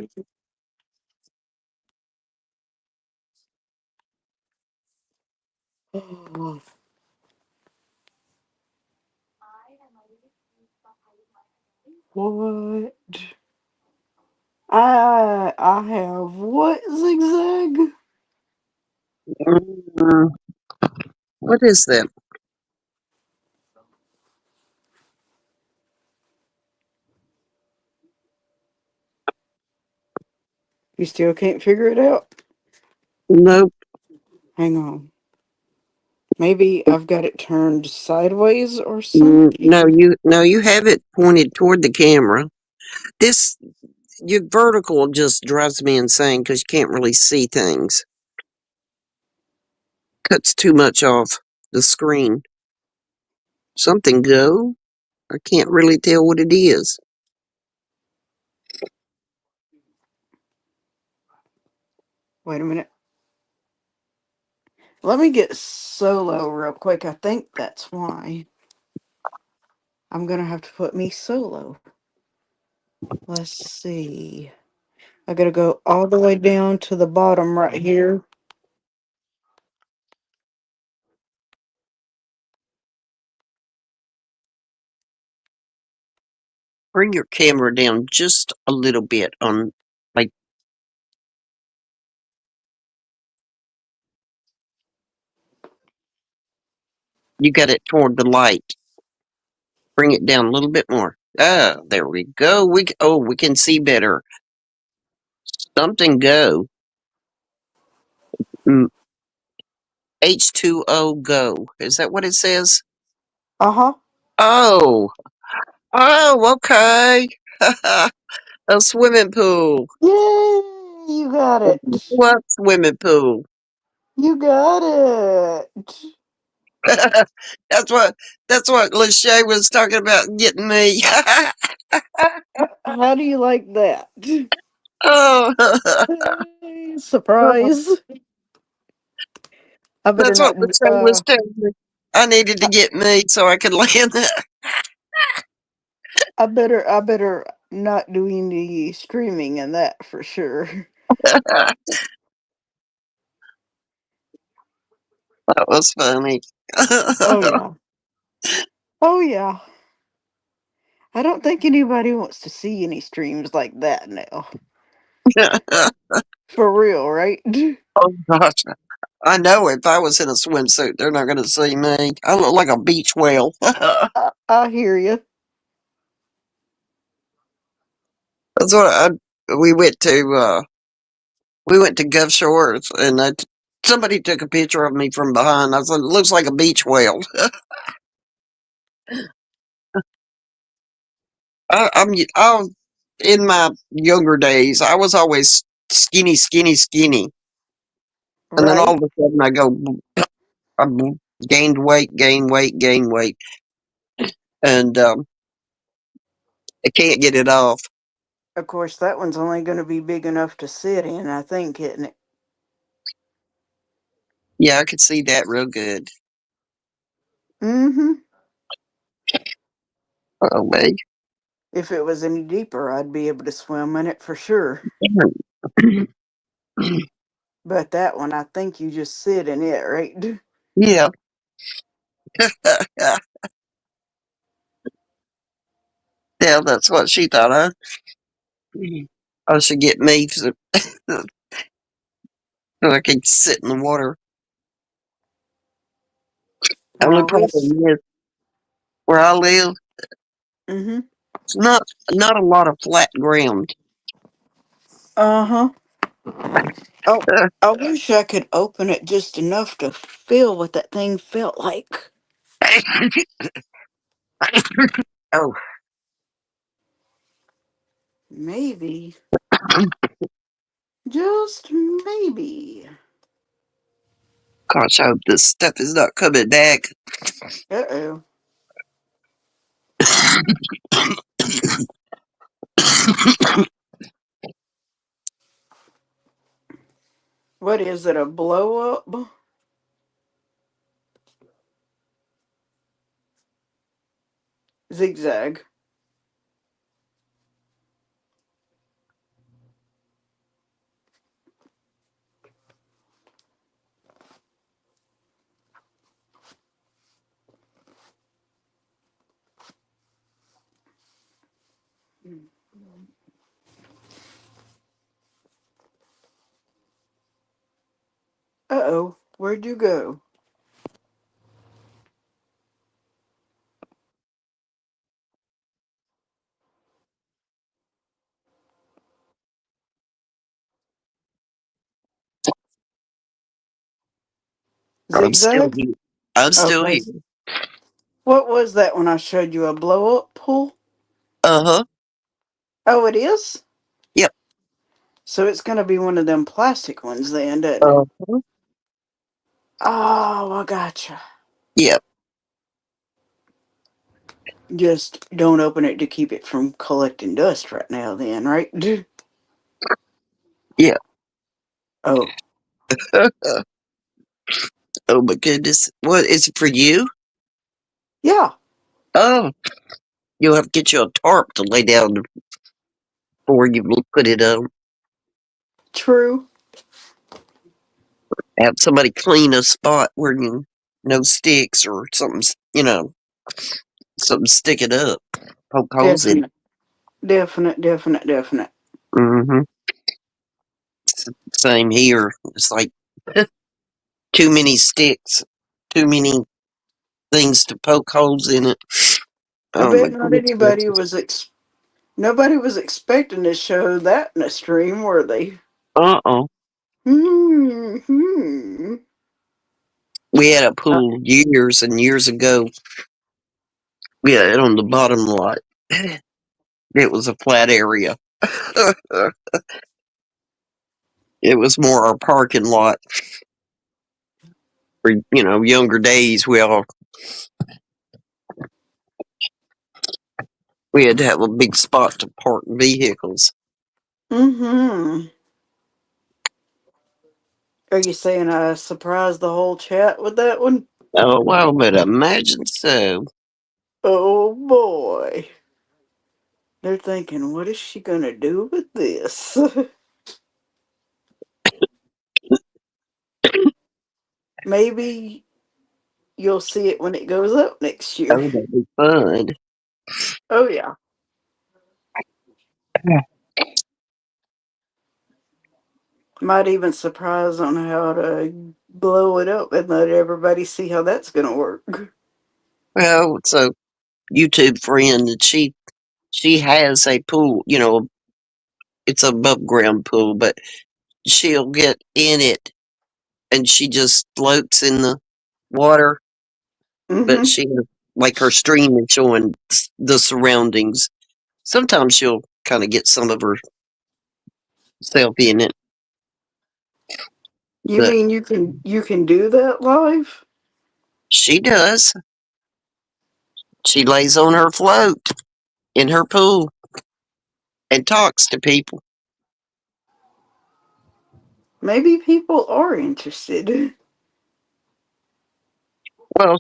Oh, what? I have what, Zigzag? Mm, what is that? You still can't figure it out? Nope. Hang on. Maybe I've got it turned sideways or something. No, you have it pointed toward the camera. This your vertical just drives me insane because you can't really see things. Cuts too much off the screen. Something go? I can't really tell what it is. Wait a minute. Let me get solo real quick. I think that's why. I'm gonna have to put me solo. Let's see. I gotta go all the way down to the bottom right here. Bring your camera down just a little bit on, like, you got it toward the light. Bring it down a little bit more. Ah, there we go. We can see better. Something go. Mm, H2O go. Is that what it says? Uh huh. Oh, oh, okay. A swimming pool. Yay! You got it. What swimming pool? You got it. that's what that's what Lachey was talking about getting me. How do you like that? oh, Hey, surprise. I better that's what not. Lachey was telling me. I needed to get me so I could land that. I better not do any streaming in that for sure. that was funny. Oh yeah. Oh yeah. I don't think anybody wants to see any streams like that now. For real, right? oh gosh. I know if I was in a swimsuit, they're not going to see me. I look like a beach whale. I hear you. That's what we went to. We went to Gulf Shores, and somebody took a picture of me from behind. I said, "It looks like a beach whale." I'm in my younger days. I was always skinny, skinny, skinny, and then all Right. of a sudden I gained weight, gain weight, gain weight, and I can't get it off. Of course, that one's only going to be big enough to sit in, I think, isn't it? Yeah, I could see that real good. Mm-hmm. Oh man. If it was any deeper, I'd be able to swim in it for sure. But that one, I think you just sit in it, right? yeah. Yeah, that's what she thought, huh? I should get me so I can sit in the water. Only Well, we. problem is where I live, Mm-hmm. it's not a lot of flat ground. Uh huh. Oh, I wish I could open it just enough to feel what that thing felt like. Oh, Maybe, just maybe. gosh, I hope this stuff is not coming back. Uh oh. What is it, a blow up? Zigzag. Uh oh. Where'd you go? I'm still Zigzag? here. I'm still Okay. here. What was that when I showed you a blow up pool? Uh huh. Oh, it is? Yep. So it's going to be one of them plastic ones then, doesn't it? Uh-huh. Oh, I gotcha. Yep. Just don't open it to keep it from collecting dust right now, then, right? Yep. Oh, Oh my goodness. What is it for you? yeah, Oh, you'll have to get you a tarp to lay down before you put it on. true. Have somebody clean a spot where you no sticks or something, something stick it up, poke holes in it. Definite, definite. Hmm. Same here. It's like too many sticks, too many things to poke holes in it. I Oh my bet not goodness anybody gracious. was nobody was expecting to show that in a stream, were they? Uh-uh. Hmm. We had a pool years and years ago. We had it on the bottom lot. It was a flat area. It was more our parking lot. For, younger days, we had to have a big spot to park vehicles. Mm-hmm. Are you saying I surprised the whole chat with that one? Oh, well, but imagine so. Oh boy. They're thinking, what is she gonna do with this? Maybe you'll see it when it goes up next year. Oh, that'd be fun. Oh yeah. Might even surprise on how to blow it up and let everybody see how that's gonna work. Well, it's a YouTube friend, and she has a pool. It's a above ground pool, but she'll get in it and she just floats in the water. But Mm-hmm. she like her stream is showing the surroundings. Sometimes she'll kind of get some of herself in it, You but mean you can do that live? she does. She lays on her float in her pool and talks to people. Maybe people are interested. Well,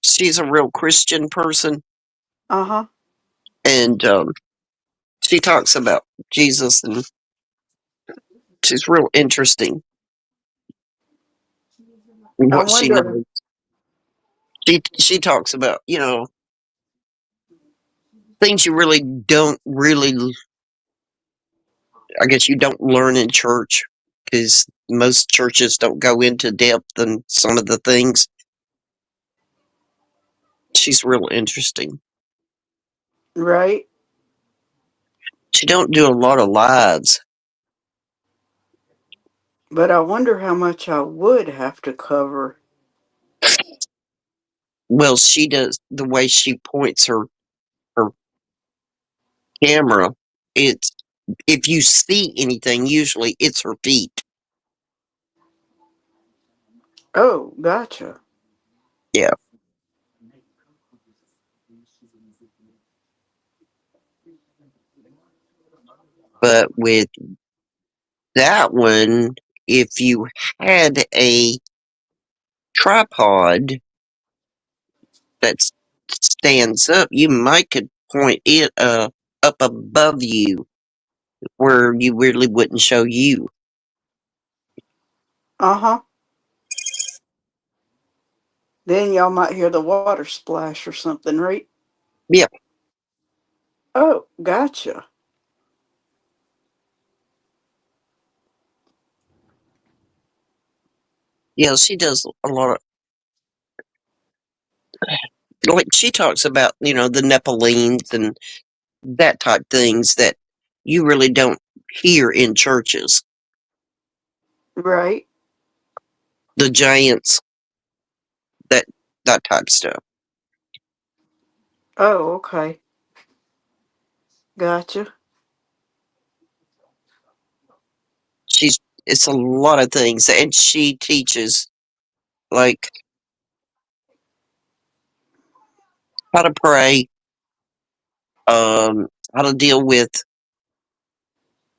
she's a real Christian person, Uh-huh. and she talks about Jesus, and she's real interesting in I what she wonder knows. She talks about things you really don't really, I guess you don't learn in church because most churches don't go into depth in some of the things. She's real interesting. right? She don't do a lot of lives. But I wonder how much I would have to cover. Well, she does the way she points her camera. It's if you see anything, usually it's her feet. Oh, gotcha. Yeah, but with that one, if you had a tripod that stands up, you might could point it up above you where you really wouldn't show you. Uh huh. Then y'all might hear the water splash or something, right? Yeah, Oh, gotcha. yeah, she does a lot of like she talks about the Nephilim and that type things that you really don't hear in churches. Right. The giants, that that type of stuff. Oh, okay. Gotcha. She's it's a lot of things, and she teaches like how to pray, how to deal with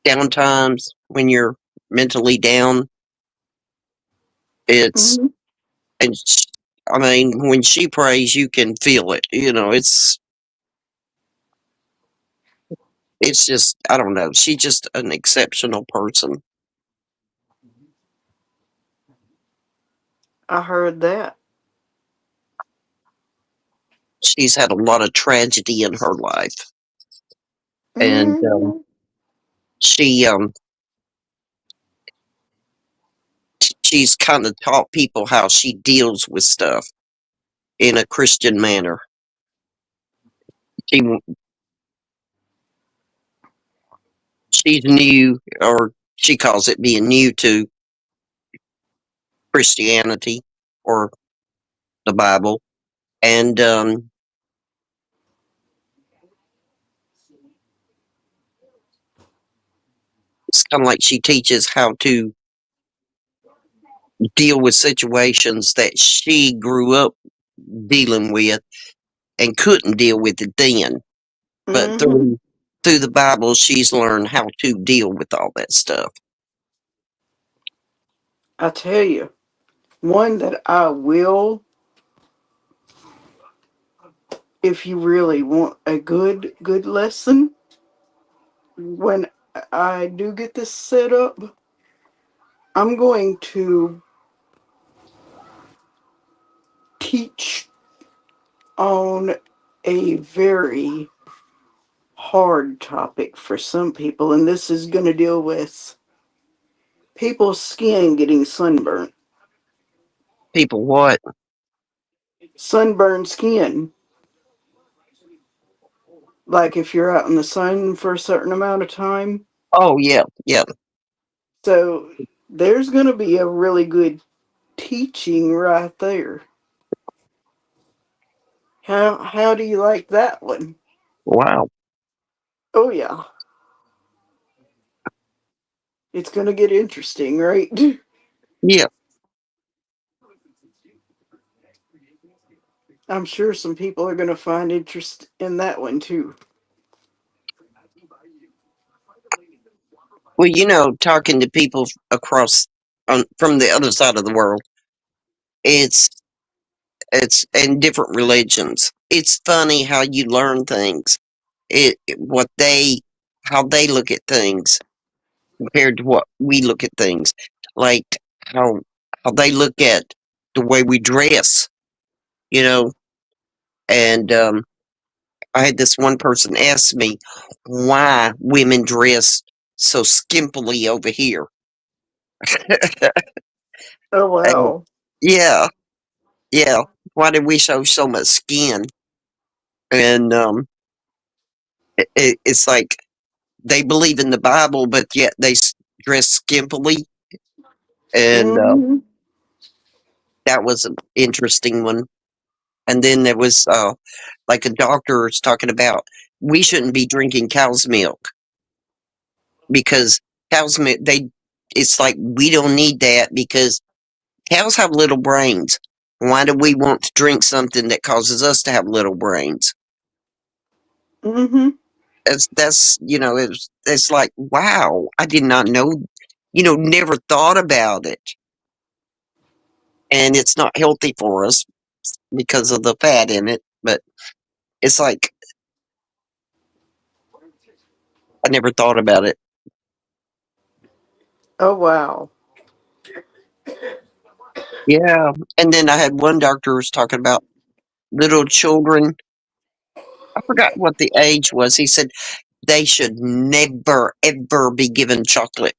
down times when you're mentally down. It's Hmm. and sh I mean, when she prays, you can feel it. It's just I don't know. She's just an exceptional person. I heard that. She's had a lot of tragedy in her life, and Hmm. she she's kind of taught people how she deals with stuff in a Christian manner. She she's new, or she calls it being new to Christianity or the Bible, and it's kind of like she teaches how to deal with situations that she grew up dealing with and couldn't deal with it then. But Hmm. through the Bible, she's learned how to deal with all that stuff. I tell you, one that I will, if you really want a good lesson, when I do get this set up, I'm going to teach on a very hard topic for some people, and this is going to deal with people's skin getting sunburnt. People, what? Sunburned skin, like if you're out in the sun for a certain amount of time. Oh yeah, yeah. So there's going to be a really good teaching right there. How do you like that one? Wow. Oh yeah, it's going to get interesting, right? Yeah. I'm sure some people are going to find interest in that one too. Well, talking to people across from the other side of the world, it's it's in different religions. It's funny how you learn things. What they how they look at things compared to what we look at things. Like how how they look at the way we dress, you know. And I had this one person ask me why women dress so skimpily over here. Oh And wow. yeah, yeah. Why did we show so much skin? And it's like they believe in the Bible, but yet they dress skimpily. And Mm-hmm. that was an interesting one. And then there was like a doctor was talking about we shouldn't be drinking cow's milk because cow's milk they it's like we don't need that because cows have little brains. Why do we want to drink something that causes us to have little brains? Mm-hmm. That's it's like wow, I did not know, never thought about it, and it's not healthy for us because of the fat in it. But it's like I never thought about it. Oh wow. Yeah, and then I had one doctor was talking about little children. I forgot what the age was. He said they should never ever be given chocolate.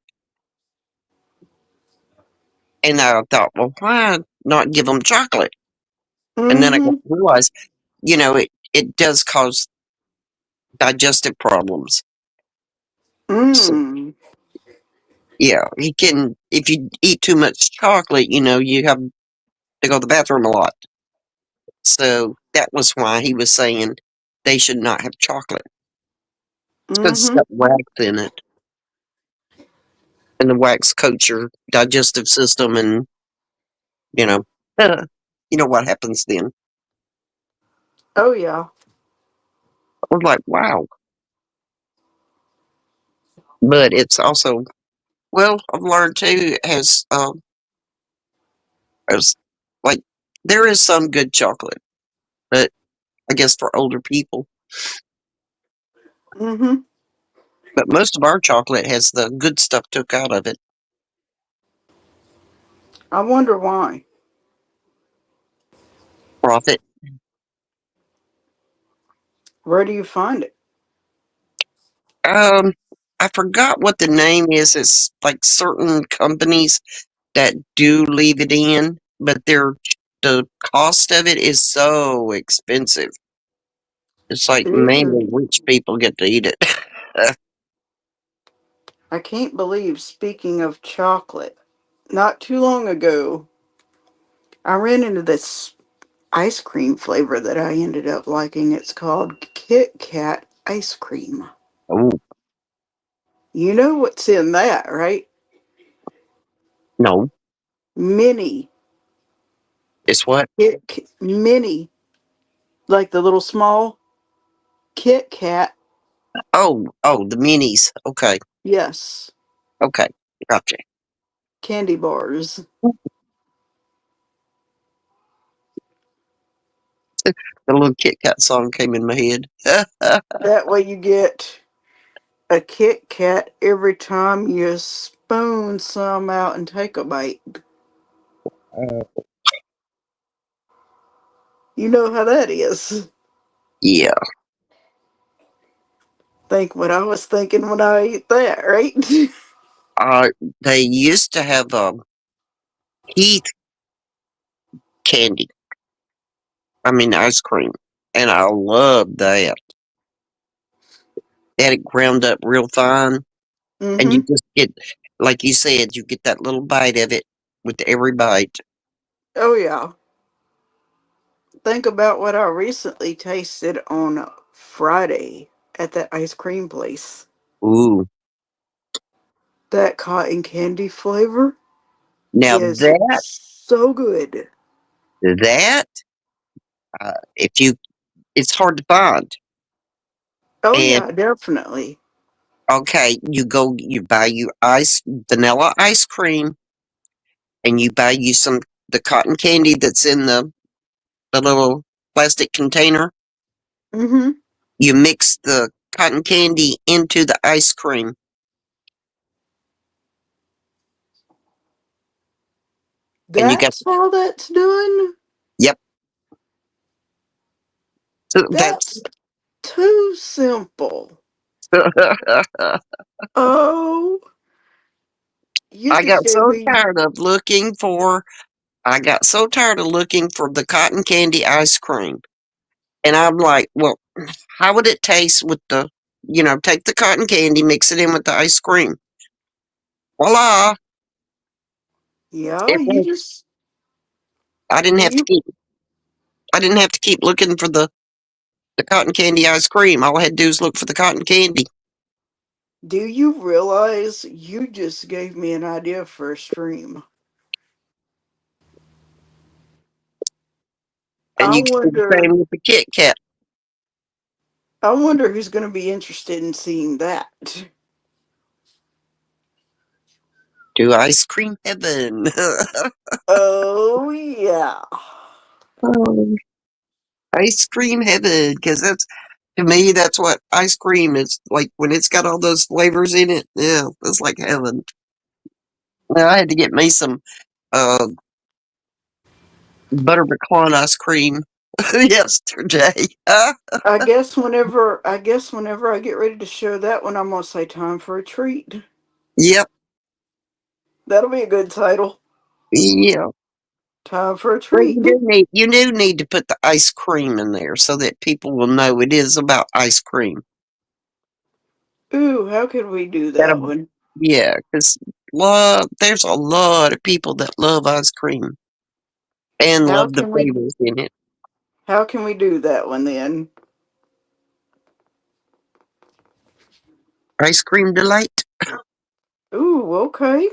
And I thought, well, why not give them chocolate? And then I got Mm-hmm. to realize, it does cause digestive problems. So, Mm. yeah, he can, if you eat too much chocolate, you have to go to the bathroom a lot. So that was why he was saying they should not have chocolate. Because it's Mm-hmm. got wax in it. And the wax coats your digestive system and, you know, you know what happens then. Oh yeah. I was like, wow. But it's also, well, I've learned too, as like, there is some good chocolate, but I guess for older people. Mm-hmm. But most of our chocolate has the good stuff took out of it. I wonder why. Profit. Where do you find it? Um, I forgot what the name is. It's like certain companies that do leave it in, but the cost of it is so expensive. It's like mainly Ew. rich people get to eat it. I can't believe, speaking of chocolate, not too long ago, I ran into this ice cream flavor that I ended up liking. It's called Kit Kat ice cream. Oh You know what's in that, right? no, Mini. it's what? Mini. Like the little small Kit Kat. Oh, the minis. Okay, Yes. okay, gotcha. Candy bars. The little Kit Kat song came in my head. That way you get a Kit Kat every time you spoon some out and take a bite. You know how that is. Yeah, Think what I was thinking when I ate that, right? uh, they used to have Heath candy. I mean ice cream, and I loved that. They had it ground up real fine, and you Mm-hmm. just get, like you said, you get that little bite of it with every bite. Oh yeah. Think about what I recently tasted on Friday at that ice cream place. Ooh, That cotton candy flavor now is so good. that if you, it's hard to find. Oh And yeah, definitely. okay, you buy you vanilla ice cream, and you buy you some the cotton candy that's in the little plastic container. Mm-hmm. You mix the cotton candy into the ice cream, and you got That's how that's done? yep. That's That's too simple. Oh, you I just got gave so me. tired of looking for. I got so tired of looking for the cotton candy ice cream. And I'm like, well, how would it taste with take the cotton candy, mix it in with the ice cream. Voila. Yeah, It you was. just I didn't do have to you keep. I didn't have to keep looking for the cotton candy ice cream. All I had to do was look for the cotton candy. do you realize you just gave me an idea for a stream? And I you can do the wonder same with the Kit Kat. I wonder who's going to be interested in seeing that. To ice cream heaven. Oh yeah. Oh, ice cream heaven, because that's to me that's what ice cream is like when it's got all those flavors in it. Yeah, it's like heaven. Now, I had to get me some uh, butter pecan ice cream yesterday. I guess whenever I get ready to show that one, I'm gonna say time for a treat. Yep, That'll be a good title. yeah. Time for a Well, treat. you do need to put the ice cream in there so that people will know it is about ice cream. Ooh, how could we do that That'll one? Yeah, because there's a lot of people that love ice cream and How love the can we flavors in it. how can we do that one then? Ice cream delight. Ooh, okay.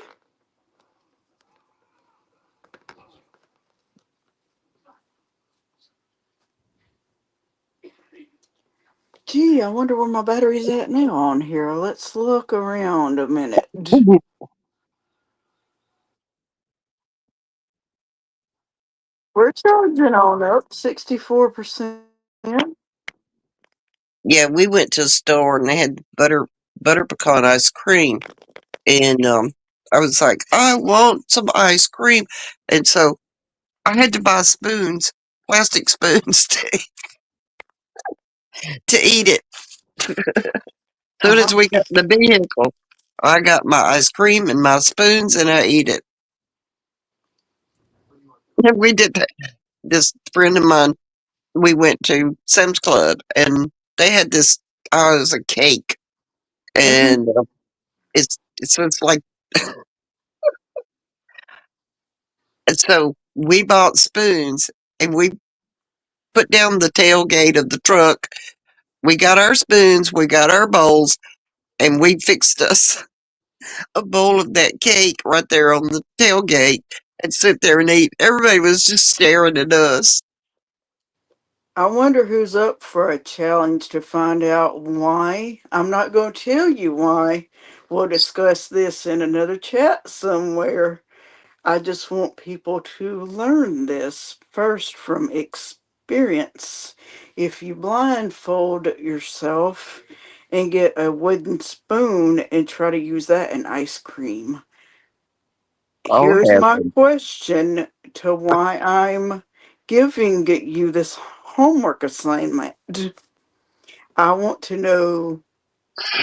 Gee, I wonder where my battery's at now on here. Let's look around a minute. We're charging on up 64%. Yeah, we went to a store and they had butter pecan ice cream, and I was like, I want some ice cream, and so I had to buy spoons, plastic spoons to eat it. Soon as Uh-huh. we got in the vehicle, I got my ice cream and my spoons and I eat it. And we did that. This friend of mine, we went to Sam's Club and they had this, oh, it was a cake. Mm-hmm. And it's like, and so we bought spoons and we put down the tailgate of the truck. We got our spoons, we got our bowls, and we fixed us a bowl of that cake right there on the tailgate and sit there and eat. Everybody was just staring at us. I wonder who's up for a challenge to find out why. I'm not going to tell you why. We'll discuss this in another chat somewhere. I just want people to learn this first from experience. If you blindfold yourself and get a wooden spoon and try to use that in ice cream, Oh, here's my heaven. question to why I'm giving you this homework assignment. I want to know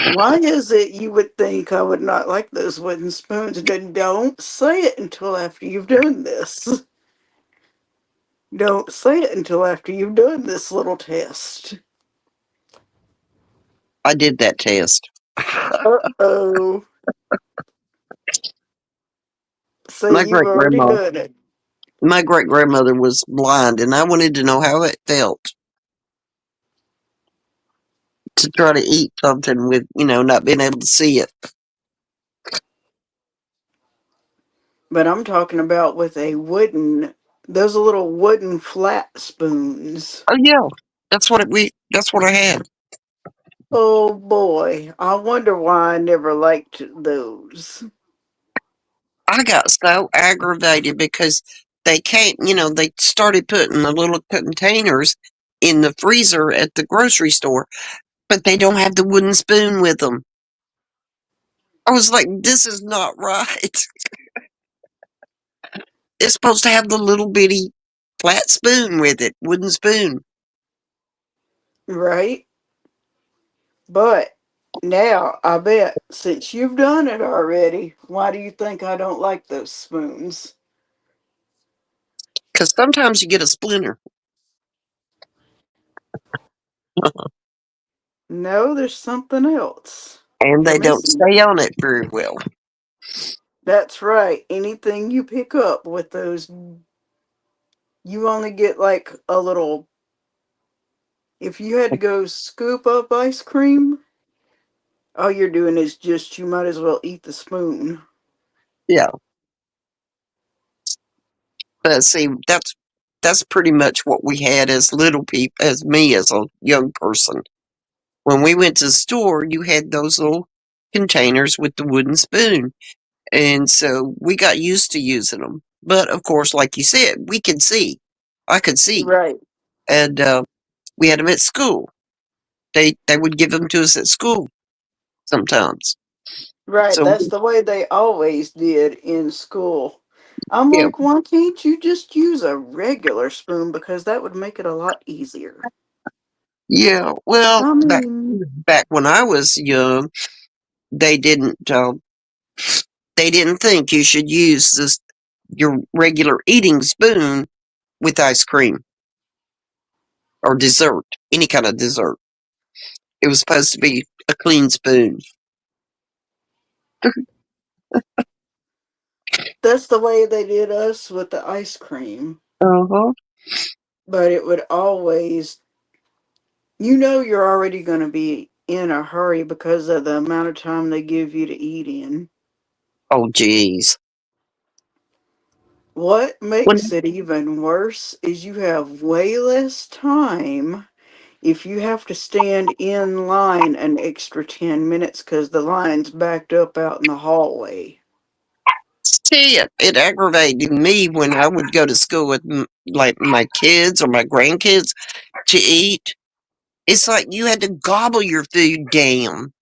why is it you would think I would not like those wooden spoons? Then don't say it until after you've done this. Don't say it until after you've done this little test. I did that test. Uh oh. Say my you've great already grandma, done it. my great grandmother was blind, and I wanted to know how it felt to try to eat something with, not being able to see it. But I'm talking about with a wooden, those little wooden flat spoons. Oh yeah, that's what I had. Oh boy, I wonder why I never liked those. I got so aggravated because they started putting the little containers in the freezer at the grocery store, but they don't have the wooden spoon with them. I was like, this is not right. It's supposed to have the little bitty flat spoon with it, wooden spoon. Right? But now, I bet, since you've done it already, why do you think I don't like those spoons? Because sometimes you get a splinter. No, there's something else. And You're they don't missing. stay on it very well. That's right. Anything you pick up with those, you only get like a little. If you had to go scoop up ice cream, all you're doing is just, you might as well eat the spoon. Yeah, but see, that's pretty much what we had as little people, as me as a young person. When we went to the store, you had those little containers with the wooden spoon, and so we got used to using them. But of course, like you said, we could see. I could see, Right. and we had them at school. They would give them to us at school sometimes. Right. So That's the way they always did in school. I'm yeah, like, why can't you just use a regular spoon? Because that would make it a lot easier. yeah. Well, I back mean, back when I was young, they didn't uh, they didn't think you should use this your regular eating spoon with ice cream or dessert, any kind of dessert. It was supposed to be a clean spoon. that's the way they did us with the ice cream. Uh-huh. But it would always, you're already going to be in a hurry because of the amount of time they give you to eat in. Oh, geez. What When makes it even worse is you have way less time if you have to stand in line an extra 10 minutes because the line's backed up out in the hallway. see it aggravated me when I would go to school with like my kids or my grandkids to eat. It's like you had to gobble your food down.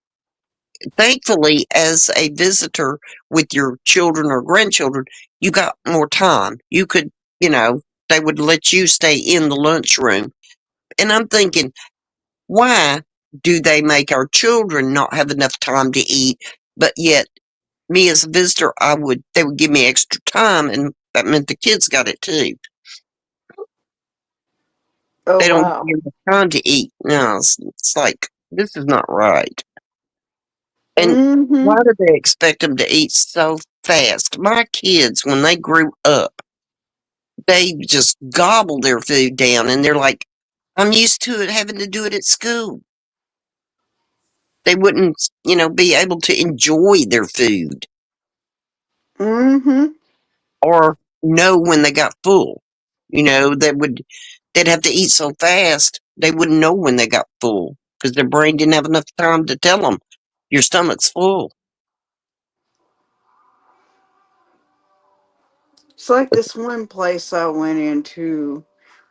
Thankfully, as a visitor with your children or grandchildren, you got more time. You could, you know, they would let you stay in the lunchroom. And I'm thinking, why do they make our children not have enough time to eat? But yet, me as a visitor, they would give me extra time, and that meant the kids got it too. Oh, They don't give wow. you enough time to eat. No, it's like, this is not right. And why Mm-hmm. do they expect them to eat so fast? My kids, when they grew up, they just gobble their food down, and they're like, I'm used to it having to do it at school. They wouldn't, be able to enjoy their food Mm-hmm. or know when they got full. They'd have to eat so fast, they wouldn't know when they got full because their brain didn't have enough time to tell them your stomach's full. It's like this one place I went into.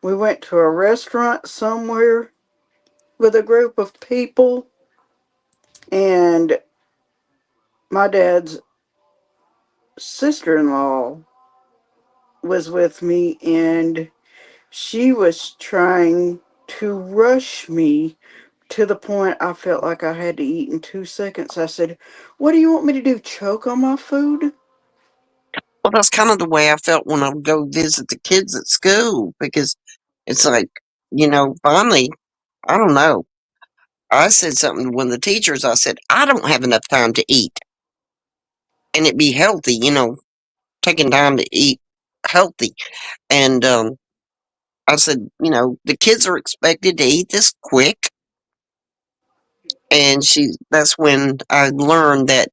We went to a restaurant somewhere with a group of people, and my dad's sister in law was with me, and she was trying to rush me to the point I felt like I had to eat in 2 seconds. I said, "What do you want me to do? Choke on my food?" Well, that's kind of the way I felt when I would go visit the kids at school because it's like, finally, I don't know. I said something to one of the teachers. I said, I don't have enough time to eat and it be healthy, taking time to eat healthy. And I said, the kids are expected to eat this quick. And that's when I learned that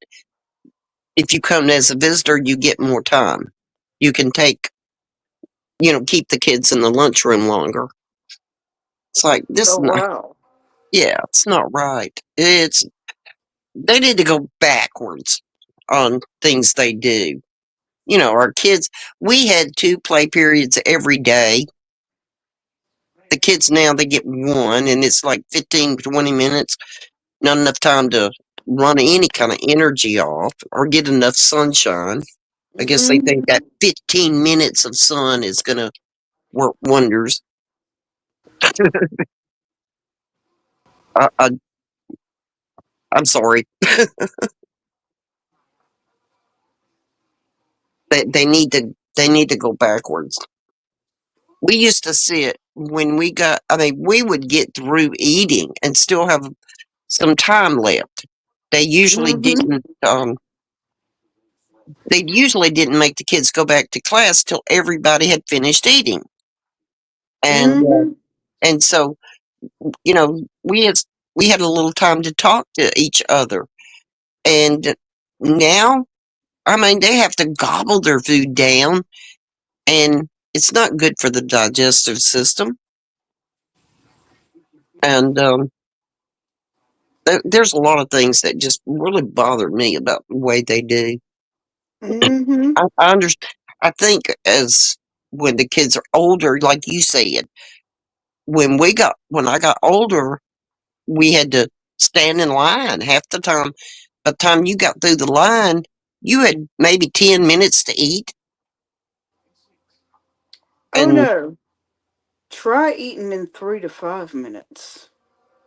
if you come as a visitor, you get more time. You can keep the kids in the lunchroom longer. It's like, Oh, wow. yeah, it's not right. They need to go backwards on things they do. Our kids, we had 2 play periods every day. The kids now, they get one, and it's like 15, 20 minutes. Not enough time to run any kind of energy off or get enough sunshine. I guess they think Mm-hmm. that 15 minutes of sun is going to work wonders. I, I, I'm sorry. They need to go backwards. We used to sit when we would get through eating and still have some time left. They usually Mm-hmm. didn't they usually didn't make the kids go back to class till everybody had finished eating. And Mm-hmm. and so, you know, we had a little time to talk to each other. And now, I mean, they have to gobble their food down, and it's not good for the digestive system. And there's a lot of things that just really bother me about the way they do. Mm-hmm. I understand. I think as when the kids are older, like you said, when I got older, we had to stand in line half the time. By the time you got through the line, you had maybe 10 minutes to eat, Oh and no. Try eating in 3 to 5 minutes.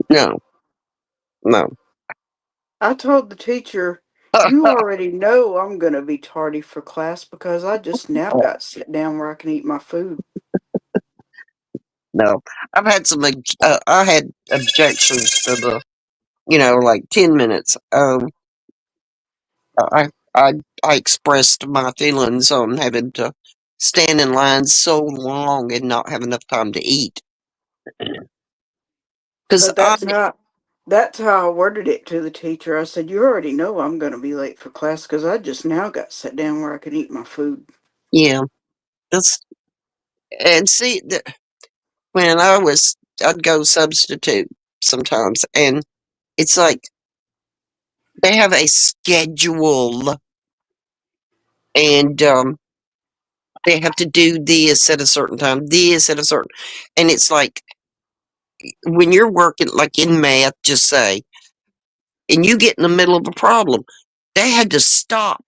no, no. I told the teacher, you already know I'm going to be tardy for class because I just now got sit down where I can eat my food. No, I've had I had objections to the, like 10 minutes. I, I, I expressed my feelings on having to stand in line so long and not have enough time to eat. Because But that's how I worded it to the teacher. I said, "You already know I'm going to be late for class because I just now got sat down where I can eat my food." yeah, that's and see when I'd go substitute sometimes, and it's like they have a schedule, and they have to do this at a certain time, this at a certain, and it's like when you're working like in math, just say, and you get in the middle of a problem, they had to stop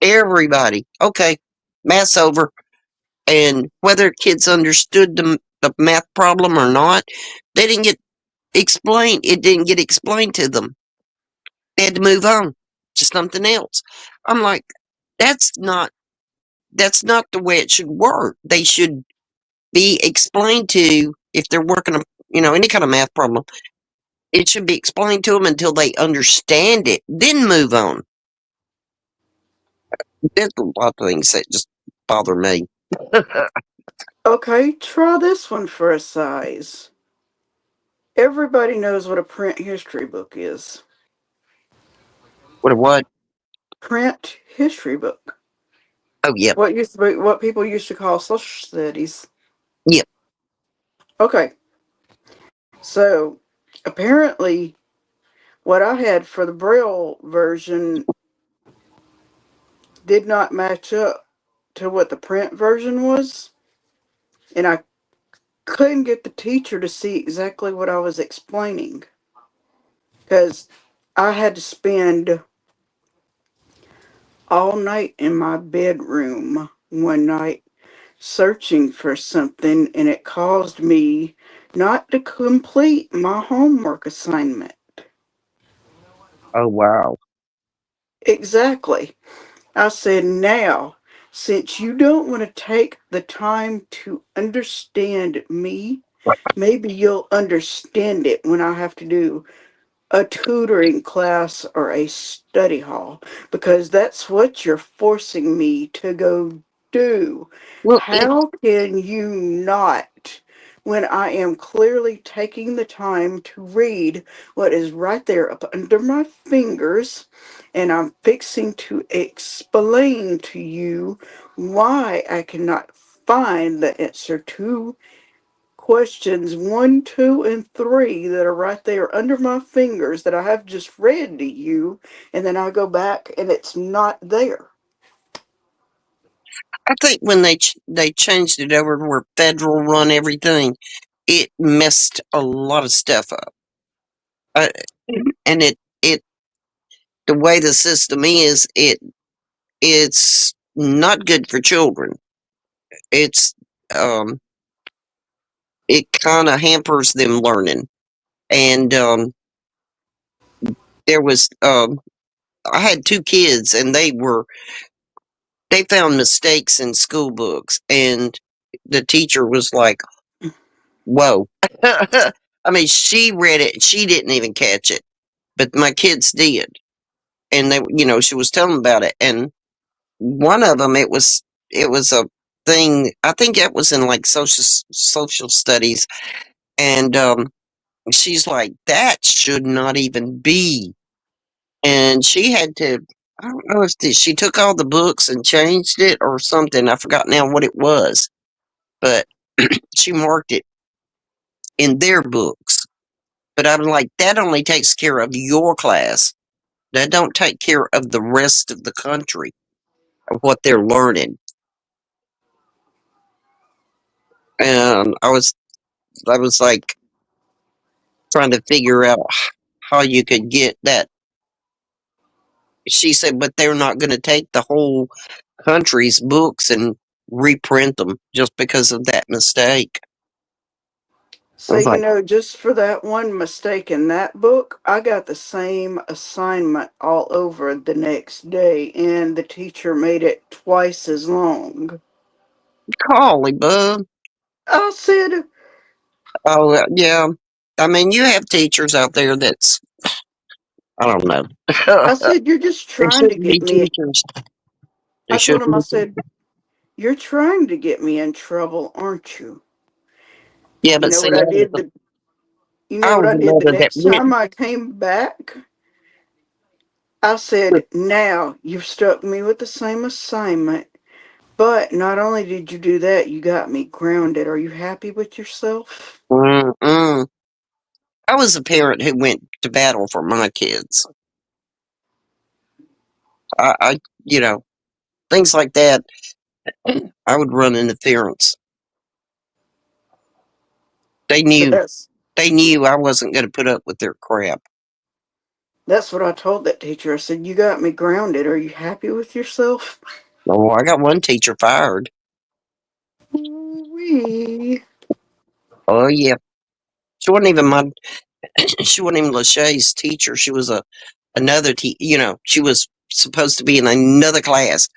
everybody. Okay, math's over, and whether kids understood the math problem or not, they didn't get explained. It didn't get explained to them. They had to move on to something else. I'm like, that's not that's not the way it should work. They should be explained to if they're working any kind of math problem. It should be explained to them until they understand it, then move on. There's a lot of things that just bother me. Okay, try this one for a size. Everybody knows what a print history book is. What? Print history book. Oh, yeah. What people used to call social studies. Yeah. Okay, so apparently what I had for the Braille version did not match up to what the print version was, and I couldn't get the teacher to see exactly what I was explaining because I had to spend all night in my bedroom one night searching for something, and it caused me not to complete my homework assignment. Oh, wow. Exactly. I said, now, since you don't want to take the time to understand me, maybe you'll understand it when I have to do a tutoring class or a study hall because that's what you're forcing me to go do. Well, How can you not, when I am clearly taking the time to read what is right there up under my fingers and I'm fixing to explain to you why I cannot find the answer to questions one, two, and three that are right there under my fingers that I have just read to you, and then I go back and it's not there. I think when they changed it over to where federal run everything, it messed a lot of stuff up. Uh, and it the way the system is, it's not good for children. It's um it kind of hampers them learning. And there was I had two kids, and they found mistakes in school books, and the teacher was like, "Whoa." I mean, she read it, she didn't even catch it, but my kids did, and she was telling about it, and one of them, it was a thing. I think it was in like social studies, and she's like, that should not even be. And she had to. I don't know if she took all the books and changed it or something. I forgot now what it was, but she marked it in their books. But I'm like, that only takes care of your class. That don't take care of the rest of the country of what they're learning. And I was like trying to figure out how you could get that. She said, but they're not going to take the whole country's books and reprint them just because of that mistake. I So, was like, just for that one mistake in that book, I got the same assignment all over the next day, and the teacher made it twice as long. golly, bub. I said, Oh, yeah. I mean, you have teachers out there that's, I don't know. I said, you're just They trying to shouldn't be get me. teachers. They I told shouldn't him, I be. said, you're trying to get me in trouble, aren't you? Yeah, You but know see, what I did? You I know what was I the did the mother that next went. time I came back? I said, now you've stuck me with the same assignment. But not only did you do that, you got me grounded. Are you happy with yourself? Mm-mm. I was a parent who went to battle for my kids. I you know, things like that. I would run interference. They But knew. that's They knew I wasn't going to put up with their crap. that's what I told that teacher. I said, you got me grounded. Are you happy with yourself? Oh, I got one teacher fired. Wee. Oh yeah, she wasn't even my. She wasn't even Lachey's teacher. She was another she was supposed to be in another class,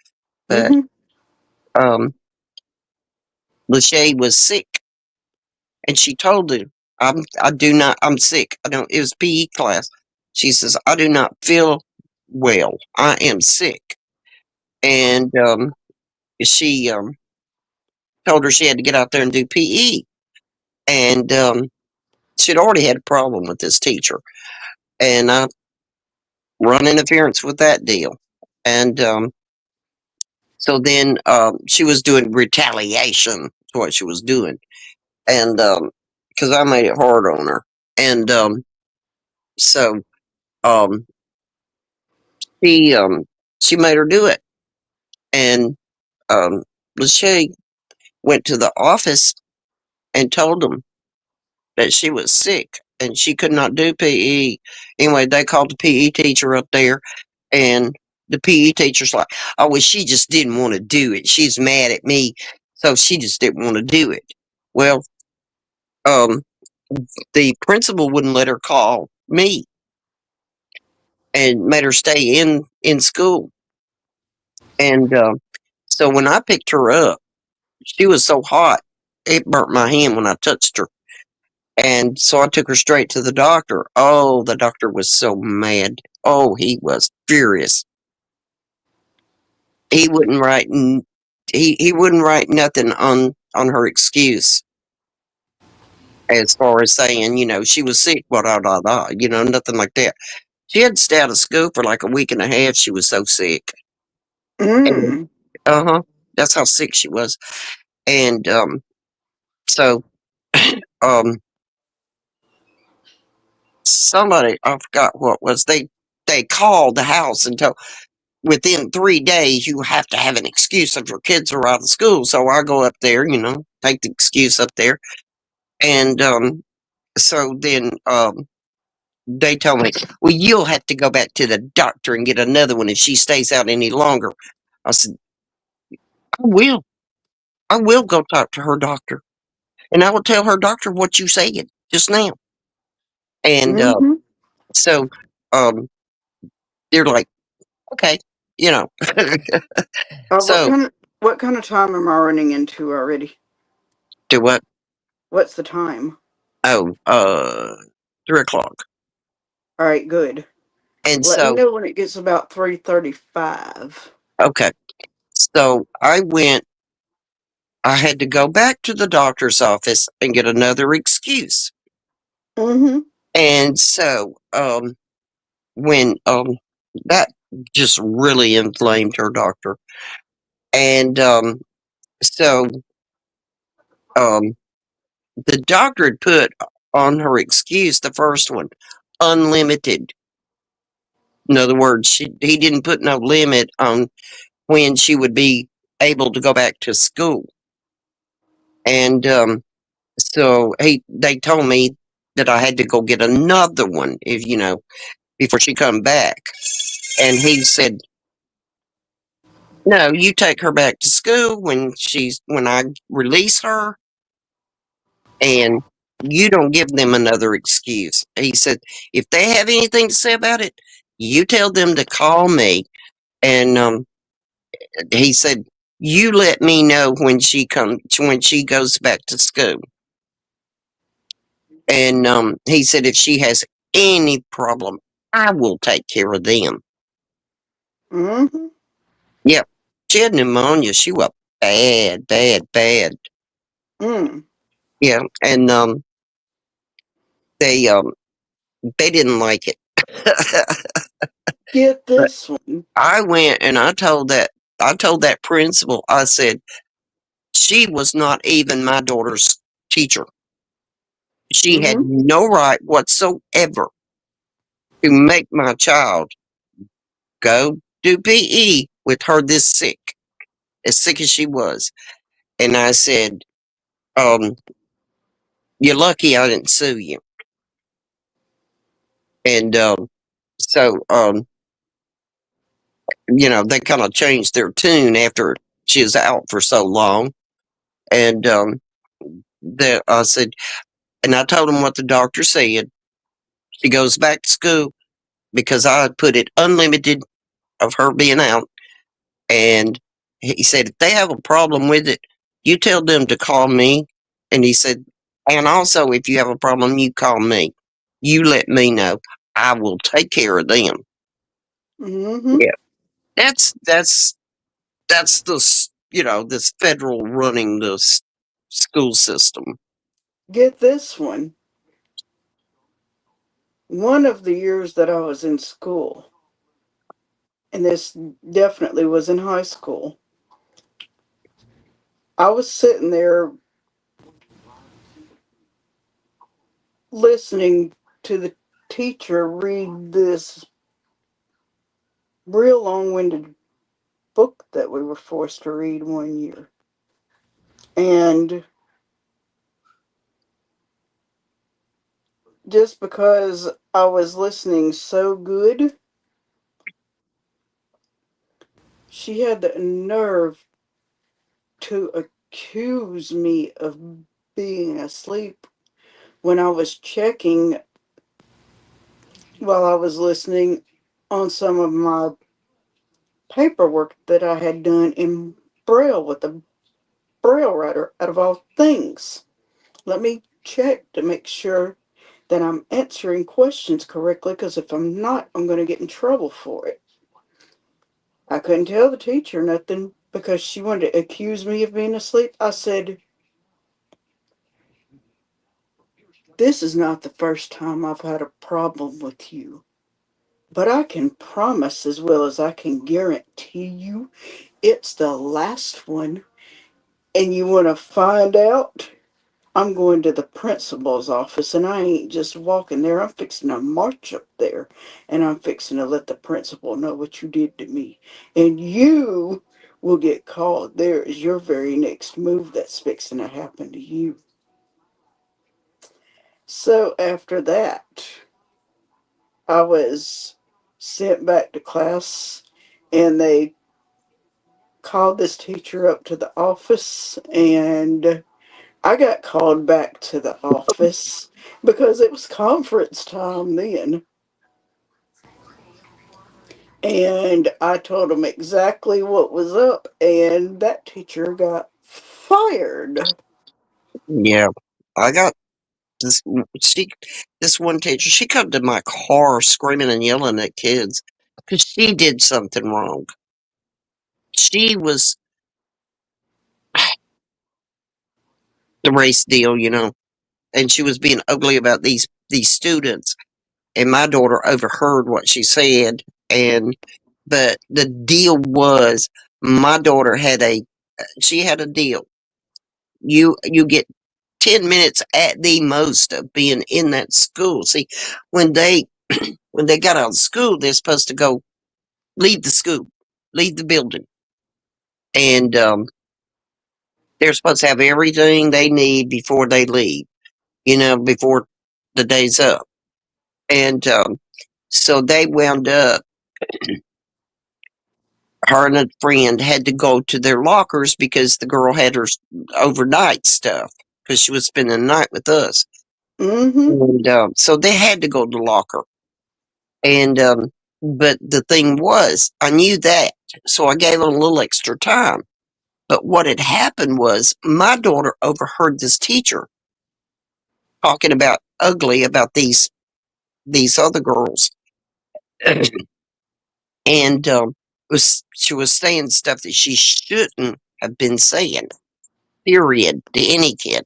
but Mm-hmm. um, Lachey was sick, and she told him, I do not. I'm sick. I don't. It was PE class. She says, I do not feel well. I am sick, and she told her she had to get out there and do PE, and she'd already had a problem with this teacher, and I run interference with that deal, and so then she was doing retaliation. Is what she was doing, and because I made it hard on her, and so um, she she made her do it, and um, Lachey went to the office and told them that she was sick and she could not do PE. Anyway, they called the PE teacher up there, and the PE teacher's like, "Oh, well, she just didn't want to do it. She's mad at me, so she just didn't want to do it." Well, um, the principal wouldn't let her call me and made her stay in school. And so when I picked her up, she was so hot it burnt my hand when I touched her. And so I took her straight to the doctor. Oh, the doctor was so mad. Oh, he was furious. He wouldn't write. He wouldn't write nothing on her excuse as far as saying she was sick. Blah blah blah blah. Nothing like that. She had to stay out of school for like a week and a half. She was so sick. And Mm. uh-huh, that's how sick she was. And so um, somebody I forgot what was they called the house and told within 3 days, you have to have an excuse if your kids are out of school. So I go up there, take the excuse up there. And so then they told me, well, you'll have to go back to the doctor and get another one if she stays out any longer. I said, I will. I will go talk to her doctor. And I will tell her doctor what you said just now. And Mm-hmm. so um, they're like, okay, you know. What So, kind of time am I running into already? do what? What's the time? Oh, 3 o'clock. All right, good. And Let me so, know when it gets about 3:35. okay. So I had to go back to the doctor's office and get another excuse. Mm-hmm. And so, when, that just really inflamed her doctor. And, so, um, the doctor had put on her excuse, the first one, unlimited. In other words, he didn't put no limit on when she would be able to go back to school. And, so they told me that I had to go get another one if, before she come back. And he said, no, you take her back to school when I release her, and you don't give them another excuse. He said, if they have anything to say about it, you tell them to call me. And, he said, you let me know when she goes back to school. And, he said, if she has any problem, I will take care of them. Mm-hmm. Yep. She had pneumonia. She was bad, bad, bad. Mm. Yeah. And, they, they didn't like it. Get But this one. I went and I told that principal, I said, she was not even my daughter's teacher. She had Mm-hmm. no right whatsoever to make my child go do PE with her this as sick as she was. And I said, um, you're lucky I didn't sue you. And, so, they kind of changed their tune after she was out for so long. And, I said, and I told him what the doctor said. She goes back to school because I had put it unlimited of her being out. And he said, if they have a problem with it, you tell them to call me. And he said, and also, if you have a problem, you call me. You let me know. I will take care of them. Mm-hmm. Yeah. That's this federal running the school system. Get this one. One of the years that I was in school, and this definitely was in high school, I was sitting there listening to the teacher read this real long winded book that we were forced to read one year. And just because I was listening so good, she had the nerve to accuse me of being asleep when I was checking while I was listening on some of my paperwork that I had done in Braille with the Braille writer, out of all things. Let me check to make sure that I'm answering questions correctly, because if I'm not, I'm going to get in trouble for it. I couldn't tell the teacher nothing because she wanted to accuse me of being asleep. I said, this is not the first time I've had a problem with you, but I can promise as well as I can guarantee you it's the last one. And you want to find out? I'm going to the principal's office, and I ain't just walking there. I'm fixing to march up there, and I'm fixing to let the principal know what you did to me. And you will get called. There is your very next move that's fixing to happen to you. So after that, I was sent back to class, and they called this teacher up to the office, and I got called back to the office because it was conference time then. And I told them exactly what was up, and that teacher got fired. Yeah. I got this she this one teacher, she come to my car screaming and yelling at kids because she did something wrong. she was the race deal, and she was being ugly about these students. And my daughter overheard what she said, and but the deal was my daughter had a deal. You get 10 minutes at the most of being in that school. See, when they when they got out of school, they're supposed to go leave the school, leave the building, and they're supposed to have everything they need before they leave. Before the day's up, and so they wound up. Her and a friend had to go to their lockers because the girl had her overnight stuff because she was spending the night with us. Mm-hmm. And so they had to go to the locker. And but the thing was, I knew that, so I gave them a little extra time. But what had happened was my daughter overheard this teacher talking about ugly about these other girls, and she was saying stuff that she shouldn't have been saying. Period to any kid.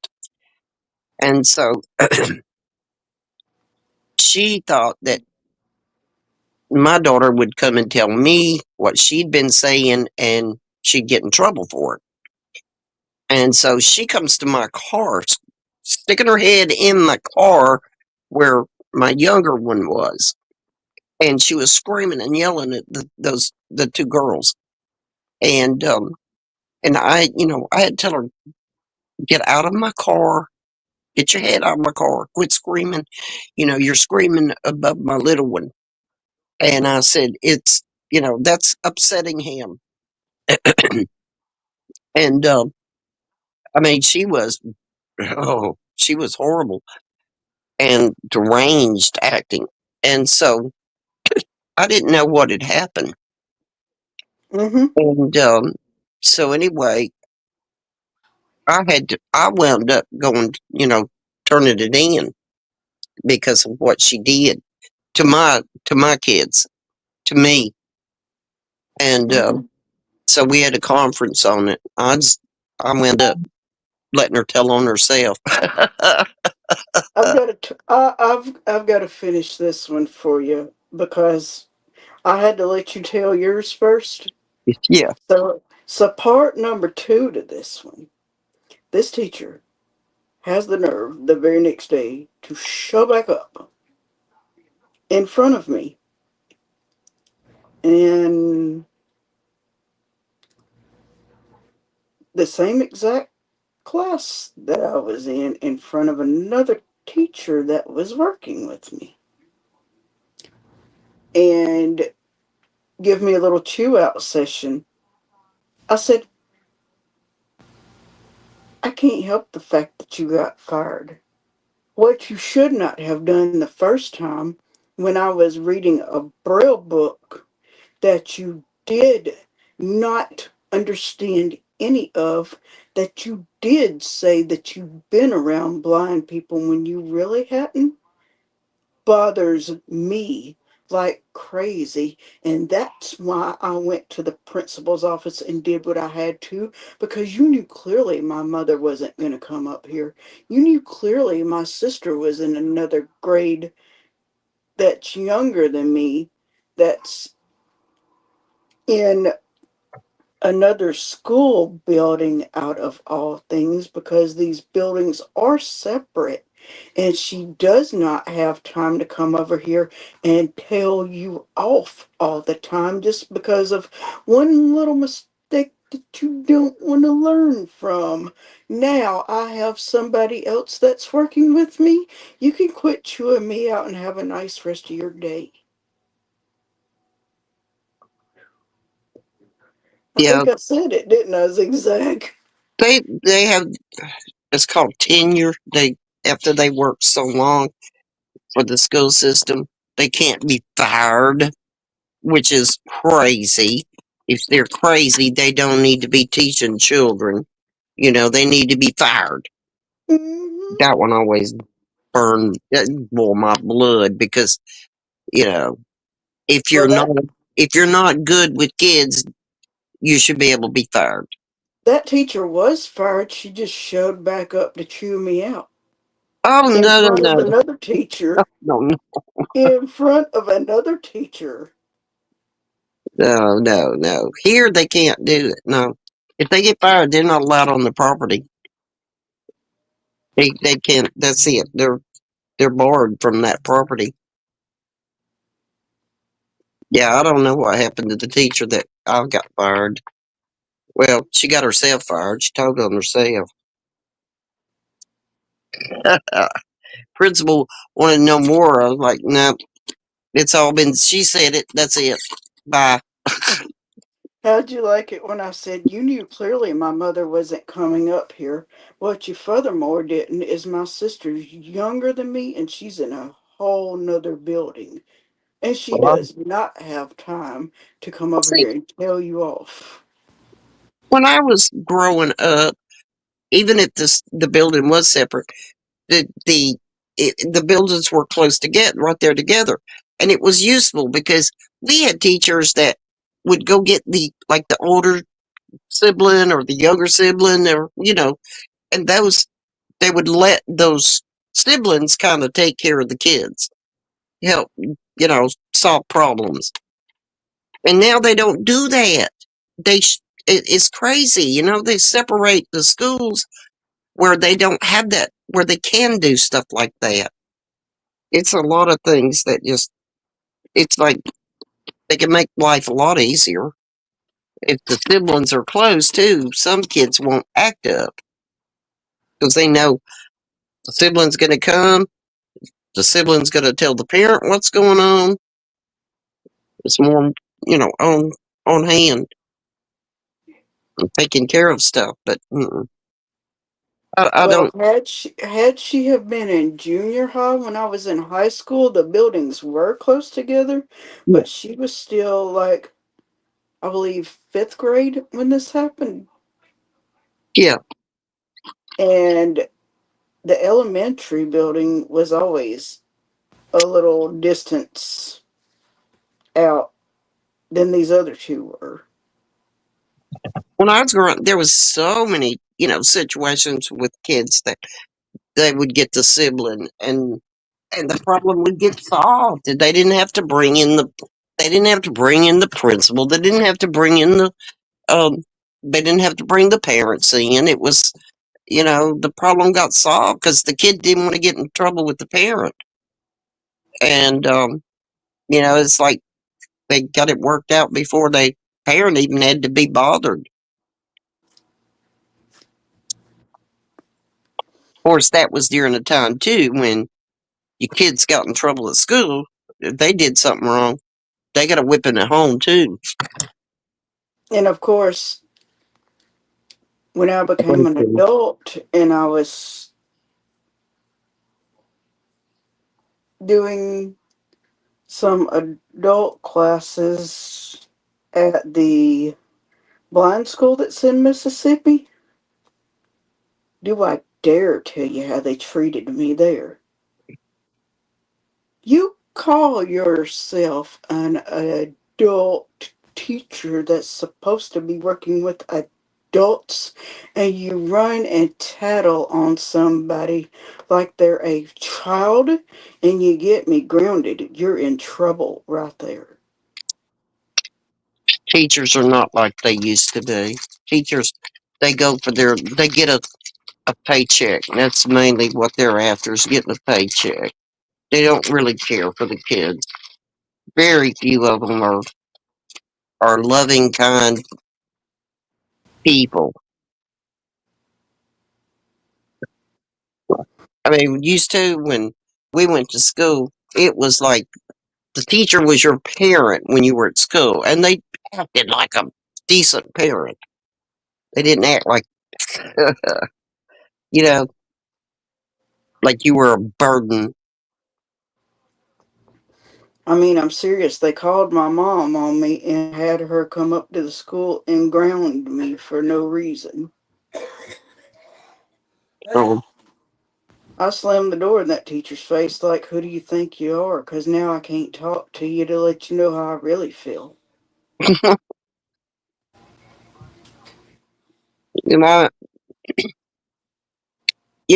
And so she thought that my daughter would come and tell me what she'd been saying and she'd get in trouble for it. And so she comes to my car, sticking her head in my car where my younger one was. And she was screaming and yelling at the two girls. And I had to tell her, get out of my car, get your head out of my car, quit screaming. You're screaming above my little one. And I said, that's upsetting him. And I mean, she was horrible and deranged acting. And so I didn't know what had happened. Mm-hmm. And so anyway, I wound up going, turning it in because of what she did to my kids, to me. And Mm-hmm. so we had a conference on it. I wound up letting her tell on herself. I've got to finish this one for you because I had to let you tell yours first. Yeah. So part number two to this one. This teacher has the nerve the very next day to show back up in front of me in the same exact class that I was in front of another teacher that was working with me, and give me a little chew out session. I said, I can't help the fact that you got fired. What you should not have done the first time when I was reading a Braille book that you did not understand any of, that you did say that you've been around blind people when you really hadn't, bothers me like crazy. And that's why I went to the principal's office and did what I had to, because you knew clearly my mother wasn't going to come up here. You knew clearly my sister was in another grade that's younger than me, that's in another school building out of all things, because these buildings are separate, and she does not have time to come over here and tell you off all the time just because of one little mistake that you don't want to learn from. Now I have somebody else that's working with me. You can quit chewing me out and have a nice rest of your day. I Yeah. think I said it, didn't I, Zigzag? They have, it's called tenure. After they work so long for the school system, they can't be fired, which is crazy. If they're crazy, they don't need to be teaching children. They need to be fired. Hmm. That one always boil my blood because, you know, if you're Well, not that if you're not good with kids, you should be able to be fired. That teacher was fired. She just showed back up to chew me out Oh in no, no, front of no, another teacher. no, no, In front of another teacher. no, no, no. Here they can't do it. No, if they get fired, they're not allowed on the property. They can't. That's it. They're barred from that property. Yeah, I don't know what happened to the teacher that I got fired. Well, she got herself fired. She told on herself. Principal wanted to know more. I was like, no, it's all been. She said it. That's it. Bye. How'd you like it when I said you knew clearly my mother wasn't coming up here? What you furthermore didn't is my sister's younger than me and she's in a whole nother building. And she Well, does not have time to come up see, here and tell you off. when I was growing up, even if the building was separate, the buildings were close together, right there together, and it was useful because we had teachers that would go get the older sibling or the younger sibling, or and those they would let those siblings kind of take care of the kids, help solve problems, and now they don't do that. It's crazy, they separate the schools where they don't have that, where they can do stuff like that. It's a lot of things that just, it's like they can make life a lot easier. If the siblings are close too, some kids won't act up because they know the sibling's going to come, the sibling's going to tell the parent what's going on. It's more, on hand and taking care of stuff. But I Well, don't. had she have been in junior high when I was in high school, the buildings were close together, Yeah, but she was still like I believe fifth grade when this happened. yeah. And the elementary building was always a little distance out than these other two were. When I was growing up, there was so many, situations with kids that they would get the sibling, and the problem would get solved. They didn't have to bring in the principal. They didn't have to bring in um they didn't have to bring the parents in. It was, the problem got solved because the kid didn't want to get in trouble with the parent. And it's like they got it worked out before they parent even had to be bothered. Of course, that was during a time too when your kids got in trouble at school. If they did something wrong, they got a whipping at home too. And of course, when I became an adult and I was doing some adult classes at the blind school that's in Mississippi, do I dare tell you how they treated me there? You call yourself an adult teacher that's supposed to be working with adults, and you run and tattle on somebody like they're a child, and you get me grounded. You're in trouble right there. Teachers are not like they used to be. Teachers, they get a paycheck. That's mainly what they're after, is getting a paycheck. They don't really care for the kids. Very few of them are loving, kind people. I mean, used to when we went to school, it was like the teacher was your parent when you were at school, and they acted like a decent parent. They didn't act like, you know, like you were a burden. I mean, I'm serious. They called my mom on me and had her come up to the school and ground me for no reason. Oh, I slammed the door in that teacher's face like, who do you think you are? Because now I can't talk to you to let you know how I really feel. You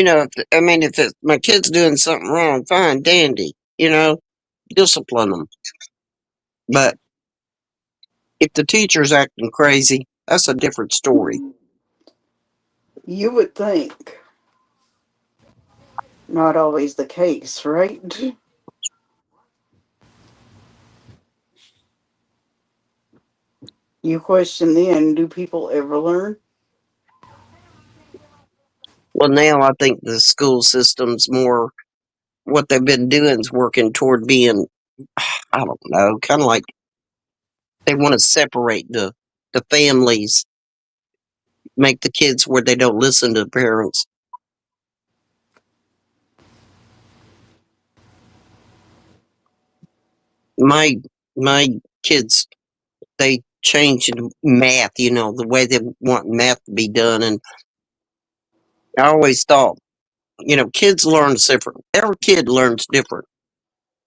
know, I mean, if my kid's doing something wrong, fine, dandy. Discipline them. But if the teacher's acting crazy, that's a different story. You would think. Not always the case, right? You question then, do people ever learn? Well, now I think the school system's more what they've been doing is working toward being, I don't know, kind of like they want to separate the families, make the kids where they don't listen to the parents. My my kids, they changed math, the way they want math to be done, and I always thought, kids learn different. Every kid learns different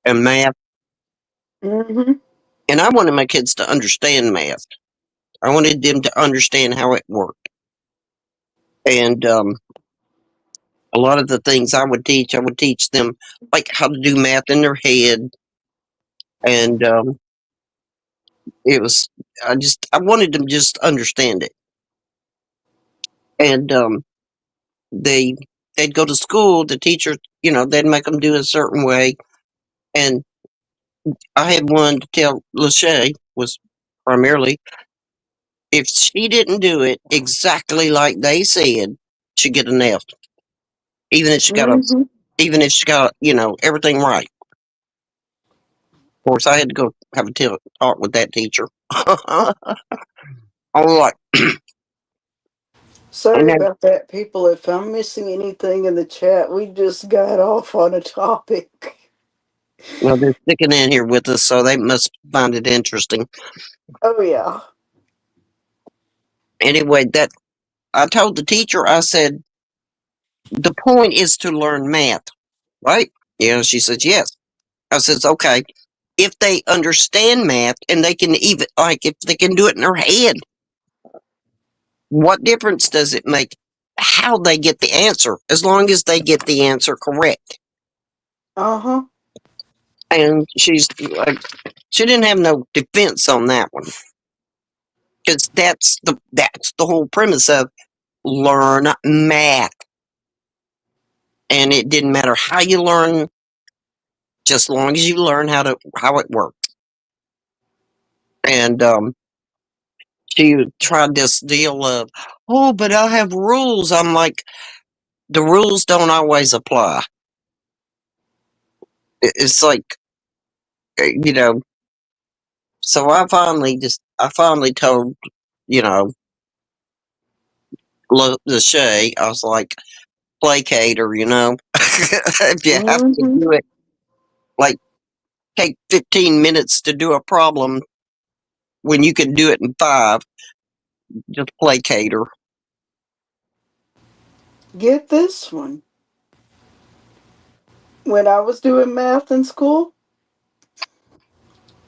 in math, Mm-hmm. and I wanted my kids to understand math. I wanted them to understand how it worked, and a lot of the things I would teach them like how to do math in their head, and it was I wanted them just to understand it, and they they'd go to school. The teacher, they'd make them do a certain way, and I had one to tell Lachey was primarily if she didn't do it exactly like they said, she'd get an F, even if she got a Mm-hmm. even if she got everything right. Of course, I had to go have a talk with that teacher. I was like, and Sorry then, about that, people. If I'm missing anything in the chat, we just got off on a topic. they're sticking in here with us, so they must find it interesting. Oh, yeah. Anyway, that I told the teacher, I said, the point is to learn math, right? She says, yes. I says, okay. If they understand math and they can even, like, if they can do it in their head, what difference does it make how they get the answer, as long as they get the answer correct? Uh huh. And she's like, she didn't have no defense on that one because that's the whole premise of learn math, and it didn't matter how you learn, just long as you learn how it works. And she tried this deal of, oh, but I have rules. I'm like, the rules don't always apply. It's like, you know. So I finally told, you know, Lachey, I was like, placate her, if you have to Mm-hmm. do it, like, take 15 minutes to do a problem when you can do it in 5, just placate her. Get this one. When I was doing math in school,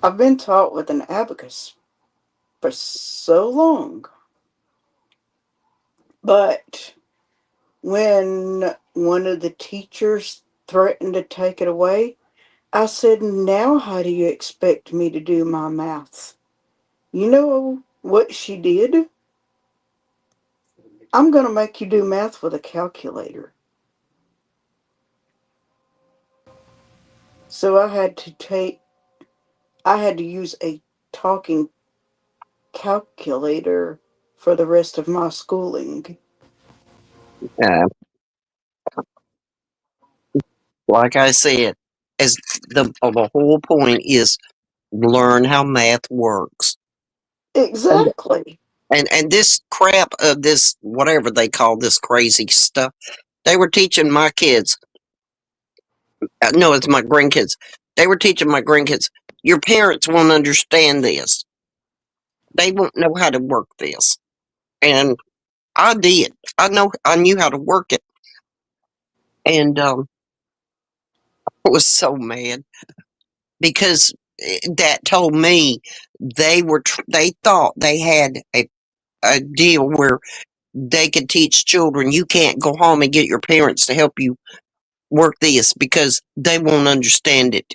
I've been taught with an abacus for so long. But when one of the teachers threatened to take it away, I said, now how do you expect me to do my maths? You know what she did? I'm going to make you do math with a calculator. So I had to use a talking calculator for the rest of my schooling. Uh, like I said, as the whole point is learn how math works. And Exactly. and this crap of this whatever they call this crazy stuff, they were teaching my kids. No, it's my grandkids. They were teaching my grandkids. Your parents won't understand this. They won't know how to work this. And I did. I knew how to work it. And I was so mad because that told me they thought they had a deal where they could teach children you can't go home and get your parents to help you work this because they won't understand it.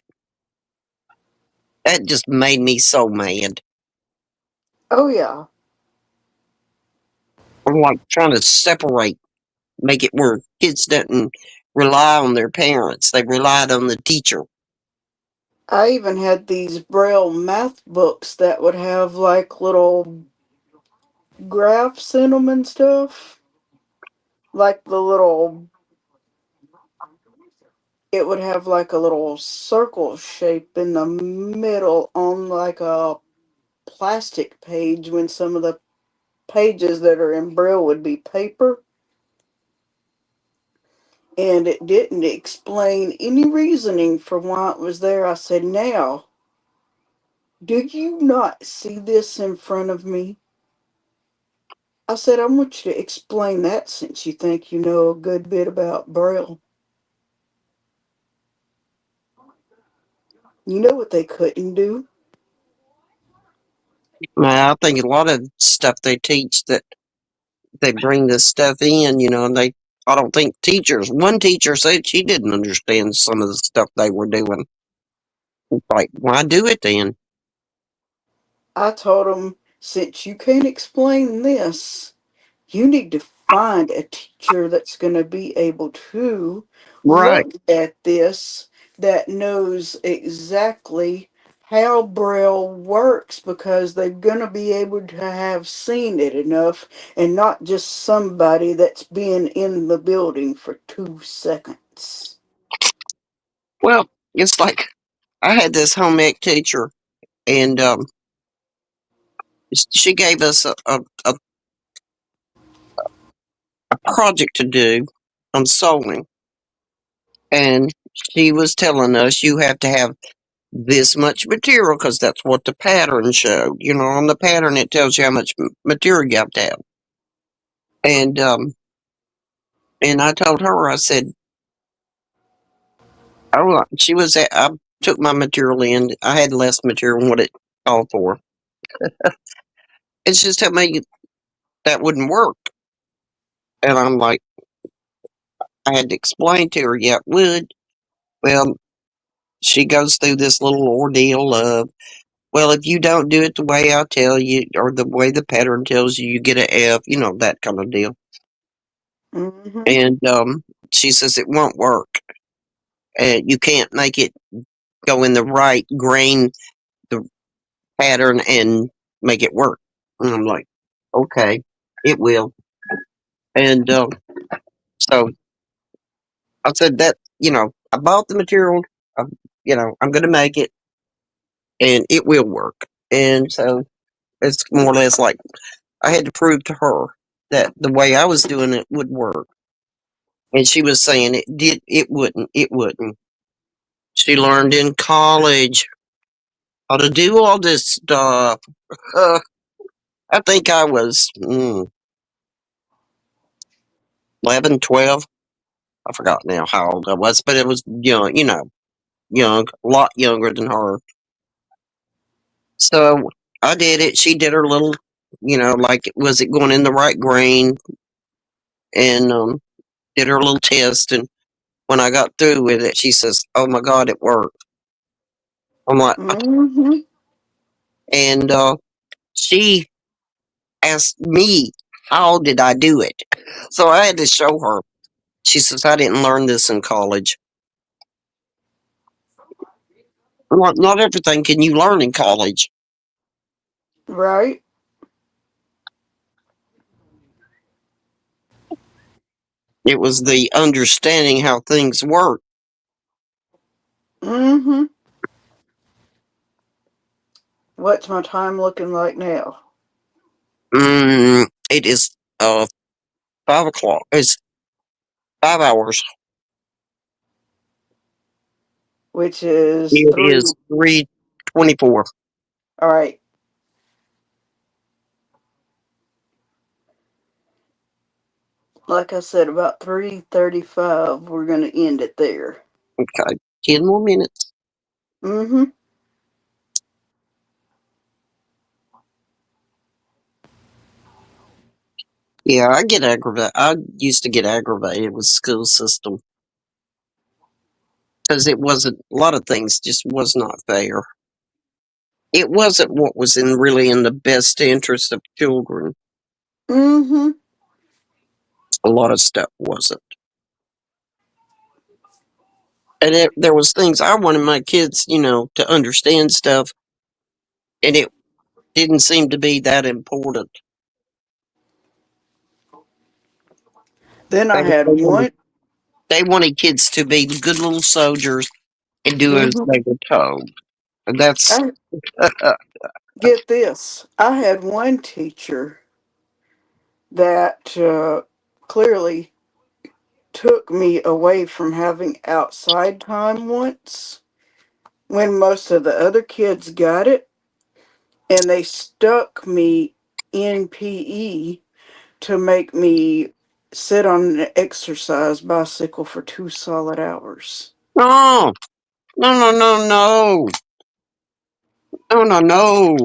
That just made me so mad. Oh, yeah. I'm like trying to separate, make it where kids don't rely on their parents. They relied on the teacher. I even had these Braille math books that would have like little graphs in them and stuff. Like the little, it would have like a little circle shape in the middle on like a plastic page when some of the pages that are in Braille would be paper. And it didn't explain any reasoning for why it was there. I said, now, do you not see this in front of me? I said, I want you to explain that since you think you know a good bit about Braille. You know what they couldn't do? Now, I think a lot of stuff they teach that they bring this stuff in, and I don't think teachers, one teacher said she didn't understand some of the stuff they were doing. Like, why do it then? I told them, since you can't explain this, you need to find a teacher that's going to be able to Right. look at this that knows exactly how Braille works because they're going to be able to have seen it enough and not just somebody that's been in the building for 2 seconds. Well, it's like I had this home ec teacher, and she gave us a project to do on sewing. And she was telling us you have to have this much material because that's what the pattern showed. On the pattern, it tells you how much material you have to have. And I told her, I said, she was at, I took my material in. I had less material than what it called for. It's just told me that wouldn't work. And I'm like, I had to explain to her, yeah, it would. Well, she goes through this little ordeal of, well, if you don't do it the way I tell you or the way the pattern tells you, you get an F, that kind of deal. Mm-hmm. And she says it won't work. And you can't make it go in the right grain, the pattern, and make it work. And I'm like, okay, it will. And so I said that, I bought the material, I, I'm going to make it, and it will work. And so it's more or less like I had to prove to her that the way I was doing it would work. And she was saying it wouldn't. She learned in college how to do all this stuff. Uh, I think I was 11, 12. I forgot now how old I was, but it was young, young, a lot younger than her. So I did it. She did her little, like, was it going in the right grain? And did her little test. And when I got through with it, she says, "Oh my God, it worked." I'm like, Mm-hmm. and she asked me, how did I do it? So I had to show her. She says, I didn't learn this in college. Not everything can you learn in college. Right? It was the understanding how things work. Mm-hmm. What's my time looking like now? It is 5 o'clock. It's 5 hours. Which is It three. is 3:24. All right. Like I said, about 3:35, we're going to end it there. Okay, 10 more minutes. Mm-hmm. Yeah, I get aggravated. I used to get aggravated with school system because it wasn't a lot of things just was not fair. It wasn't what was in really in the best interest of children. Mm-hmm. A lot of stuff wasn't, and there was things I wanted my kids, to understand stuff, and it didn't seem to be that important. Then They, I had they wanted one. they wanted kids to be good little soldiers and do as Mm-hmm. they were told. And that's I get this. I had one teacher that clearly took me away from having outside time once when most of the other kids got it, and they stuck me in PE to make me sit on an exercise bicycle for 2 solid hours. no, no, no, no, no, no, no, no.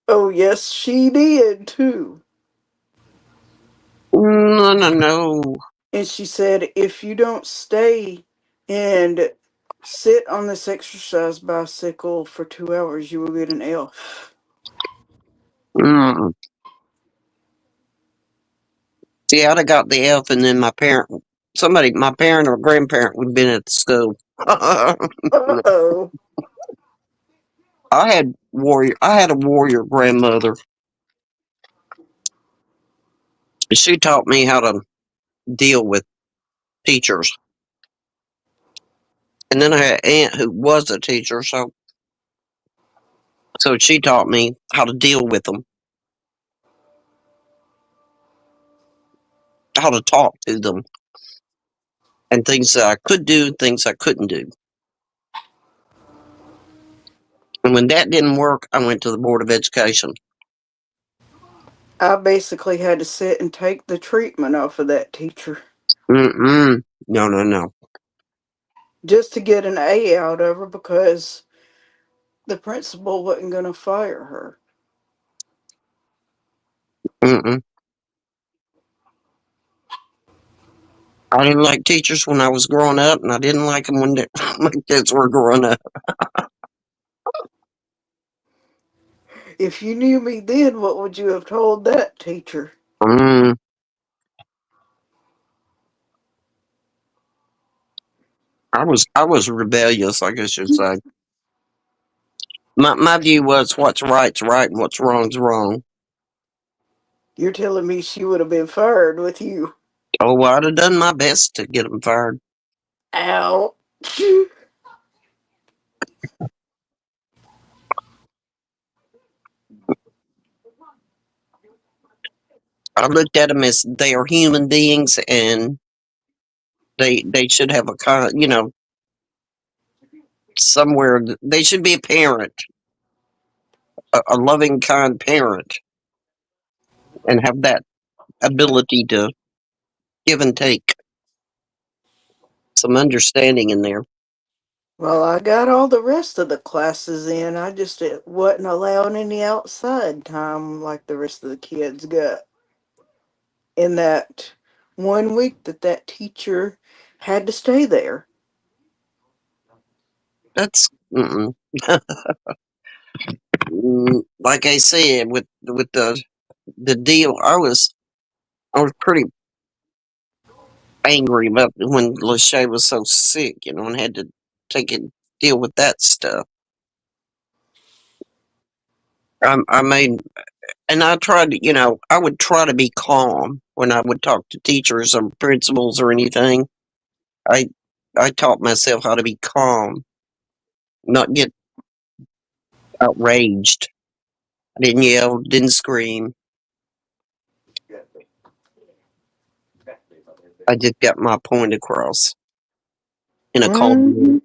Oh, yes, she did too. No, no, no. And she said, if you don't stay and sit on this exercise bicycle for 2 hours, you will get an F. Mm. See, I'd have got the F, and then my parent or grandparent would have been at the school. Uh oh. I had a warrior grandmother. She taught me how to deal with teachers. And then I had an aunt who was a teacher, so she taught me how to deal with them, how to talk to them, and things that I could do, things I couldn't do. And when that didn't work, I went to the Board of Education. I basically had to sit and take the treatment off of that teacher Mm-mm. No, no, no. just to get an A out of her because the principal wasn't going to fire her. Mm-mm. I didn't like teachers when I was growing up, and I didn't like them when my kids were growing up. If you knew me then, what would you have told that teacher? Mm, I was rebellious, I guess you'd say. My view was what's right's right and what's wrong's wrong. You're telling me she would have been fired with you. Oh, well, I'd have done my best to get them fired. Ow. I looked at them as they are human beings, and they should have a somewhere they should be a parent, a loving, kind parent, and have that ability to give and take, some understanding in there. Well, I got all the rest of the classes in. I just wasn't allowed any outside time like the rest of the kids got. In that 1 week that teacher had to stay there. That's mm-mm. Like I said with the deal. I was pretty angry about when Lachey was so sick, and had to take and deal with that stuff. I made, and I tried to, I would try to be calm when I would talk to teachers or principals or anything. I I taught myself how to be calm, not get outraged. I didn't yell, didn't scream. I just got my point across in a calm manner. Hmm.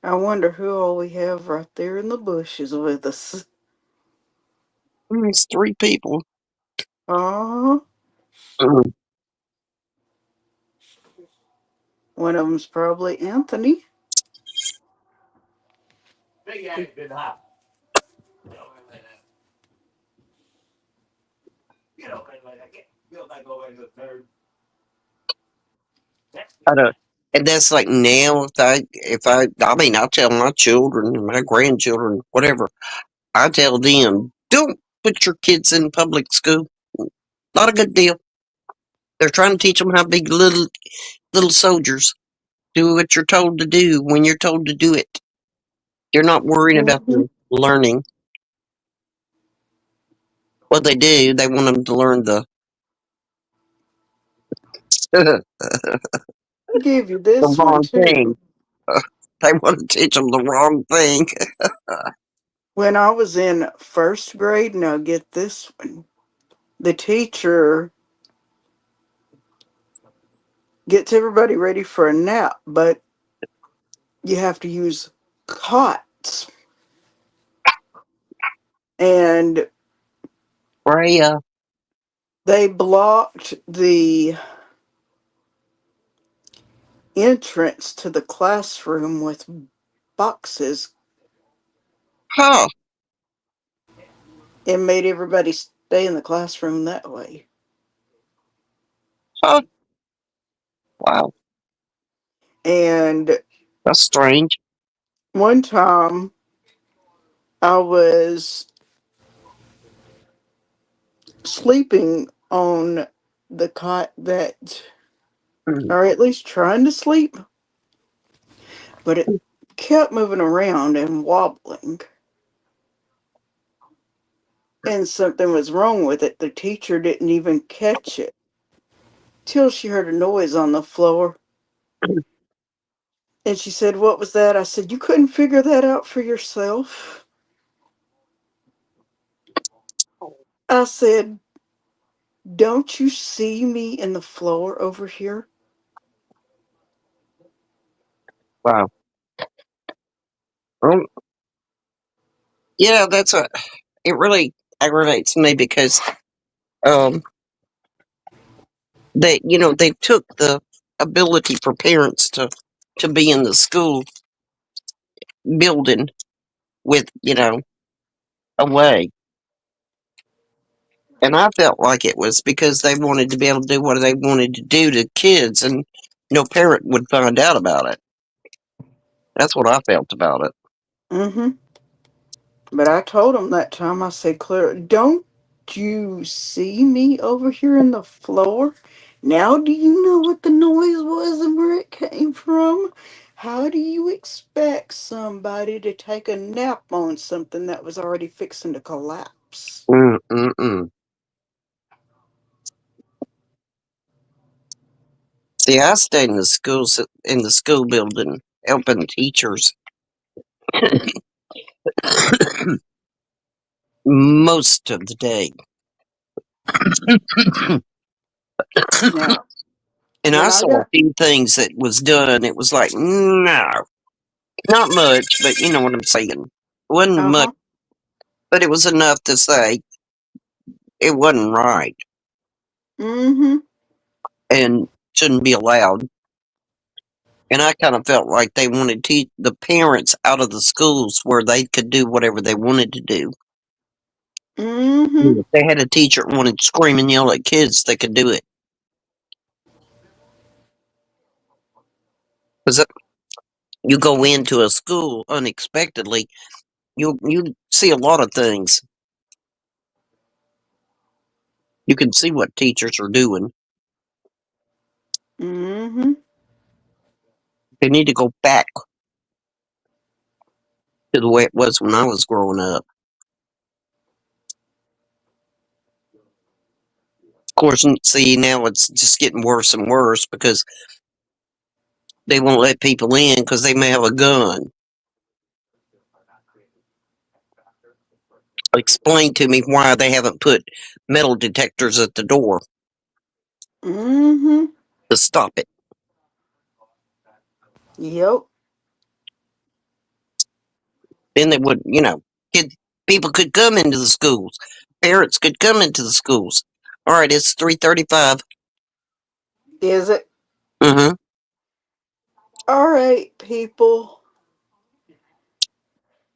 I wonder who all we have right there in the bushes with us. It's three people. Aw, Mm, one of them's probably Anthony. I don't. And that's like now, I mean, I tell my children and my grandchildren, whatever, I tell them, don't put your kids in public school. Not a good deal. They're trying to teach them how to be little soldiers. Do what you're told to do when you're told to do it. They're not worrying about Hmm. their learning. What they do, they want them to learn the the Give you this one wrong thing. too. They want to teach them the wrong thing. When I was in first grade, now get this one. The teacher gets everybody ready for a nap, but you have to use cots. And Freya. they blocked the entrance to the classroom with boxes Huh. and made everybody stay in the classroom that way. Huh. Wow. And That's strange. one time I was sleeping on the cot that, Mm. or at least trying to sleep, but it kept moving around and wobbling. And something was wrong with it. The teacher didn't even catch it till she heard a noise on the floor. And she said, "What was that?" I said, "You couldn't figure that out for yourself?" I said, "Don't you see me in the floor over here?" Wow. Um, yeah, that's a. It really aggravates me because um, they took the ability for parents to be in the school building with away, and I felt like it was because they wanted to be able to do what they wanted to do to kids, and no parent would find out about it. That's what I felt about it. Mm-hmm. But I told him that time, I said, "Clara, don't you see me over here in the floor? Now do you know what the noise was and where it came from? How do you expect somebody to take a nap on something that was already fixing to collapse?" Mm-mm-mm. See, I stayed in the school building, helping teachers most of the day. Now, And I when I saw a got, few things that was done. It was like, no, not much, but you know what I'm saying. It wasn't uh much, huh, but it was enough to say it wasn't right mm hmm, and shouldn't be allowed. And I kind of felt like they wanted the parents out of the schools where they could do whatever they wanted to do. mm hmm, If they had a teacher that wanted to scream and yell at kids, they could do it. Because you go into a school unexpectedly, you see a lot of things. You can see what teachers are doing. mm hmm. They need to go back to the way it was when I was growing up. Of course, see now it's just getting worse and worse because they won't let people in because they may have a gun. Explain to me why they haven't put metal detectors at the door Mm hmm. to stop it. Yep. Then they would, kid, people could come into the schools. Parents could come into the schools. All right, it's 3:35. Is it? Mm-hmm. All right, people.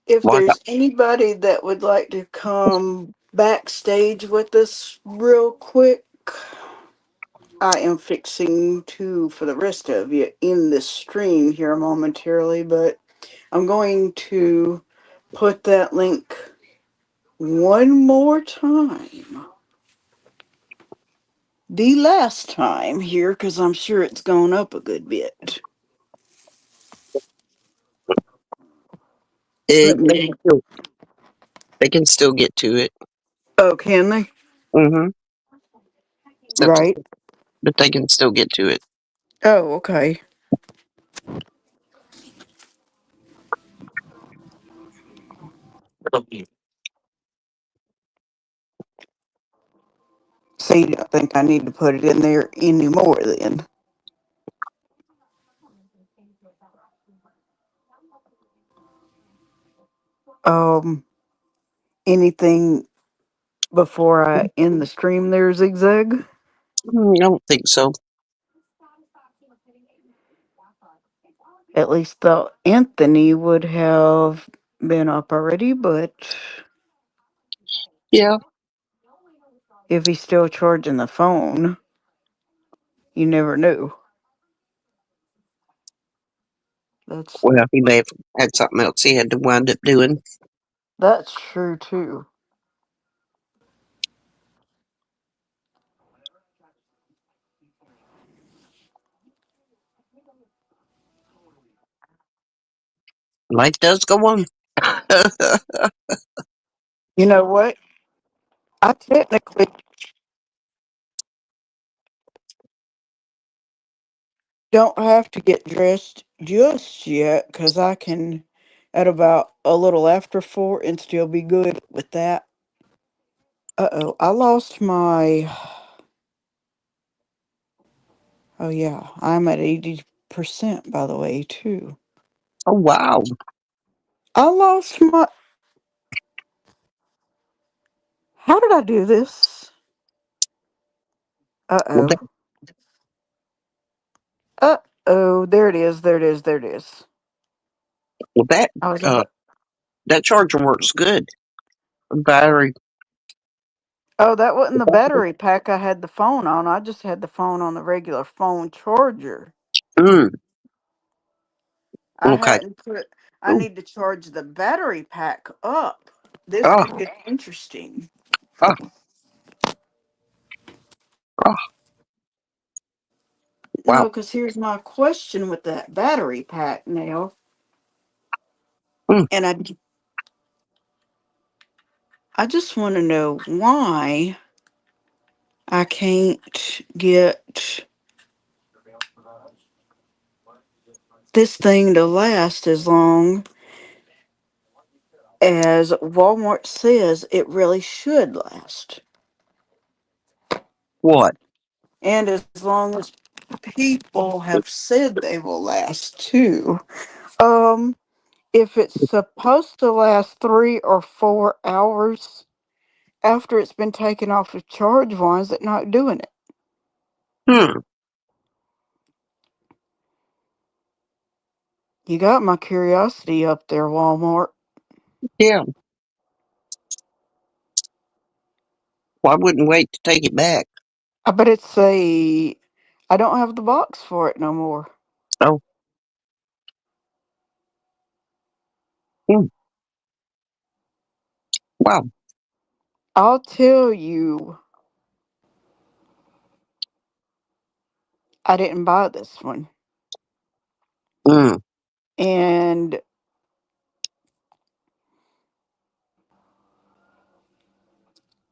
If Like, there's anybody that would like to come backstage with us real quick, I am fixing to for the rest of you in this stream here momentarily, but I'm going to put that link one more time. The last time here, because I'm sure it's gone up a good bit. it, Let me. they can still get to it. Oh, can they? Mm-hmm. Except, Right. but they can still get to it. Oh, okay. See, I think I need to put it in there anymore then. Um, anything before I end the stream there, Zigzag? I don't think so. At least the Anthony would have been up already, but Yeah. if he's still charging the phone, you never knew. That's Well, he may have had something else he had to wind up doing. that's true too. Life does go on. You know what? I technically don't have to get dressed just yet because I can at about a little after 4 and still be good with that. Uh-oh, I lost my. Oh yeah, I'm at 80% by the way too. Oh, wow. I lost my. How did I do this? Well, that, Uh-oh. Uh-oh, there it is, there it is, there it is. well, that, I was uh, about. that charger works good. The battery. Oh, that wasn't the battery pack I had the phone on. I just had the phone on the regular phone charger. Mm, I okay. hadn't put. I Ooh, need to charge the battery pack up. This oh, could get interesting. oh, oh, wow. No, because here's my question with that battery pack now, Mm, and I just want to know why I can't get this thing to last as long as Walmart says it really should last, what? and as long as people have said they will last too. Um, if it's supposed to last 3 or 4 hours after it's been taken off of charge, why is it not doing it? Hmm. You got my curiosity up there, Walmart. Yeah. Well, I wouldn't wait to take it back. I bet it's a. I don't have the box for it no more. Oh, mm, wow. I'll tell you, I didn't buy this one. Mm. And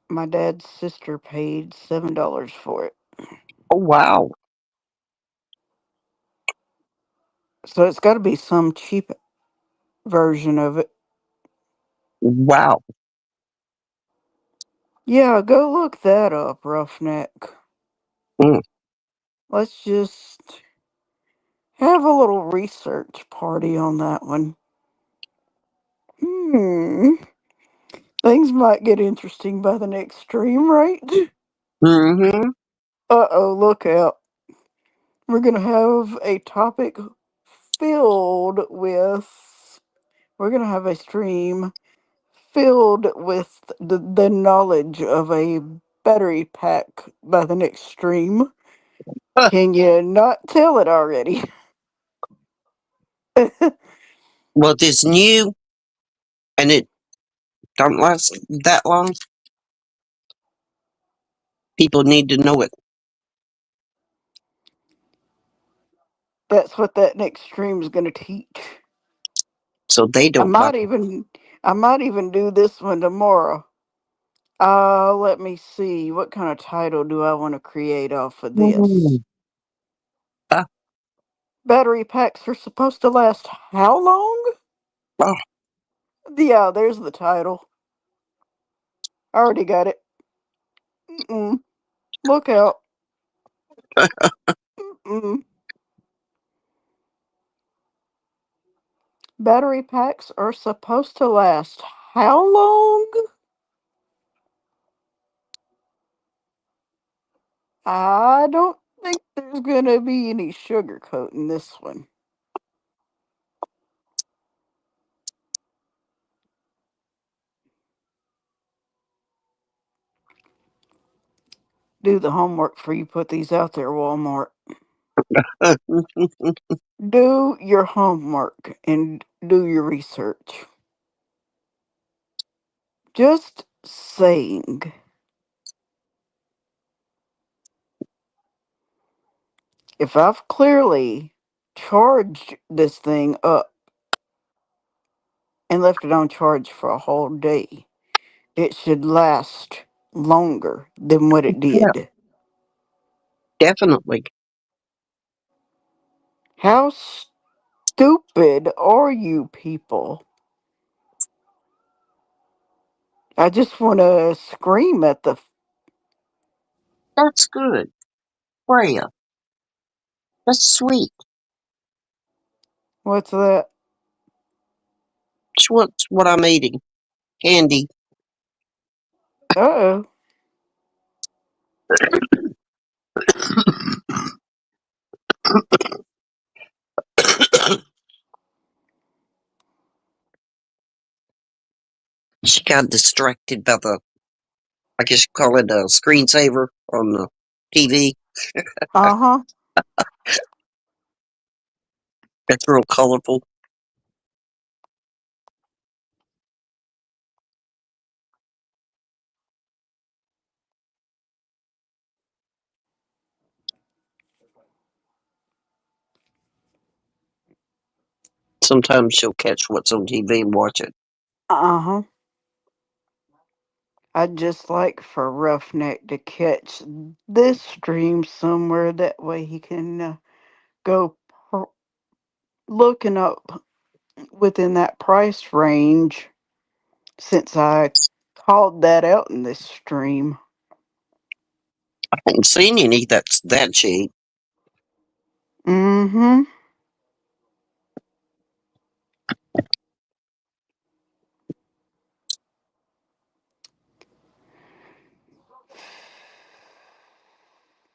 my dad's sister paid $7 for it. Oh, wow. So it's got to be some cheap version of it. Wow. Yeah, go look that up, Roughneck. Mm, Let's just have a little research party on that one. Hmm. Things might get interesting by the next stream, right? mm-hmm. Uh oh, look out. We're going to have a topic filled with We're gonna have a stream filled with the knowledge of a battery pack by the next stream. Can you not tell it already? Well, if it's new and it don't last that long, people need to know it That's what that next stream is gonna teach. so they I don't buy. might even do this one tomorrow. Let me see. What kind of title do I want to create off of this? Mm. Ah, Battery packs are supposed to last how long? oh, Yeah, there's the title. I already got it. Mm-mm. Look out. Mm-mm. Battery packs are supposed to last how long? I don't think there's gonna be any sugarcoat in this one. Do the homework before you put these out there, Walmart. Do your homework and do your research. Just saying. If I've clearly charged this thing up and left it on charge for a whole day, it should last longer than what it yeah, did. definitely. How stupid are you people? I just want to scream at the. That's good. Freya, that's sweet. What's that? It's what I'm eating. Candy. Uh oh. She got distracted by the, I guess you call it a screensaver on the TV. Uh huh. That's real colorful. Sometimes she'll catch what's on TV and watch it. Uh huh. I'd just like for Roughneck to catch this stream somewhere. That way he can go per- looking up within that price range since I called that out in this stream. I haven't seen any that's that cheap. Mm hmm.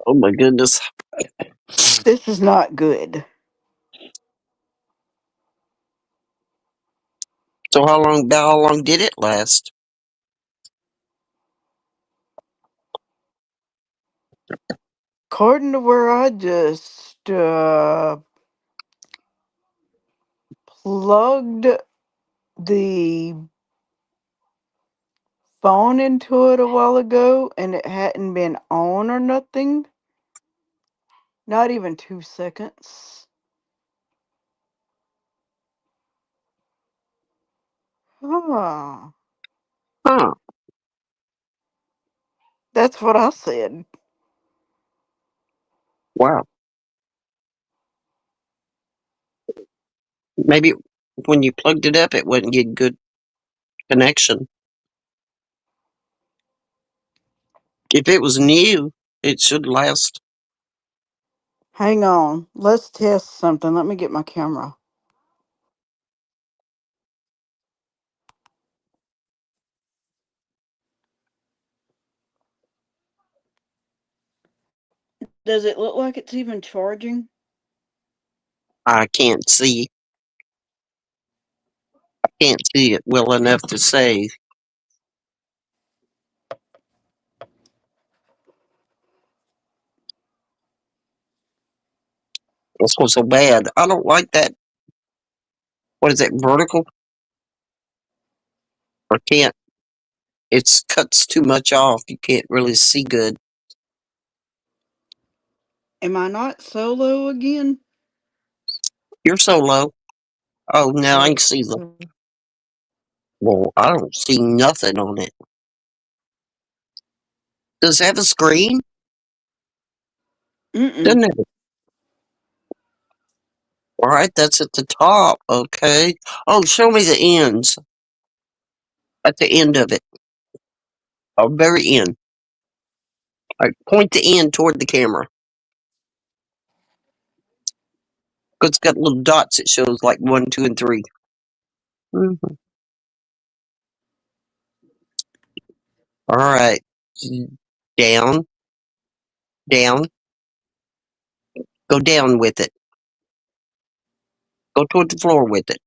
Oh my goodness. This is not good. So how long did it last? According to where I just plugged the phone into it a while ago and it hadn't been on or nothing. Not even 2 seconds. Ah, Huh. that's what I said. Wow. Maybe when you plugged it up it wouldn't get good connection. If it was new, it should last. Hang on. Let's test something. Let me get my camera. Does it look like it's even charging? I can't see. Can't see it well enough to say. This was so bad. I don't like that. What is it, vertical? Or can't. It cuts too much off. You can't really see good. Am I not solo again? You're so low. Oh, now I can Oh. see the. Well, I don't see nothing on it. Does it have a screen? Mm-mm. Doesn't it? All right, that's at the top. Okay. Oh, show me the ends. At the end of it. Oh, very end. All right, point the end toward the camera. Because it's got little dots. It shows like 1, 2, and 3. Mhm. All right. Down, down. Go down with it. Go toward the floor with it.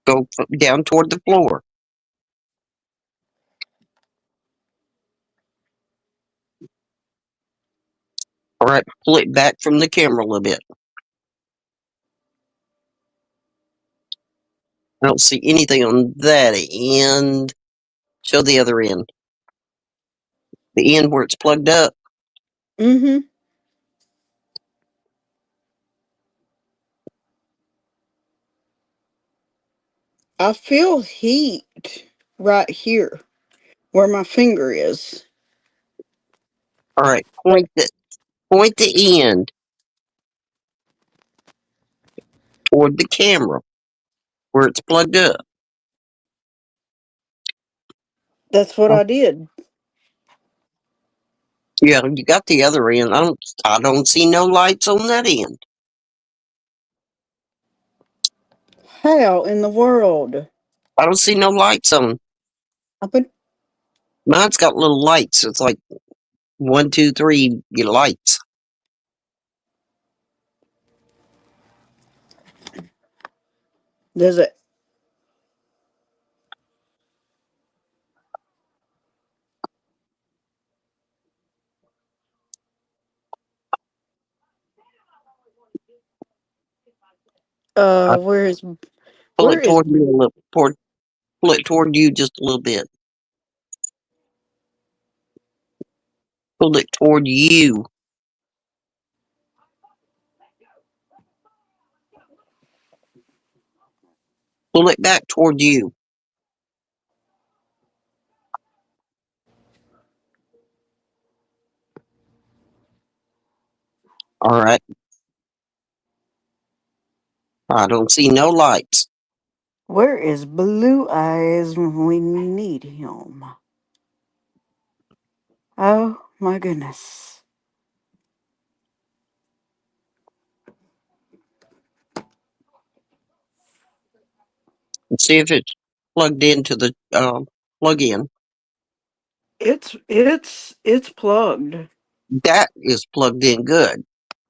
Go down toward the floor. All right, pull it back from the camera a little bit. I don't see anything on that end. Show the other end. The end where it's plugged up. Mm-hmm. I feel heat right here where my finger is. All right, point the end toward the camera where it's plugged up. That's what I did. Yeah, you got the other end. I don't see no lights on that end. How in the world? I don't see no lights on. I've been. Mine's got little lights. It's like 1, 2, 3 lights. Does it? I Where is? pull Where it is? toward you a little. Pull it toward you just a little bit. Pull it toward you. Pull it back toward you. All right. I don't see no lights. Where is Blue Eyes when we need him? Oh my goodness. See if it's plugged into the plug-in. It's plugged. That is plugged in good.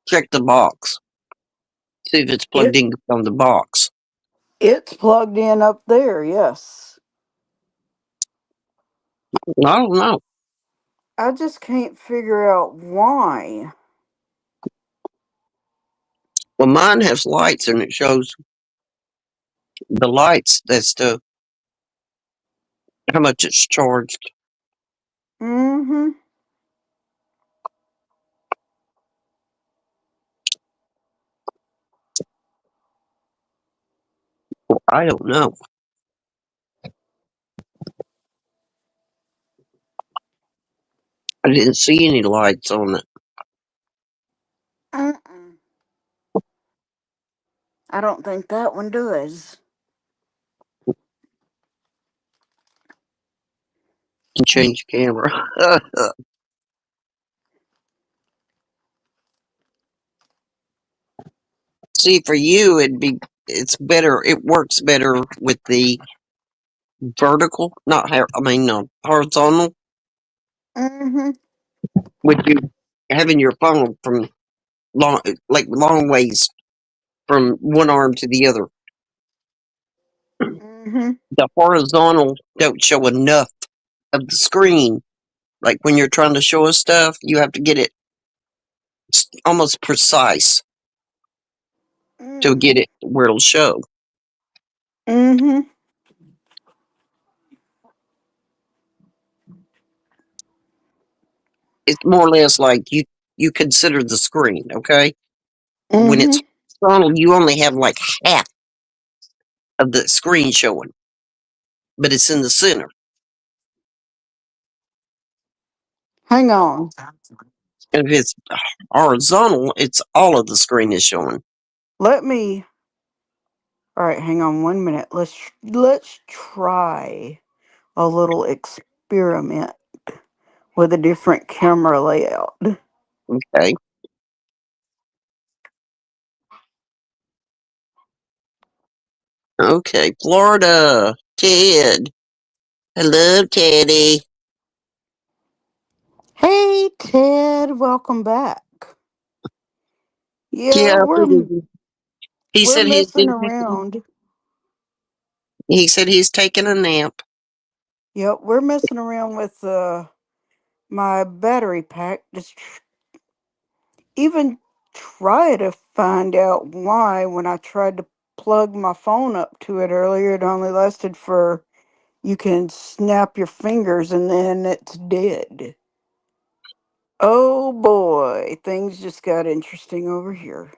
Check the box. See if it's plugged It in on the box. it's plugged in up there. Yes. I don't know. I just can't figure out why. Well, mine has lights and it shows the lights. That's the how much it's charged. Mm-hmm. I don't know. I didn't see any lights on it. Mm-mm. I don't think that one does. To change camera. See, for you, it's better. It works better with the vertical, not I mean, no, horizontal. Mm-hmm. With you having your phone from long, like long ways from one arm to the other. Hmm. The horizontal don't show enough of the screen. Like when you're trying to show us stuff, you have to get it almost precise to get it where it'll show. Mm-hmm. It's more or less like you consider the screen, okay? When it's Mm-hmm. horizontal, you only have like half of the screen showing, but it's in the center. Hang on. And if it's horizontal, it's all of the screen is showing. Let me. All right, hang on 1 minute. Let's try a little experiment with a different camera layout. Okay. Okay. Florida. Ted. I love Teddy. Hey Ted, welcome back. Yeah, Yeah, we're he we're said messing around. he said he's taking a nap. Yep, we're messing around with my battery pack. Even try to find out why when I tried to plug my phone up to it earlier, it only lasted for you can snap your fingers and then it's dead. Oh boy, things just got interesting over here.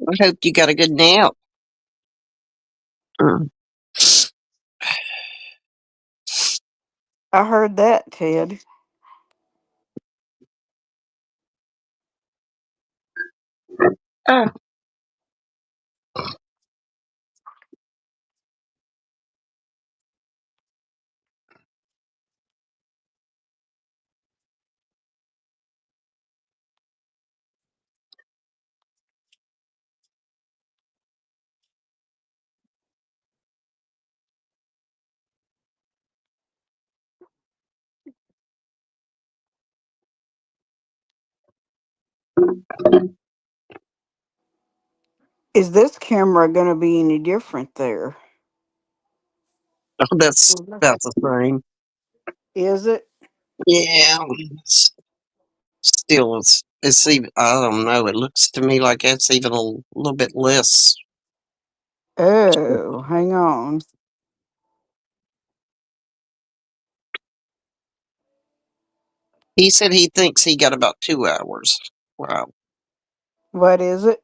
I hope you got a good nap. Mm. I heard that, Ted. Ah, Is this camera going to be any different there? that's about the same. Is it? Yeah. Still, it's even. I don't know. It looks to me like it's even a little bit less. Oh, hang on. He said he thinks he got about 2 hours. Wow. What is it?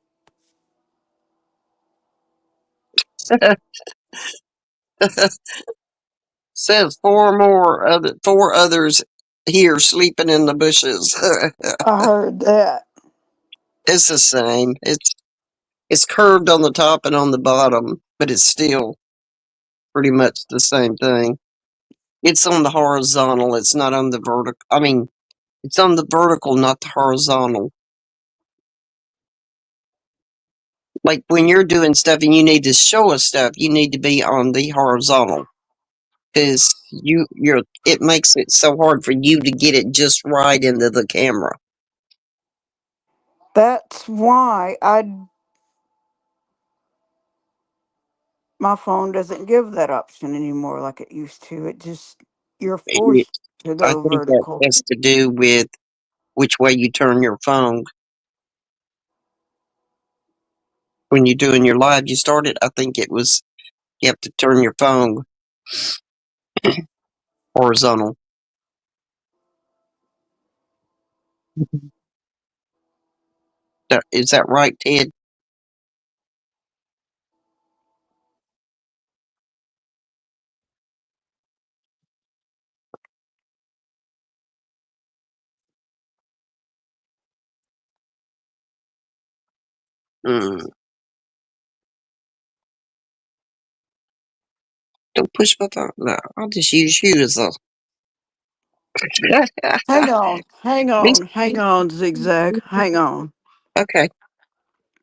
Says four others here sleeping in the bushes. I heard that. It's the same. It's curved on the top and on the bottom, but it's still pretty much the same thing. It's on the horizontal. It's not on the vertical. I mean, it's on the vertical, not the horizontal. Like when you're doing stuff and you need to show us stuff, you need to be on the horizontal because it makes it so hard for you to get it just right into the camera. That's why my phone doesn't give that option anymore like it used to. It just you're It, forced to I go think that vertical. has to do with which way you turn your phone. When you're doing your live, you started. I think it was you have to turn your phone horizontal. Is that right, Ted? Mm, don't push my thumb. No, I'll just use you as a. Hang on, hang Be on, hang on, zigzag. Hang on, okay.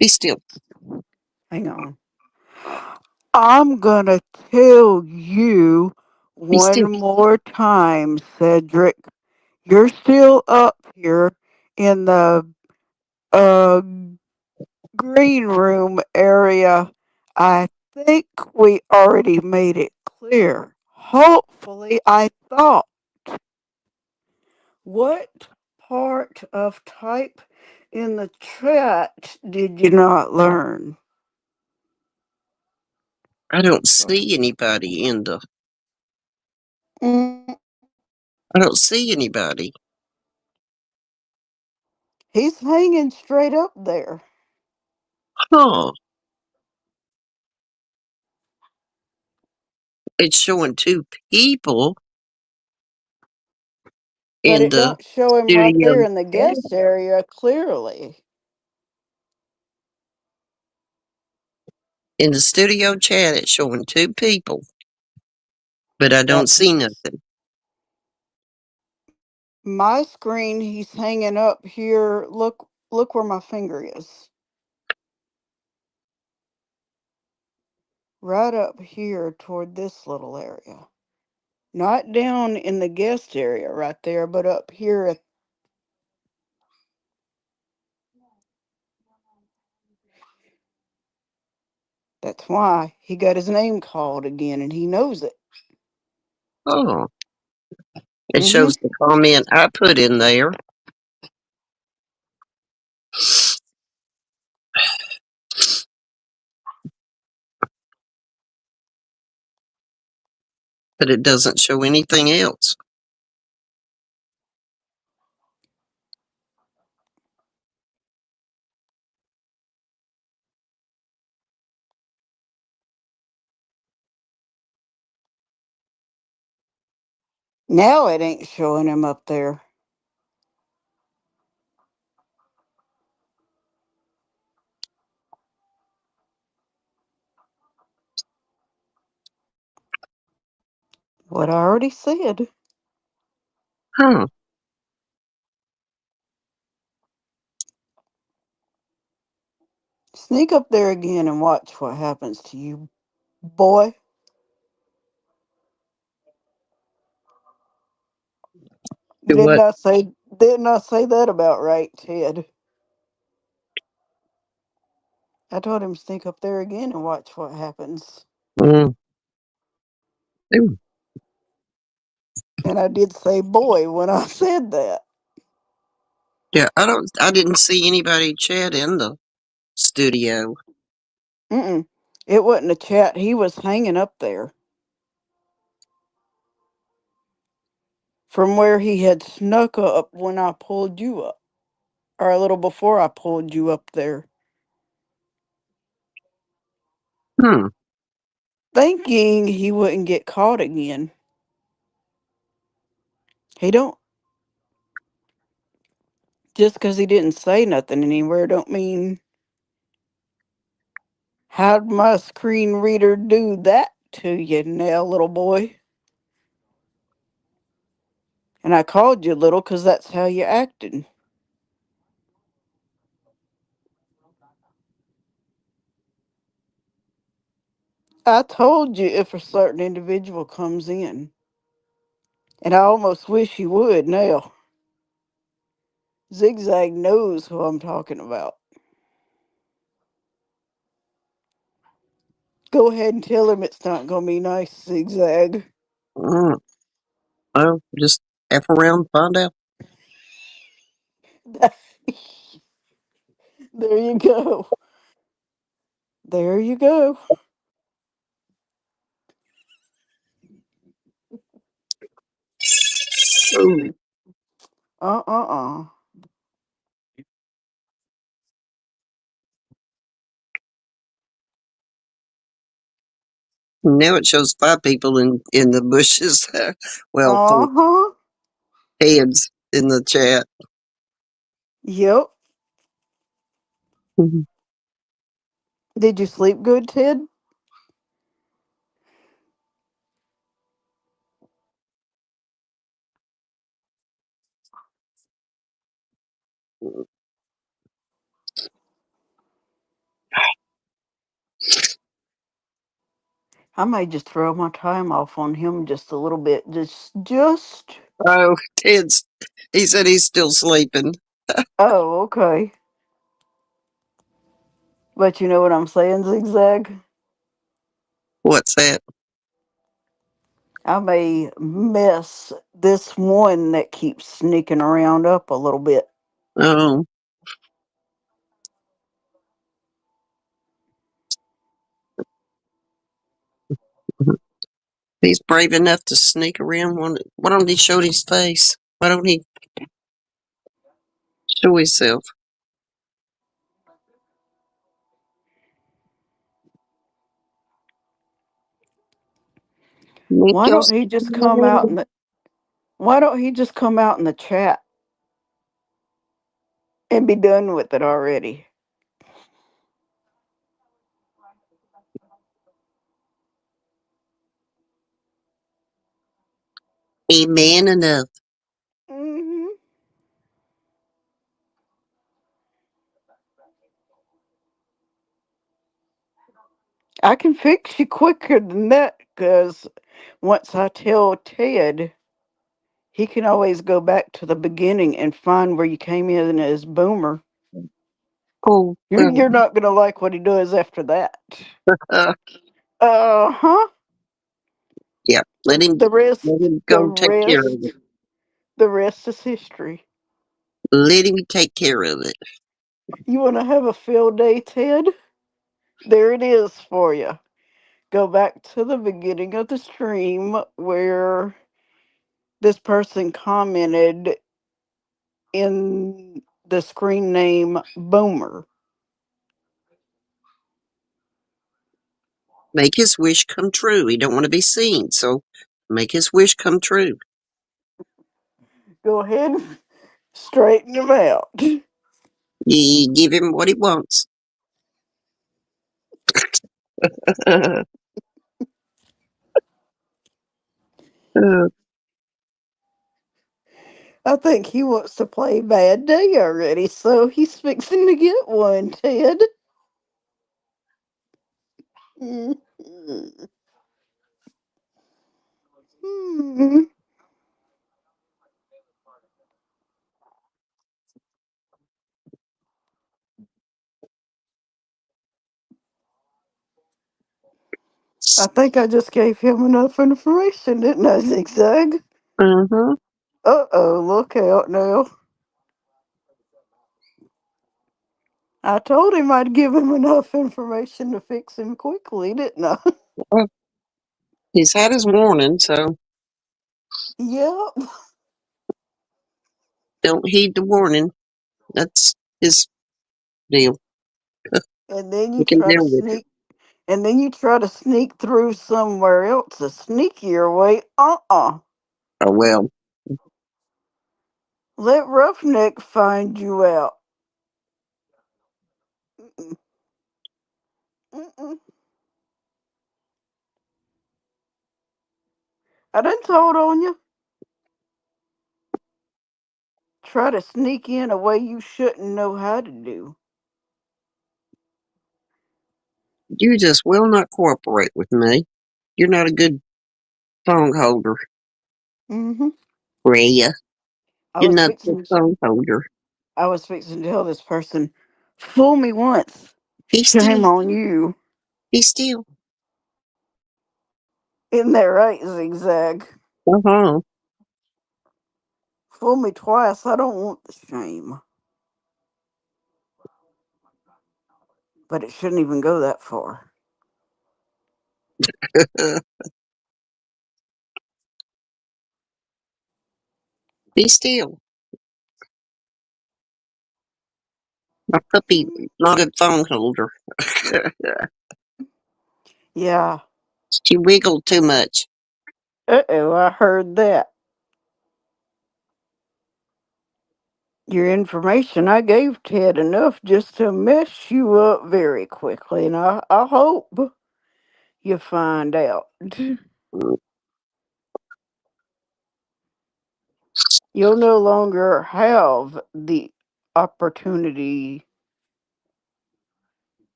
Be still. hang on. I'm gonna tell you Be still. one more time, Cedric. You're still up here in the uh green room area. I think we already made it clear. Hopefully, I thought. What part of type in the chat did you not learn? I don't see anybody in the. Mm, I don't see anybody. he's hanging straight up there, Huh. It's showing two people but in it the don't show him right studio there in the chat. guest area clearly. In the studio chat, it's showing two people, but I don't That's see nothing. my screen. He's hanging up here. Look where my finger is. Right up here toward this little area. Not down in the guest area right there, but up here at. That's why he got his name called again, and he knows it. Oh, it Mm-hmm. shows the comment I put in there, but it doesn't show anything else. Now it ain't showing him up there. What I already said. Huh. Sneak up there again and watch what happens to you, boy. Do Didn't what? I say? Didn't I say that about right, Ted? I told him sneak up there again and watch what happens. Mm. Ooh. And I did say boy when I said that. Yeah, I don't. I didn't see anybody chat in the studio. Mm-mm. It wasn't a chat. He was hanging up there from where he had snuck up when I pulled you up, or a little before I pulled you up there, Hmm. thinking he wouldn't get caught again. He don't just because he didn't say nothing anywhere don't mean how'd my screen reader do that to you now, little boy? And I called you little because that's how you acted. I told you if a certain individual comes in, and I almost wish he would now. Zigzag knows who I'm talking about. Go ahead and tell him it's not gonna be nice, Zigzag. Mm. Well, just F around, find out. There you go. There you go. Ooh. Uh. Now it shows five people in the bushes. Well, four Uh huh. heads in the chat. Yep. Mhm. Did you sleep good, Ted? I may just throw my time off on him just a little bit. Oh, Ted's. He said he's still sleeping. Oh, okay. But you know what I'm saying, Zigzag? What's that? I may mess this one that keeps sneaking around up a little bit. Oh, he's brave enough to sneak around. Why don't he show his face? Why don't he show himself? Make Why your don't he just come out in the Why don't he just come out in the chat and be done with it already? a man enough. Hmm. I can fix you quicker than that because once I tell Ted, he can always go back to the beginning and find where you came in as Boomer. Oh, You're not going to like what he does after that. uh, Uh huh. yeah. The Let rest, him the go take care of it. rest, the rest is history. Let him take care of it. You want to have a field day, Ted? There it is for you. Go back to the beginning of the stream where this person commented in the screen name Boomer. Make his wish come true. He don't want to be seen, so make his wish come true. Go ahead and straighten him out. You give him what he wants. Uh, I think he wants to play Bad Day already, so he's fixing to get one, Ted. Hmm. I think I just gave him enough information, didn't I, Zigzag? uh-huh. Uh oh, look out now. I told him I'd give him enough information to fix him quickly, didn't I? Well, he's had his warning, so Yep. don't heed the warning. That's his deal. And then We you can try to deal with it. sneak and then you try to sneak through somewhere else a sneakier way. Oh well. Let Roughneck find you out. Mm-mm. Mm-mm. I done told on you. Try to sneak in a way you shouldn't know how to do. You just will not cooperate with me. You're not a good phone holder, Mm-hmm. Rhea. I You're was not a good fixing phone holder. I was fixing to tell this person, fool me once. Be Shame still. on you. Be still. Isn't that right, Zigzag? Uh-huh. Fool me twice. I don't want the shame. But it shouldn't even go that far. Be still. My puppy, Mm. not a phone holder. Yeah. She wiggled too much. Uh oh, I heard that. Your information I gave Ted enough just to mess you up very quickly, and I hope you find out. You'll no longer have the opportunity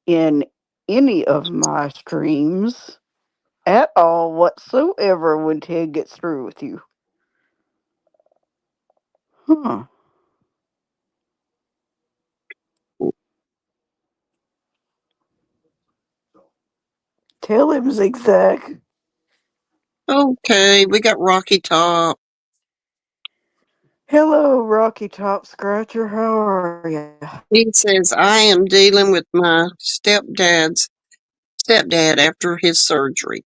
in any of my streams at all whatsoever when Ted gets through with you. Huh. Tell him, Zigzag. Okay, we got Rocky Top. Hello, Rocky Top Scratcher. How are ya? He says, I am dealing with my stepdad after his surgery.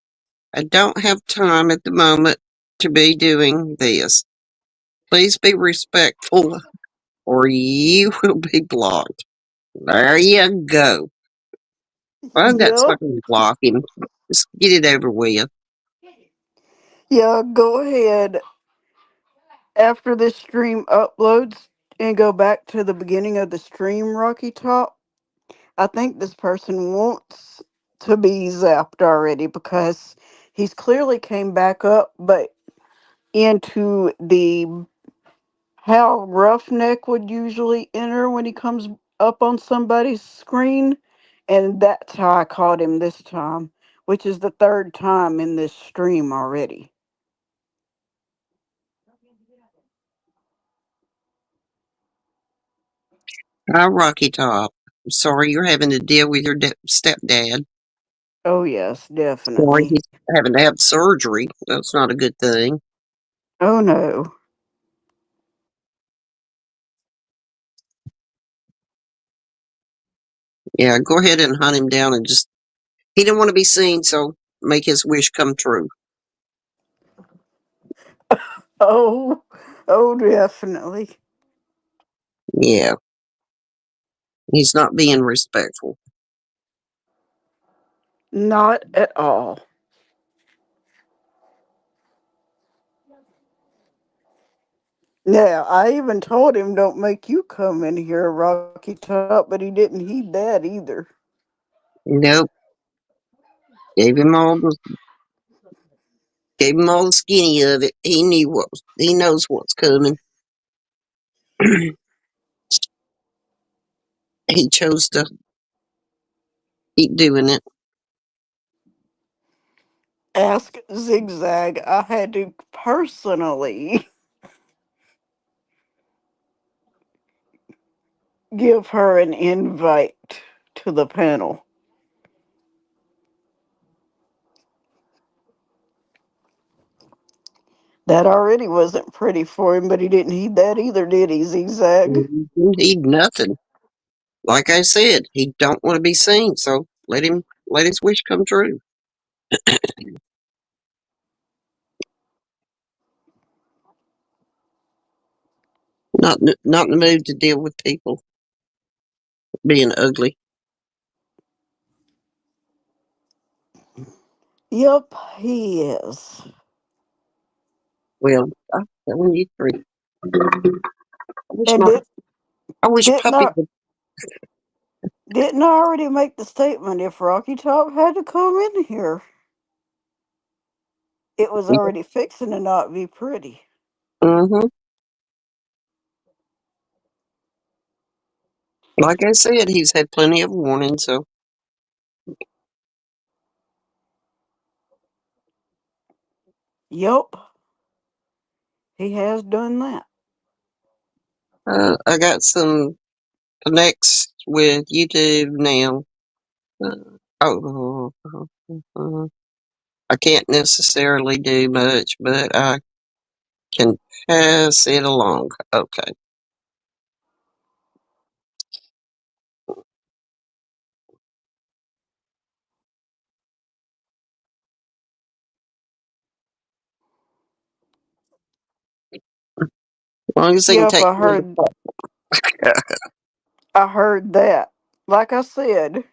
I don't have time at the moment to be doing this. Please be respectful or you will be blocked. There you go. Well, that's Yep. not going to block him. Just get it over with. Yeah, go ahead. After this stream uploads and go back to the beginning of the stream, Rocky Top, I think this person wants to be zapped already because he's clearly came back up, but into the how Roughneck would usually enter when he comes up on somebody's screen. And that's how I caught him this time, which is the third time in this stream already. Hi, Rocky Top. I'm sorry you're having to deal with your stepdad. Oh, yes, Sorry definitely. he's having to have surgery. That's not a good thing. Oh, no. Yeah, go ahead and hunt him down and just. He didn't want to be seen, so make his wish come true. Oh, oh, definitely. Yeah, he's not being respectful. Not at all. Yeah, I even told him don't make you come in here, Rocky Top, but he didn't heed that either. Nope. Gave him all the skinny of it. He knows what's coming. He chose to keep doing it. Ask Zigzag. I had to personally give her an invite to the panel. That already wasn't pretty for him, but he didn't heed that either, did he, Zigzag? He nothing. Like I said, he don't want to be seen, so let his wish come true. Not in the mood to deal with people being ugly. Yep, he is. Well, I'm telling you three. I wish And my I wish didn't puppy I would. didn't I already make the statement if Rocky Top had to come in here, it was already fixing to not be pretty. Mm-hmm. Like I said, he's had plenty of warning. So Yup, he has done that. I got some connects with YouTube now. Oh, I can't necessarily do much, but I can pass it along. Okay. As long as they can Yep, take care of the pup. I heard that. Like I said,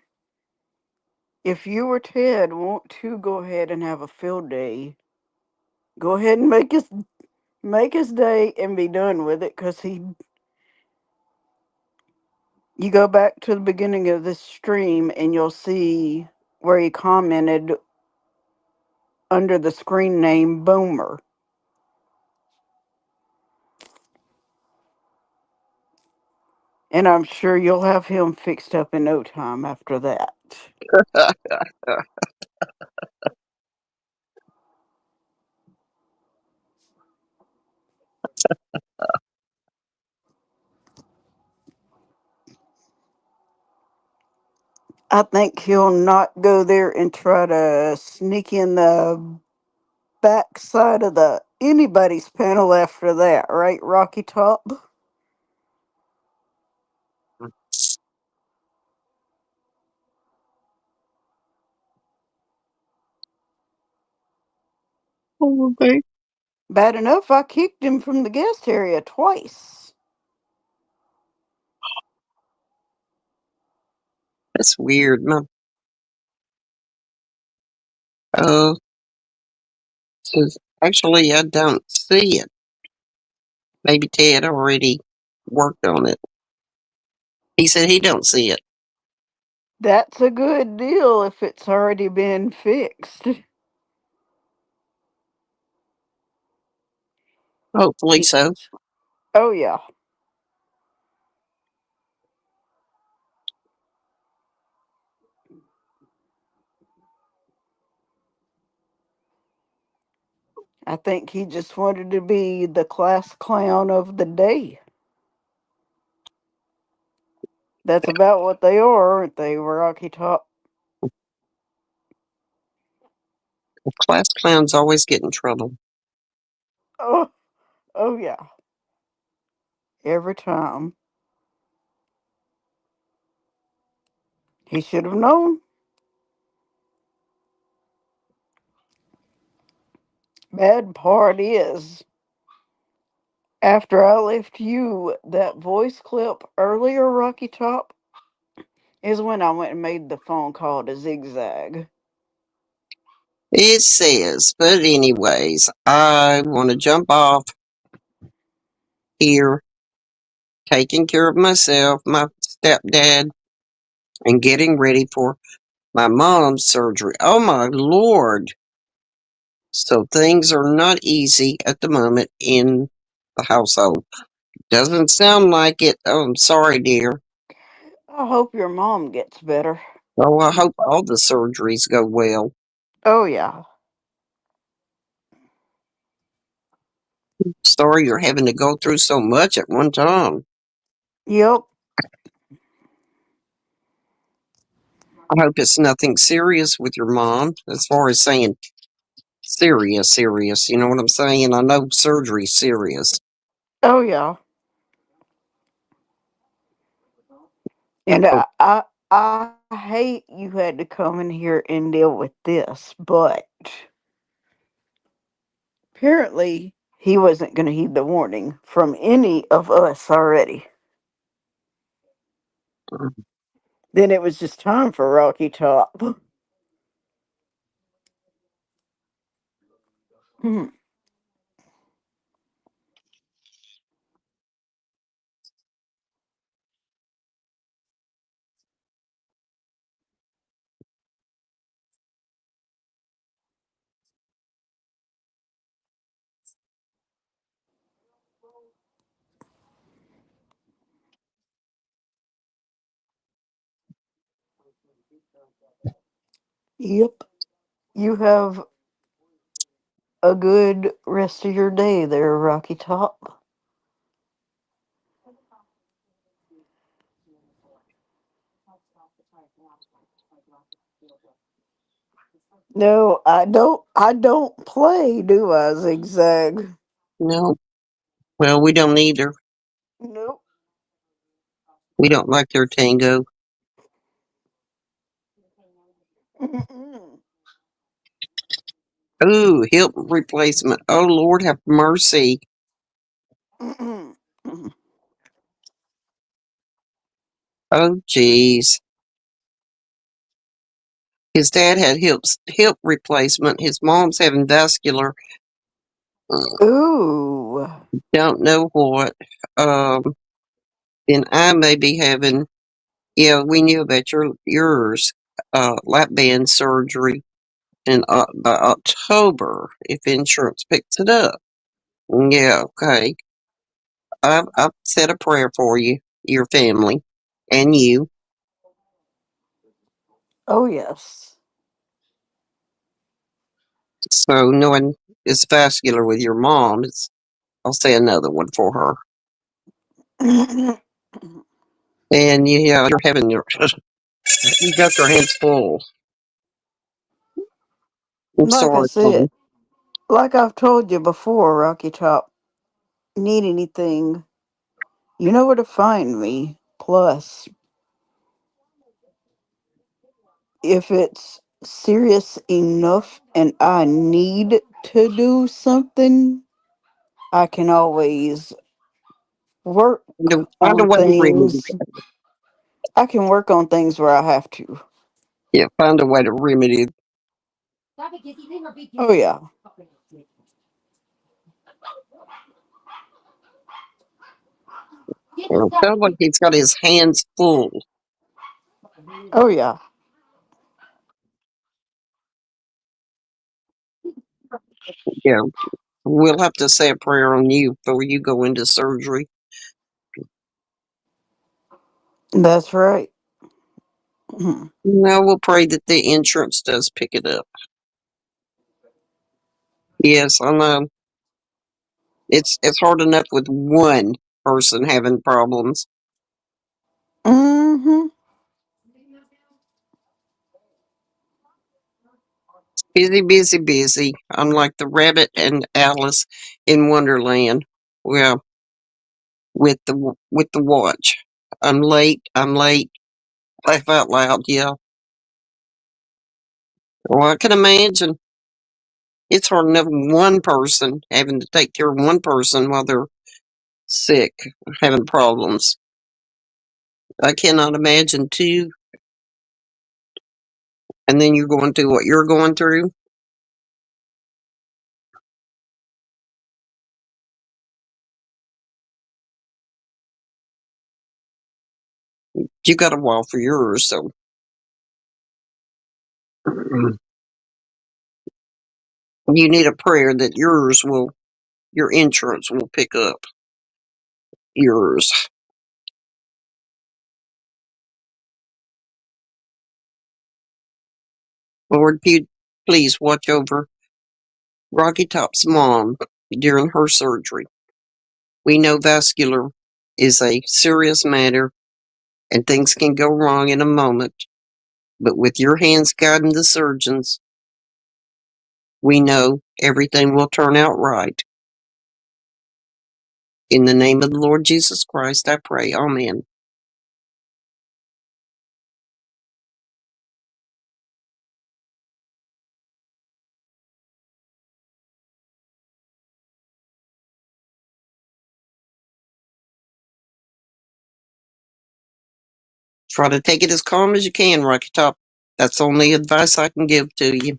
if you or Ted want to go ahead and have a field day, go ahead and make his day and be done with it, cause you go back to the beginning of this stream and you'll see where he commented under the screen name Boomer. And I'm sure you'll have him fixed up in no time after that. I think he'll not go there and try to sneak in the back side of the anybody's panel after that, right, Rocky Top? Oh, okay. Bad enough I kicked him from the guest area twice. That's weird. Oh, says, actually, I don't see it. Maybe Ted already worked on it. He said he don't see it. That's a good deal if it's already been fixed. Hopefully He, so. oh, yeah. I think he just wanted to be the class clown of the day. That's about what they are, aren't they, Rocky Top? Class clowns always get in trouble. Oh, oh yeah. Every time. He should have known. Bad part is, after I left you that voice clip earlier, Rocky Top, is when I went and made the phone call to Zigzag. It says, but anyways, I want to jump off here, taking care of myself, my stepdad, and getting ready for my mom's surgery. Oh my Lord. So things are not easy at the moment in the household. Doesn't sound like it. Oh, I'm sorry, dear. I hope your mom gets better. Oh, I hope all the surgeries go well. Oh, yeah. Sorry you're having to go through so much at one time. Yep. I hope it's nothing serious with your mom, as far as saying serious, serious. You know what I'm saying? I know surgery's serious. Oh, yeah. And Oh, I hate you had to come in here and deal with this, but apparently he wasn't going to heed the warning from any of us already. Then it was just time for Rocky Top. Hmm. Yep. You have a good rest of your day there, Rocky Top. No, I don't. I don't play, do I, Zigzag? no. Well, we don't either. Nope. We don't like their tango. Mm-mm. Ooh, hip replacement. Oh, Lord have mercy. Mm-mm. Oh, jeez. His dad had hip replacement. His mom's having vascular. Ooh. Don't know what. Um, and I may be having. Yeah, we knew about yours. Lap band surgery in by October if insurance picks it up. Yeah, okay. I've said a prayer for you, your family, and you. Oh, yes. So knowing it's vascular with your mom, I'll say another one for her. And yeah, you're having your You got your hands full. I'm Like I sorry, said, Tom. like I've told you before, Rocky Top, need anything, you know where to find me. Plus, if it's serious enough and I need to do something, I can always work Find a on way to remedy things. that. I can work on things where I have to. Yeah, find a way to remedy. Oh, yeah. Sounds like he's got his hands full. Oh, yeah. Yeah, we'll have to say a prayer on you before you go into surgery. That's right. Mhm. No, we'll pray that the insurance does pick it up. Yes, I know. It's hard enough with one person having problems. Mhm. Busy, busy, busy. Unlike the rabbit and Alice in Wonderland. Well, with the watch. I'm late. I'm late. Laugh out loud. Yeah. Well, I can imagine. It's hard enough one person having to take care of one person while they're sick, having problems. I cannot imagine two. And then you're going through what you're going through. You got a while for yours, so you need a prayer that your insurance will pick up yours. Lord, please watch over Rocky Top's mom during her surgery. We know vascular is a serious matter and things can go wrong in a moment, but with your hands guiding the surgeons, we know everything will turn out right. In the name of the Lord Jesus Christ, I pray. Amen. Try to take it as calm as you can, Rocky Top. That's the only advice I can give to you.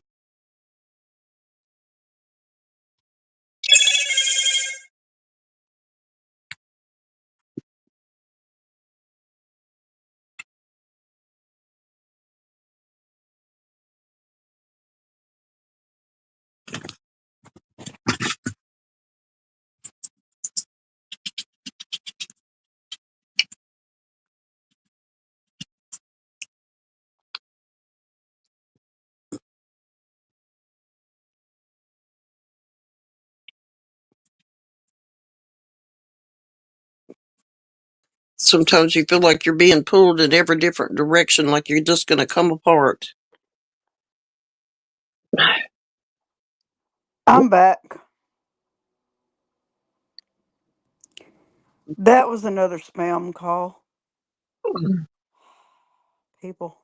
Sometimes you feel like you're being pulled in every different direction, like you're just going to come apart. I'm back. That was another spam call. People,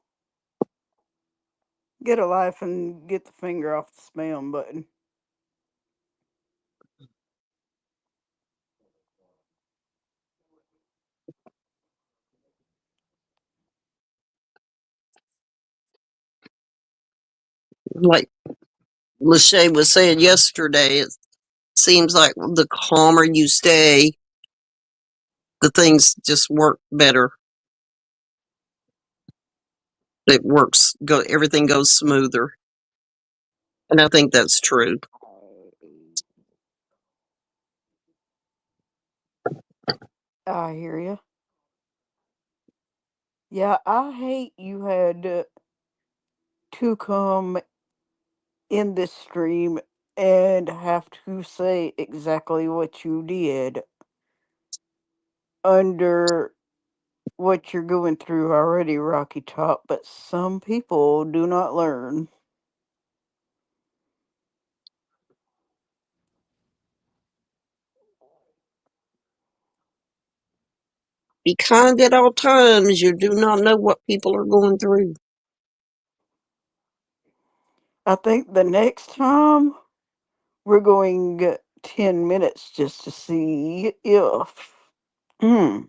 get a life and get the finger off the spam button. Like Lachey was saying yesterday, it seems like the calmer you stay, the things just work better. It works, everything goes smoother. And I think that's true. I hear you. Yeah, I hate you had to come in this stream and have to say exactly what you did under what you're going through already, Rocky Top, but some people do not learn. Be kind at all times. You do not know what people are going through. I think the next time we're going 10 minutes just to see if. Hmm.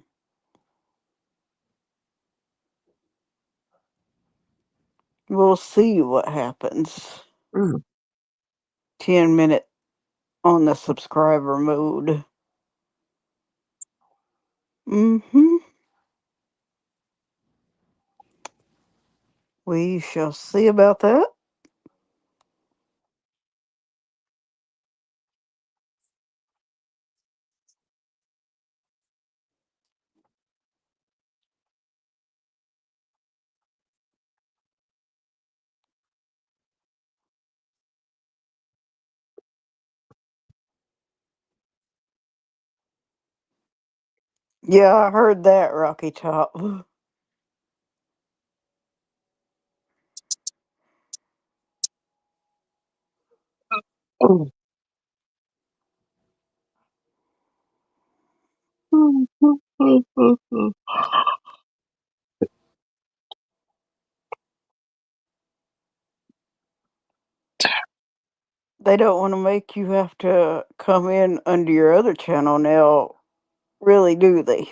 We'll see what happens. Mm. 10 minute on the subscriber mode. Mm-hmm. We shall see about that. Yeah, I heard that, Rocky Top. Oh. They don't want to make you have to come in under your other channel now, really, do they?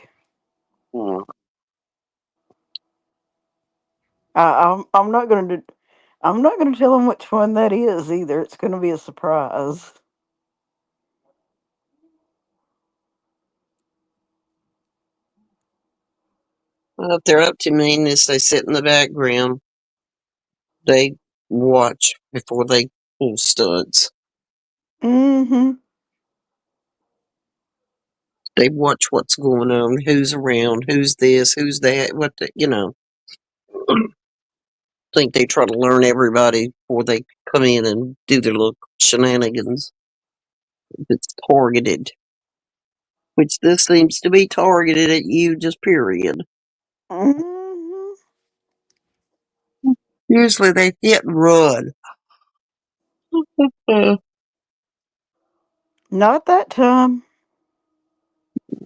I'm not gonna do. I'm not gonna tell them which one that is either. It's gonna be a surprise. Well, if they're up to meanness, they sit in the background. They watch before they pull stunts. Mm-hmm. They watch what's going on, who's around, who's this, who's that, what the, think they try to learn everybody before they come in and do their little shenanigans. It's targeted, which this seems to be targeted at you, just period. Mm-hmm. Usually they hit and run. Not that time.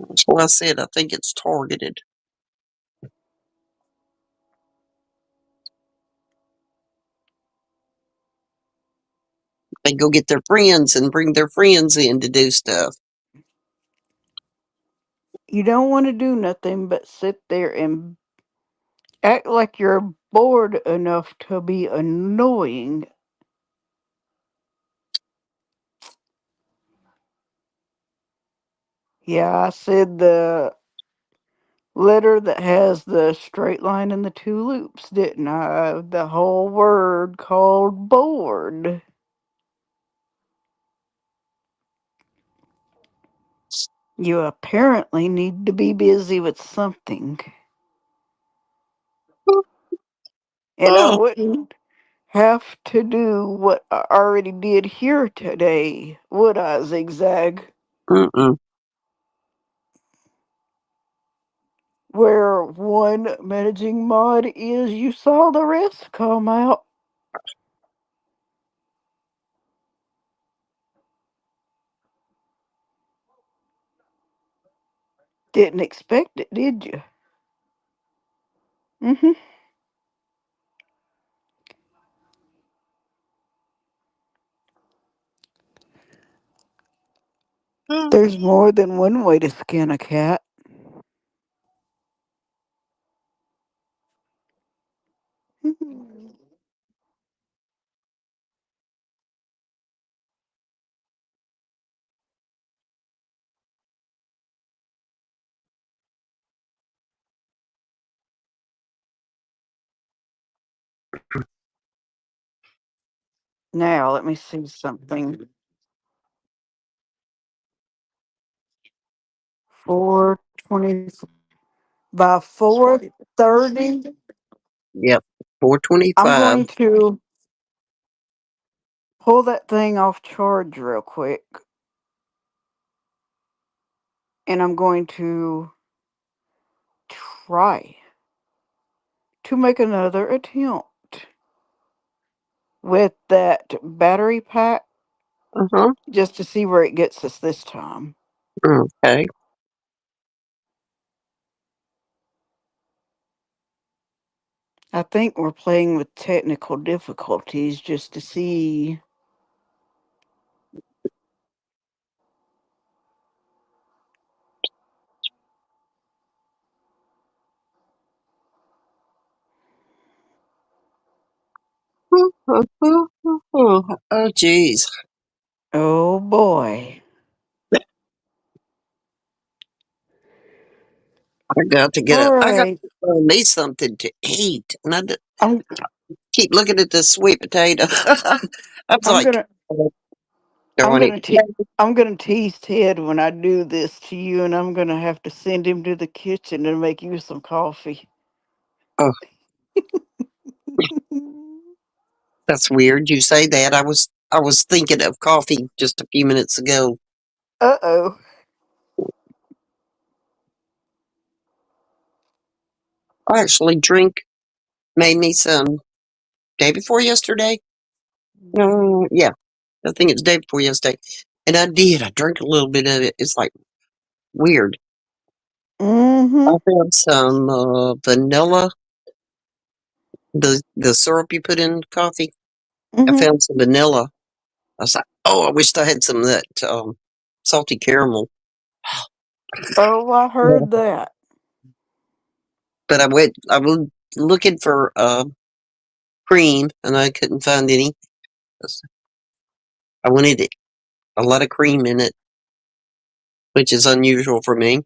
That's why I said I think it's targeted. They go get their friends and bring their friends in to do stuff. You don't want to do nothing but sit there and act like you're bored enough to be annoying. Yeah, I said the letter that has the straight line and the two loops, didn't I? The whole word called bored. You apparently need to be busy with something. And I Oh, wouldn't have to do what I already did here today, would I, Zigzag? mm-mm. Where one managing mod is, you saw the rest come out. Didn't expect it, did you? Mm-hmm. There's more than one way to skin a cat. Now, let me see something. 420 by 4:30. Yep, I'm 425. going to pull that thing off charge real quick, and I'm going to try to make another attempt with that battery pack Uh-huh. just to see where it gets us this time. Okay. I think we're playing with technical difficulties just to see. Oh, geez. Oh boy. I got to get All up. I got right. to find me something to eat. And I'm keep looking at this sweet potato. I was I'm like, gonna oh, I'm darn it. gonna I'm gonna tease Ted when I do this to you, and I'm gonna have to send him to the kitchen and make you some coffee. Oh, that's weird. You say that. I was thinking of coffee just a few minutes ago. Uh-oh. I actually made me some day before yesterday. No, yeah, I think it's day before yesterday. And I did. I drank a little bit of it. It's like weird. I Mm-hmm. found some vanilla, the syrup you put in coffee. I Mm-hmm. found some vanilla. I was like, oh, I wished I had some of that salty caramel. Oh, I Yeah. heard that. But I was looking for cream and I couldn't find any. I wanted a lot of cream in it, which is unusual for me.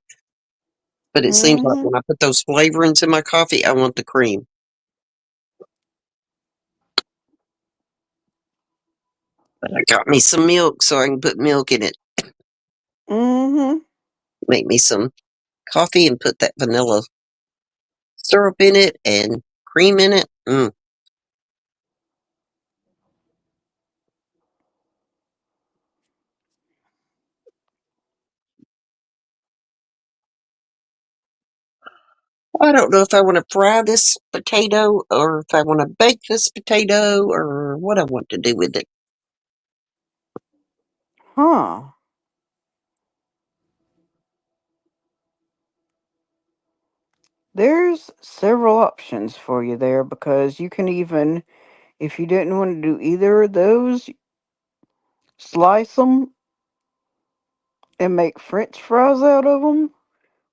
But it seems like Mm-hmm. when I put those flavorings in my coffee, I want the cream. But I got me some milk so I can put milk in it. Mm-hmm. Make me some coffee and put that vanilla syrup in it and cream in it. I don't know if I want to fry this potato or if I want to bake this potato or what I want to do with it. Huh. There's several options for you there because you can even, if you didn't want to do either of those, slice them and make French fries out of them,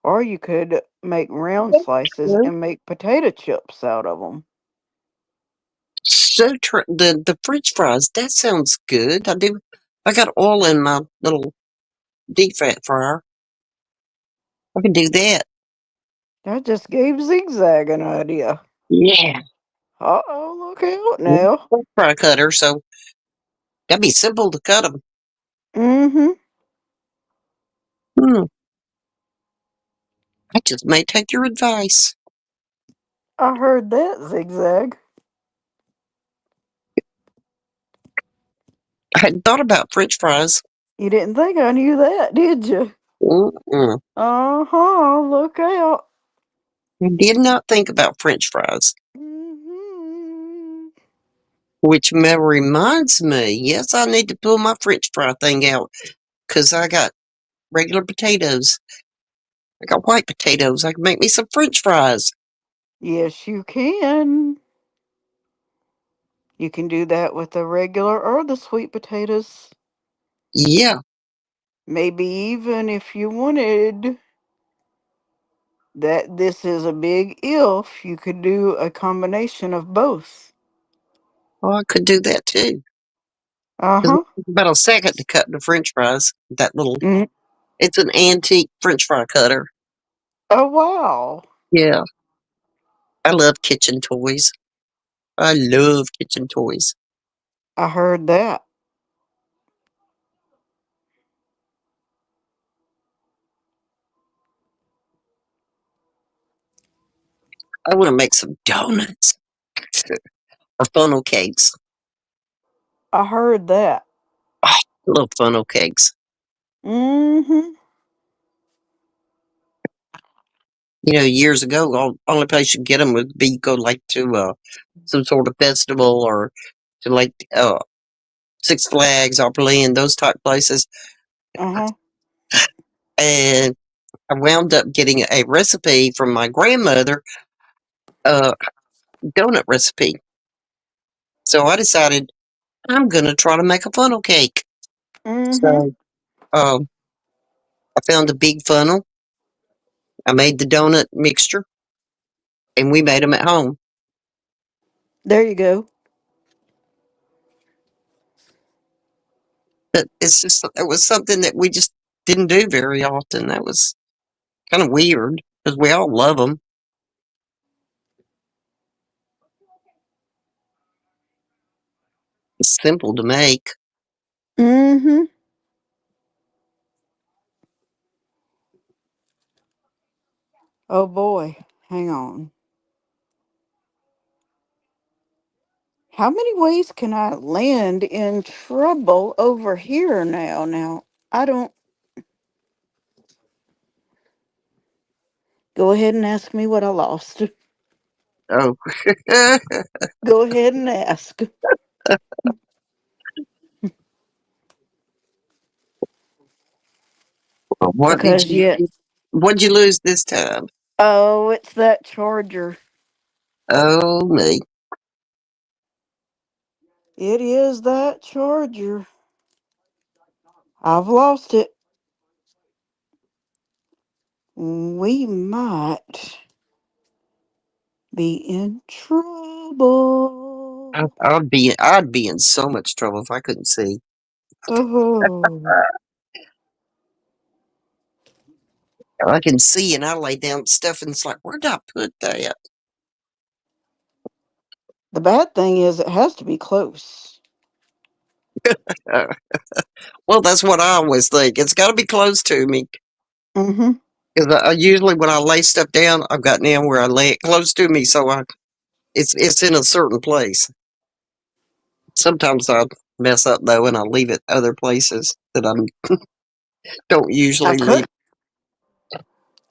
or you could make round slices and make potato chips out of them. So the French fries, that sounds good. I do. I got oil in my little deep fat fryer. I can do that. That just gave Zigzag an idea. Yeah. Uh-oh, look out No now. fry cutter, so that'd be simple to cut them. Mm-hmm. Hmm. I just may take your advice. I heard that, Zigzag. I hadn't thought about French fries. You didn't think I knew that, did you? Mm-mm. Uh-huh, look out. I did not think about French fries. Mm-hmm. Which reminds me, yes, I need to pull my French fry thing out because I got regular potatoes. I got white potatoes. I can make me some French fries. Yes, you can. You can do that with the regular or the sweet potatoes. Yeah, Maybe even if you wanted that this is a big if, you could do a combination of both. oh, I could do that too. It's Uh-huh. about a second to cut the French fries. That little, Mm. it's an antique French fry cutter. Oh wow. Yeah, I love kitchen toys. I love kitchen toys. I heard that. I want to make some donuts or funnel cakes. I heard that. Oh, I love funnel cakes. Mm-hmm. Years ago, only place you get them would be go like to some sort of festival or to like Six Flags, Opryland, those type places. Uh huh. And I wound up getting a recipe from my grandmother, uh, donut recipe. So I decided I'm gonna try to make a funnel cake. Mm-hmm. So um, I found a big funnel. I made the donut mixture, and we made them at home. There you go. But it was something that we just didn't do very often. That was kind of weird because we all love them. It's simple to make. Mm-hmm. Oh boy. Hang on. How many ways can I land in trouble over here now? Now, I don't. Go ahead and ask me what I lost. Oh, Go ahead and ask. what did Because, you yeah. what'd you lose this time? Oh, it's that charger. Oh me. It is that charger. I've lost it. We might be in trouble. I'd be in so much trouble if I couldn't see. Oh. I can see and I lay down stuff and it's like, where did I put that? The bad thing is, it has to be close. Uh, well, that's what I always think. It's got to be close to me Mm-hmm. because usually when I lay stuff down, I've got now where I lay it close to me, so it's in a certain place. Sometimes I mess up though, and I leave it other places that I don't I usually leave. could.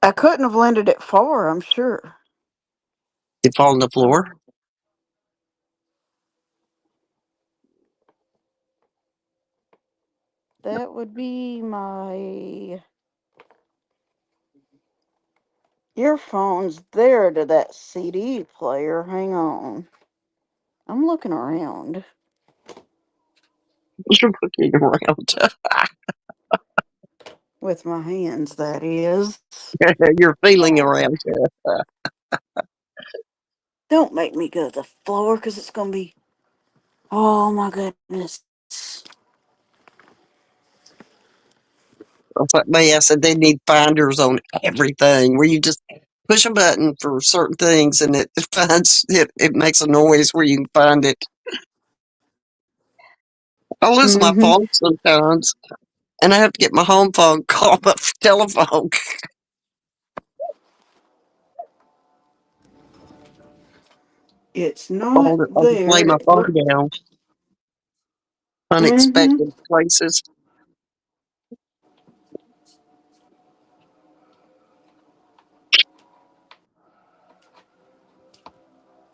I couldn't have landed it far, I'm sure. It fall on the floor. Oh. That would be my earphones there to that CD player. Hang on. I'm looking around You're looking around. with my hands, that is. You're feeling around. Don't make me go to the floor because it's going to be. Oh my goodness. It's like me. I said they need finders on everything where you just push a button for certain things and it finds it. It makes a noise where you can find it. I lose my Mm-hmm. phone sometimes, and I have to get my home phone, call my telephone, It's not or just lay there. my It phone look. down. Mm-hmm. Unexpected places.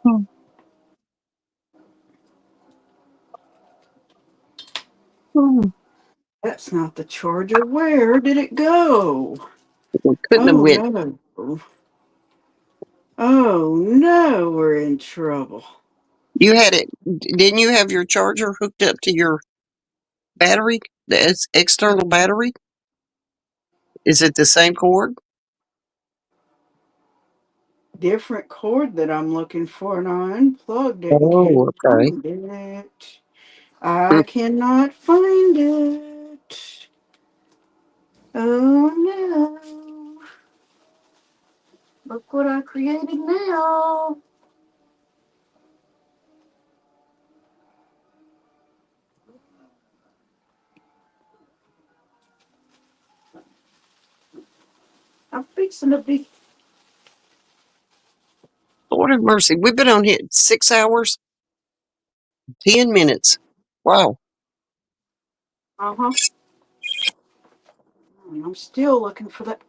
Hmm. Hmm. That's not the charger. Where did it go? Couldn't have Oh went. no. Oh no, we're in trouble. You had it. Didn't you have your charger hooked up to your battery? The external battery. Is it the same cord? Different cord that I'm looking for, and I unplugged it and can't Oh, okay. find it. I cannot find it. Oh no. Look what I created now. I'm fixing to be. Lord have mercy. We've been on here 6 hours, 10 minutes. Wow. Uh huh. I'm still looking for that.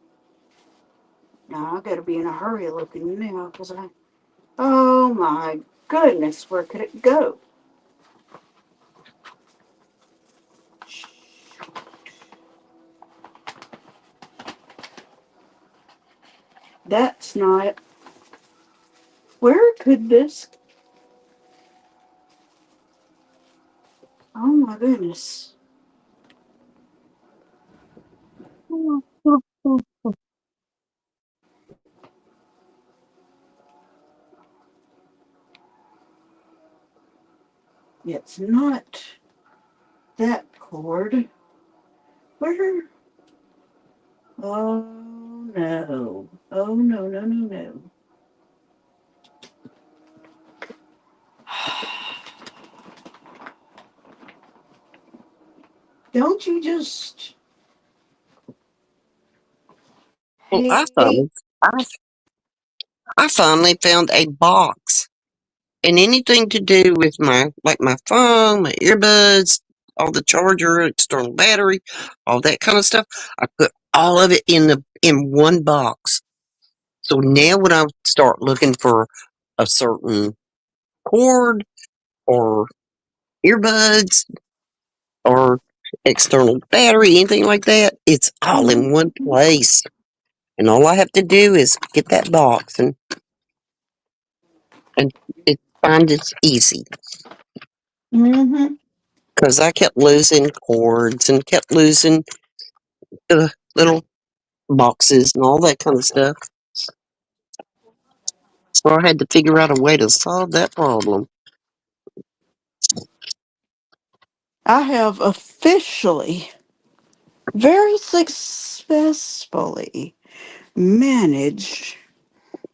Now I gotta be in a hurry looking now because I. Oh my goodness, where could it go? That's not. Where could this? Oh my goodness. It's not that cord. Where? Oh no. Oh no, no, no, no. Don't you just Well, hate? I, I finally found a box, and anything to do with my phone, my earbuds, all the charger, external battery, all that kind of stuff. I put all of it in one box. So now when I start looking for a certain cord or earbuds or external battery, anything like that, it's all in one place. And all I have to do is get that box and it find it's easy. Mm-hmm. Because I kept losing cords and kept losing the little boxes and all that kind of stuff. So I had to figure out a way to solve that problem. I have officially, very successfully managed.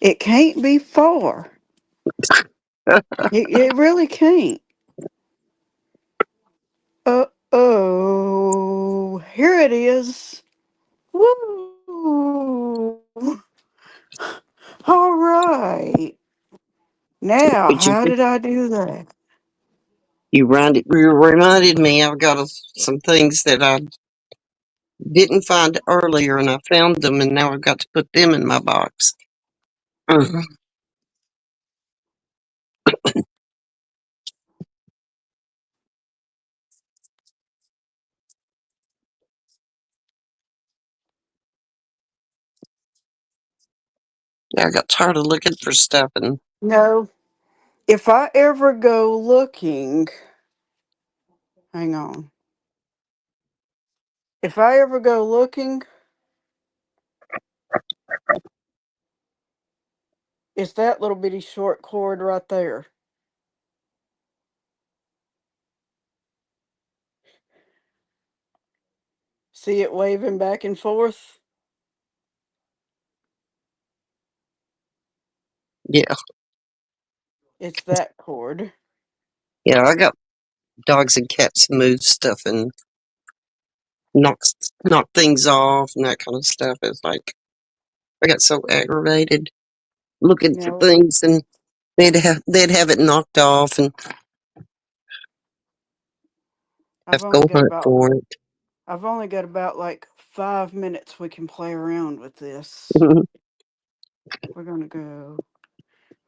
It can't be far. It really can't. Oh, here it is. Woo! All right. Now, But how did I do that? you reminded me I've got some things that I didn't find earlier and I found them and now I've got to put them in my box. Mhm. Yeah, I got tired of looking for stuff and No, if I ever go looking, hang on. If I ever go looking, it's that little bitty short cord right there. See it waving back and forth? yeah, It's that cord. yeah, I got dogs and cats move stuff and knock things off and that kind of stuff. It's like I got so aggravated looking for Now, things and they'd have it knocked off and I've have to only go got hunt about for it. I've only got about like 5 minutes we can play around with this. We're gonna go.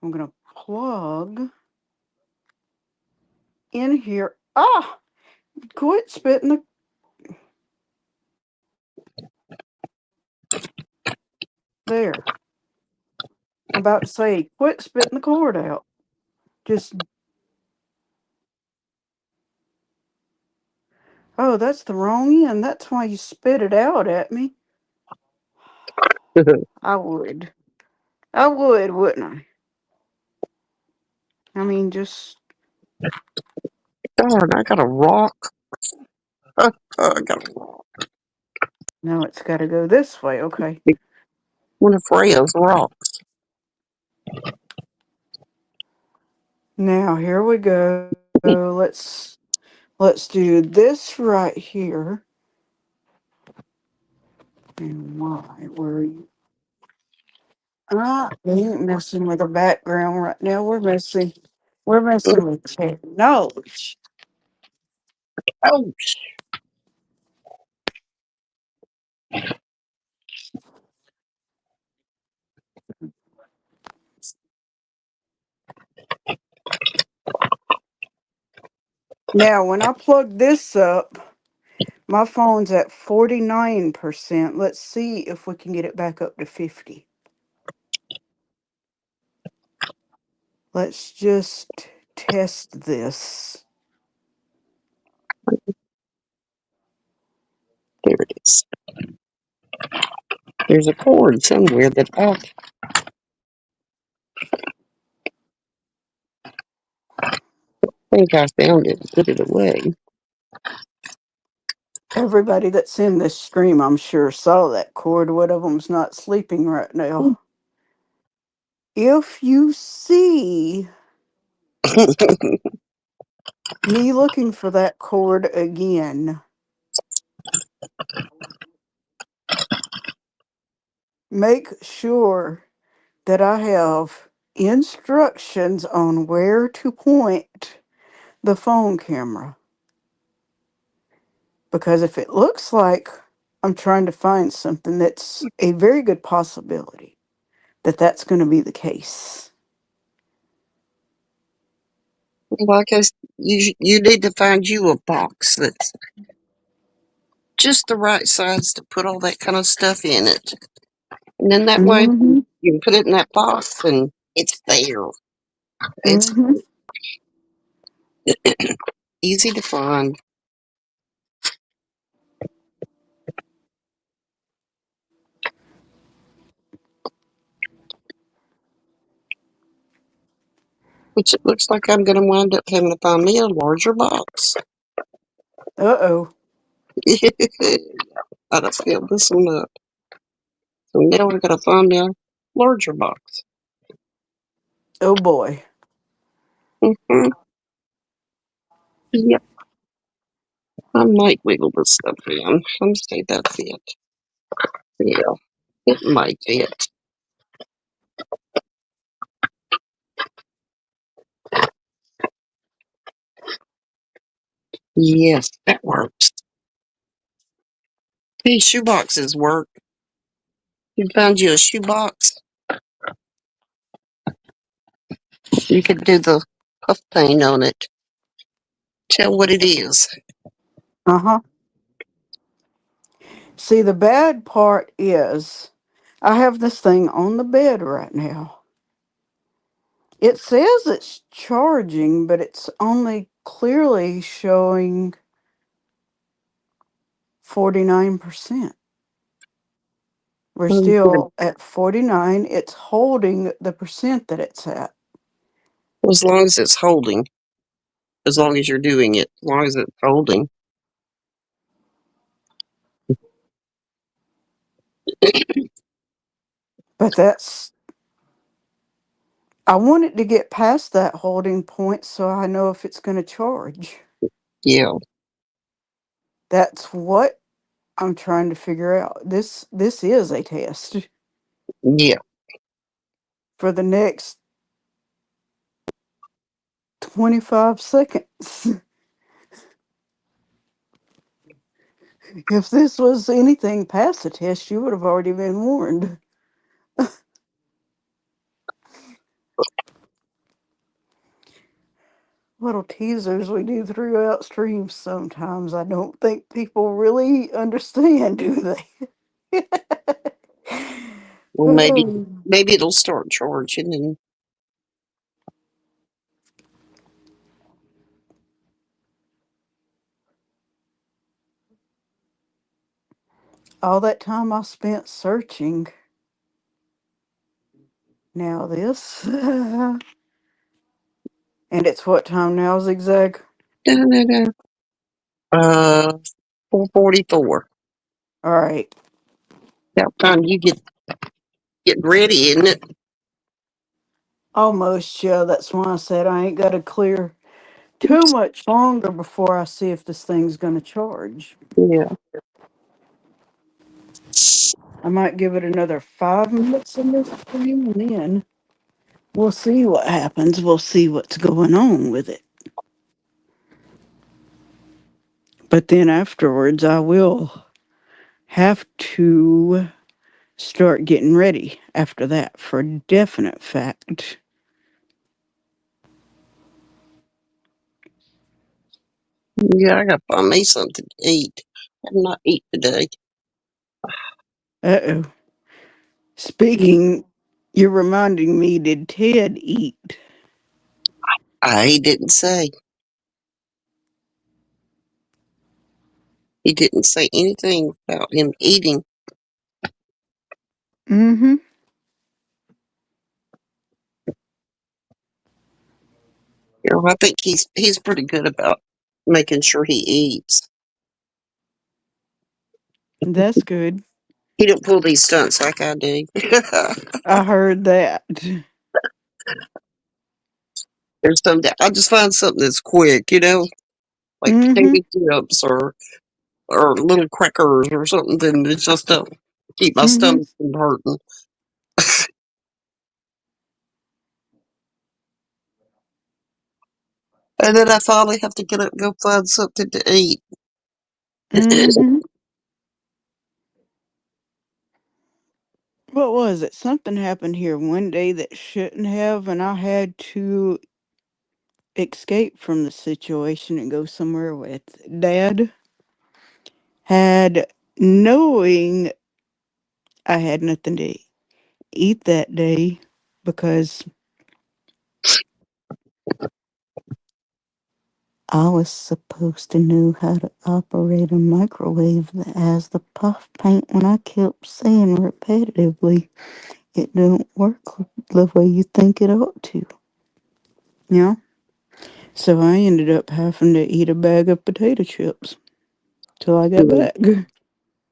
I'm gonna plug in here. Ah, quit spitting the. There. I'm about to say, quit spitting the cord out. Just. Oh, that's the wrong end. That's why you spit it out at me. I would. I would, wouldn't I? I mean, just. Darn, I got a rock. I got a rock. No, it's got to go this way. Okay. One of Freya's rocks. Now here we go. Let's do this right here. And why? Where are you? We ain't messing with the background right now. We're messing with technology. Oh, Now, when I plug this up, my phone's at 49%. Let's see if we can get it back up to 50. Let's just test this. There it is. There's a cord somewhere that I think I found it and put it away. Everybody that's in this stream, I'm sure, saw that cord. One of them's not sleeping right now. If you see me looking for that cord again, make sure that I have instructions on where to point the phone camera. Because if it looks like I'm trying to find something, that's a very good possibility that that's going to be the case. Well, I guess you need to find you a box that's just the right size to put all that kind of stuff in it. And then that way Mm-hmm. you can put it in that box and it's there. It's Mm-hmm. easy to find. Which it looks like I'm going to wind up having to find me a larger box. Uh-oh. I done filled this one up. So now I gotta find me a larger box. Oh boy. Mm-hmm. Yep. I might wiggle this stuff in. Let me see, that's it. Yeah, it might fit. Yes, that works. These shoe boxes work. You find you a shoe box, you could do the puff paint on it. Tell what it is. Uh-huh. See, the bad part is I have this thing on the bed right now. It says it's charging, but it's only clearly showing 49%. We're still at 49. It's holding the percent that it's at. As long as it's holding, as long as you're doing it, as long as it's holding. But I want it to get past that holding point so I know if it's going to charge. Yeah, That's what I'm trying to figure out. This is a test yeah. for the next 25 seconds. If this was anything past the test, you would have already been warned. Little teasers we do throughout streams sometimes. I don't think people really understand, do they? Well, maybe it'll start charging and All that time I spent searching. Now this. And it's what time now, Zigzag? da-da-da. 4:44. All right. About time you get ready, isn't it? Almost, yeah. That's why I said I ain't got to clear too much longer before I see if this thing's going to charge. Yeah. I might give it another 5 minutes in this stream and then we'll see what happens. We'll see what's going on with it. But then afterwards, I will have to start getting ready after that for definite fact. Yeah, I gotta find me something to eat. I've not eat today. Uh oh. Speaking, you're reminding me, did Ted eat? He didn't say. He didn't say anything about him eating. Mm hmm. You know, I think he's pretty good about making sure he eats. That's good. He don't pull these stunts like I do. I heard that. There's some I just find something that's quick, like Mm hmm. potato chips or little crackers or something. Then it's just to keep my Mm hmm. stomach from hurting. And then I finally have to get up and go find something to eat. Mm hmm. What was it? Something happened here one day that shouldn't have, and I had to escape from the situation and go somewhere with Dad. Had knowing I had nothing to eat that day because I was supposed to know how to operate a microwave that has the puff paint when I kept saying repetitively it don't work the way you think it ought to. Yeah. So I ended up having to eat a bag of potato chips till I got Mm, back.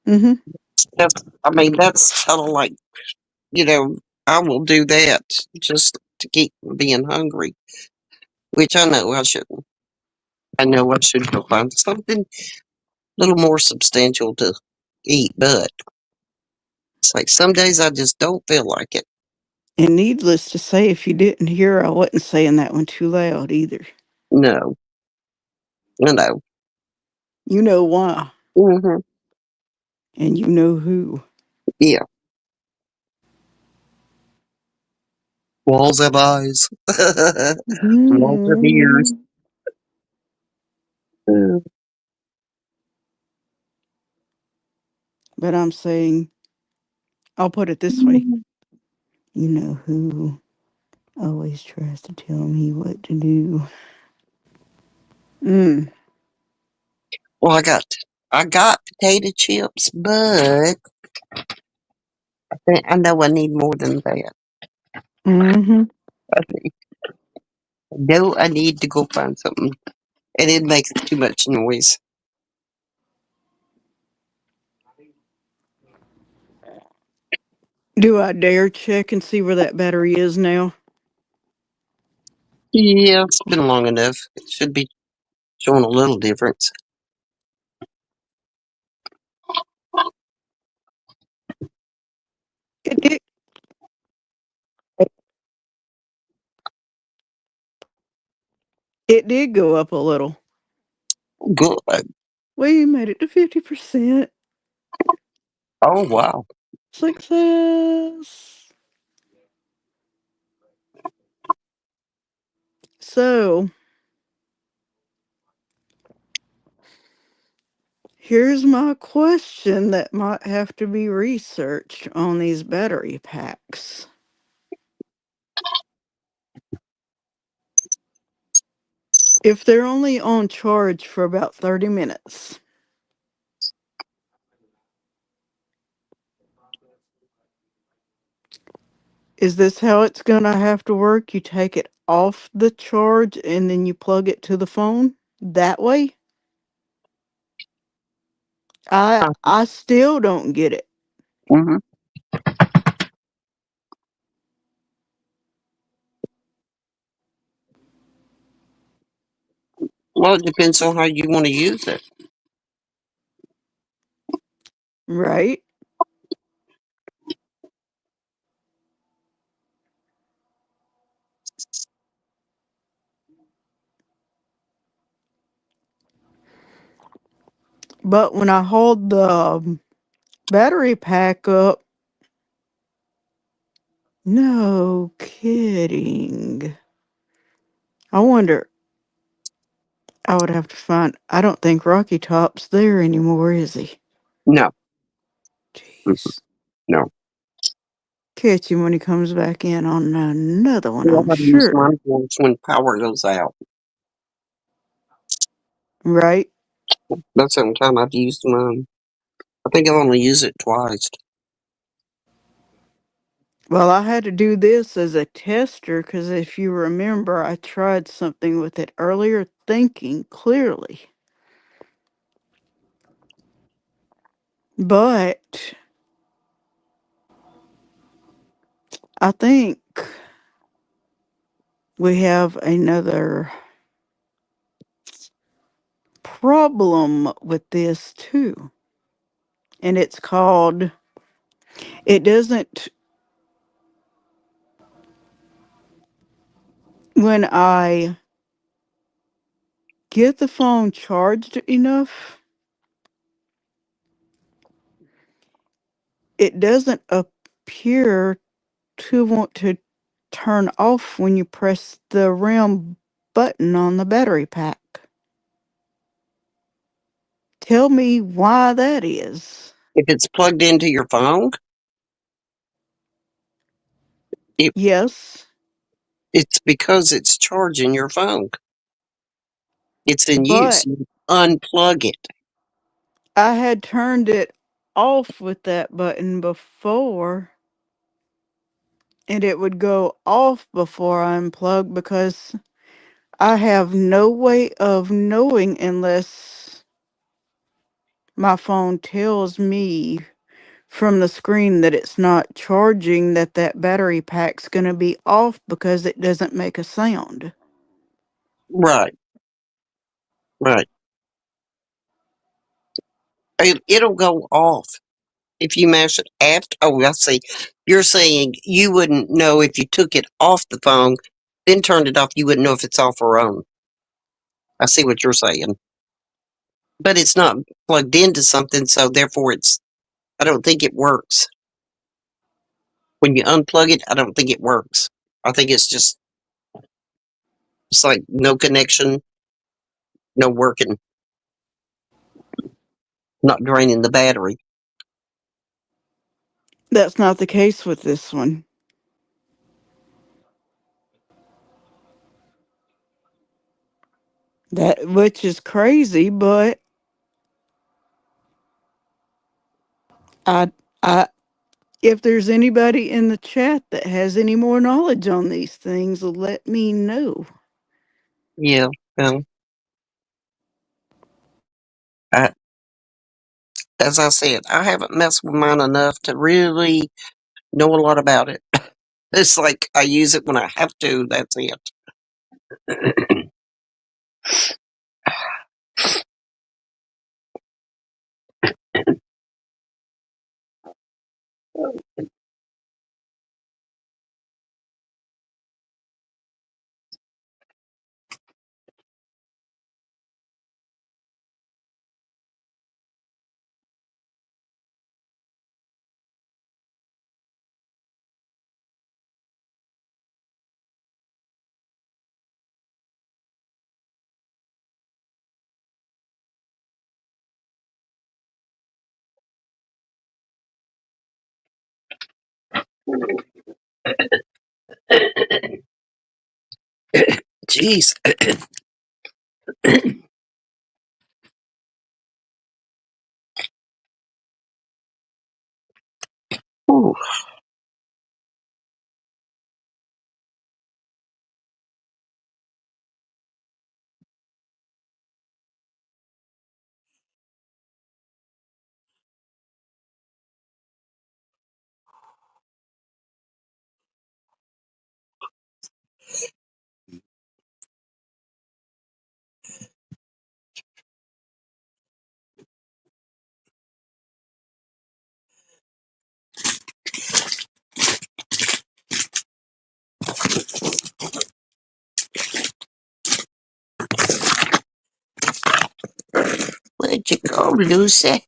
Mm-hmm. I mean, that's kind of like, you know, I will do that just to keep from being hungry, which I know I shouldn't. I know I should go find something a little more substantial to eat, but it's like some days I just don't feel like it. And needless to say, if you didn't hear, I wasn't saying that one too loud either. No, no. You know why, Hmm. and you know who. Yeah. Walls have eyes. Walls have ears. Mm. Mm. But I'm saying, I'll put it this way. You know who always tries to tell me what to do. Mm. Well, I got potato chips, but I know I need more than that. Mm-hmm. I need to go find something, and it makes too much noise. Do I dare check and see where that battery is now? Yeah, it's been long enough. It should be showing a little difference. It did. It did go up a little. Good. We made it to 50%. Oh wow. Success. So, here's my question that might have to be researched on these battery packs. If they're only on charge for about 30 minutes, is this how it's going to have to work? You take it off the charge and then you plug it to the phone that way? I still don't get it. Mm-hmm. Well, it depends on how you want to use it. Right? But when I hold the battery pack up, no kidding. I wonder, I would have to find. I don't think Rocky Top's there anymore, is he? No, mm-mm, Jeez. no. Catch him when he comes back in on another one, All I'm I have to use sure. mine for is when power goes out. Right? That's the only time I've used mine. I think I've only used it twice. Well, I had to do this as a tester because if you remember, I tried something with it earlier, thinking clearly. But I think we have another problem with this too. And it's called, it doesn't, when I get the phone charged enough, it doesn't appear to want to turn off when you press the RAM button on the battery pack. Tell me why that is. If it's plugged into your phone, it, Yes, it's because it's charging your phone. It's in use. but You unplug it. I had turned it off with that button before, and it would go off before I unplug because I have no way of knowing unless my phone tells me from the screen that it's not charging, that that battery pack's going to be off because it doesn't make a sound. Right, right. It'll go off if you mash it after. Oh, I see. You're saying you wouldn't know if you took it off the phone, then turned it off. You wouldn't know if it's off or on. I see what you're saying. But it's not plugged into something, so therefore it's. I don't think it works. When you unplug it, I don't think it works. I think it's just. It's like no connection, no working, not draining the battery. That's not the case with this one. That which is crazy, but I I if there's anybody in the chat that has any more knowledge on these things, let me know. Yeah. Well, I, as I said, I haven't messed with mine enough to really know a lot about it. It's like I use it when I have to. That's it. Jeez. Ooh. Where'd you go, Lucy?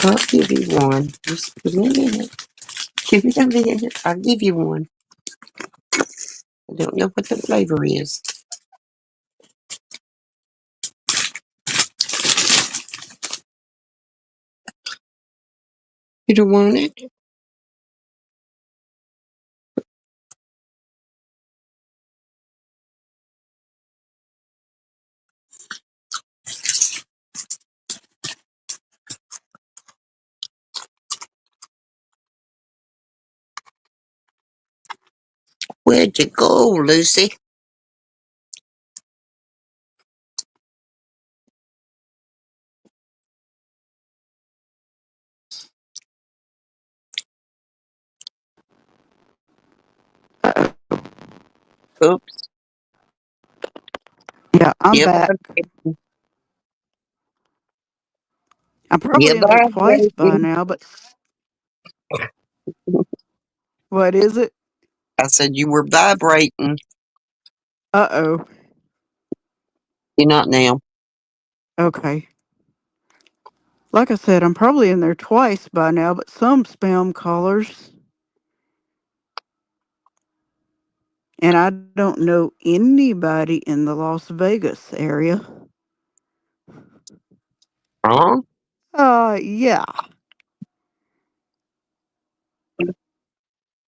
I'll give you one. Just give me a minute. Give me a minute. I'll give you one. I don't know what the flavor is. You don't want it? Where'd you go, Lucy? Uh, Oops. yeah, I'm You're back. I'm you're probably in there twice by vibrating. now, but what is it? I said you were vibrating. Uh oh. You're not now. Okay. Like I said, I'm probably in there twice by now, but some spam callers, and I don't know anybody in the Las Vegas area. Huh? Yeah.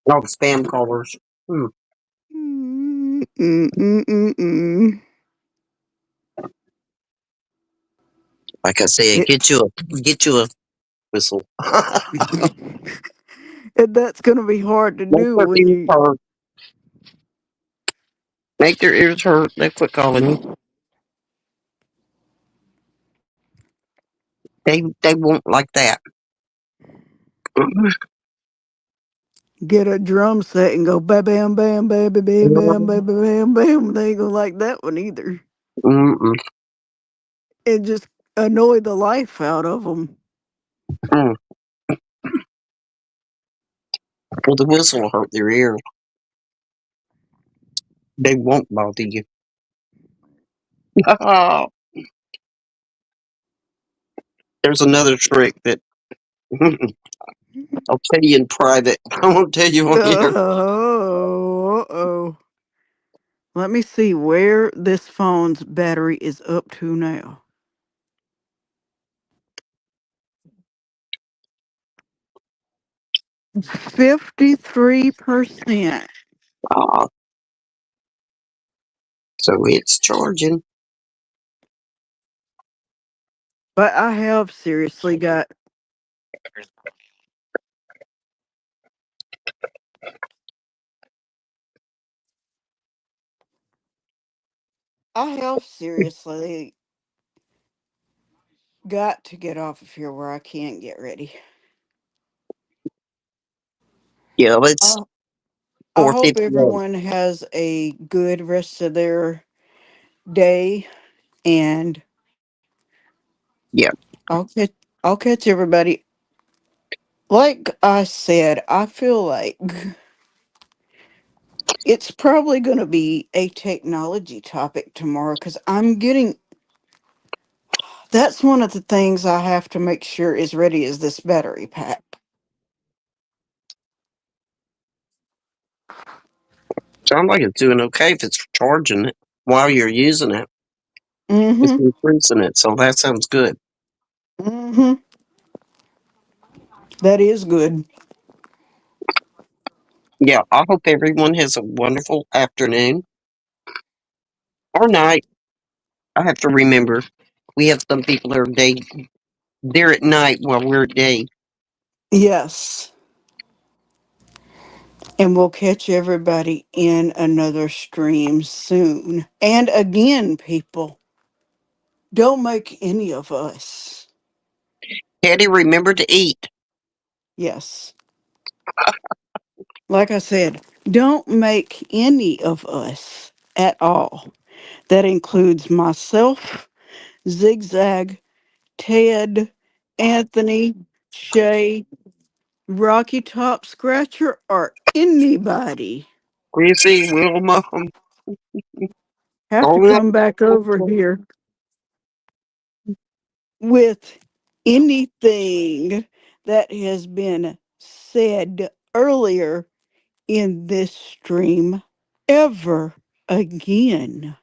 Oh, spam callers. Hmm. Mm-mm-mm-mm. Like I said, It, get you a whistle. and that's going to be hard to Make do their when ears you. hurt. Make their ears hurt. They quit calling you. They won't like that. Get a drum set and go bam bam bam bam bam bam bam bam bam bam. They ain't gonna like that one either. Mm-mm. And just annoy the life out of them. Mm. Well, the whistle will hurt their ear. They won't bother you. There's another trick that I'll tell you in private. I won't tell you on here. Oh, oh. Let me see where this phone's battery is up to now. 53%. Ah, so it's charging. But I have seriously got I have seriously got to get off of here where I can't get ready. Yeah, it's I, I hope 4:58. everyone has a good rest of their day, and Yeah. I'll catch I'll catch everybody. Like I said, I feel like it's probably going to be a technology topic tomorrow because I'm getting that's one of the things I have to make sure is ready is this battery pack. Sounds like it's doing okay if it's charging it while you're using it. It's Mm-hmm. increasing it, so that sounds good. Mm-hmm. That is good. Yeah, I hope everyone has a wonderful afternoon or night. I have to remember we have some people that are they're at night while we're at day. Yes. And we'll catch everybody in another stream soon. And again, people, don't make any of us. Teddy, remember to eat. Yes. Like I said, don't make any of us at all. That includes myself, Zigzag, Ted, Anthony, Shay, Rocky Top Scratcher, or anybody Chrissy, Wilma, have to all that. come back over here with anything that has been said earlier in this stream ever again.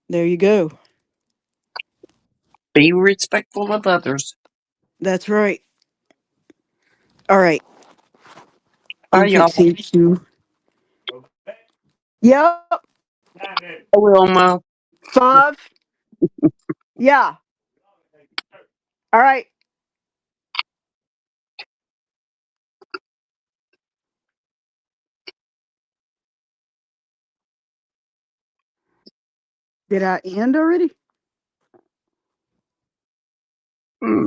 There you go. Be respectful of others. That's right. All right. Bye, I'm y'all. fixing to. Yep. Wilma. 5. Yeah. All right. Did I end already? Hmm.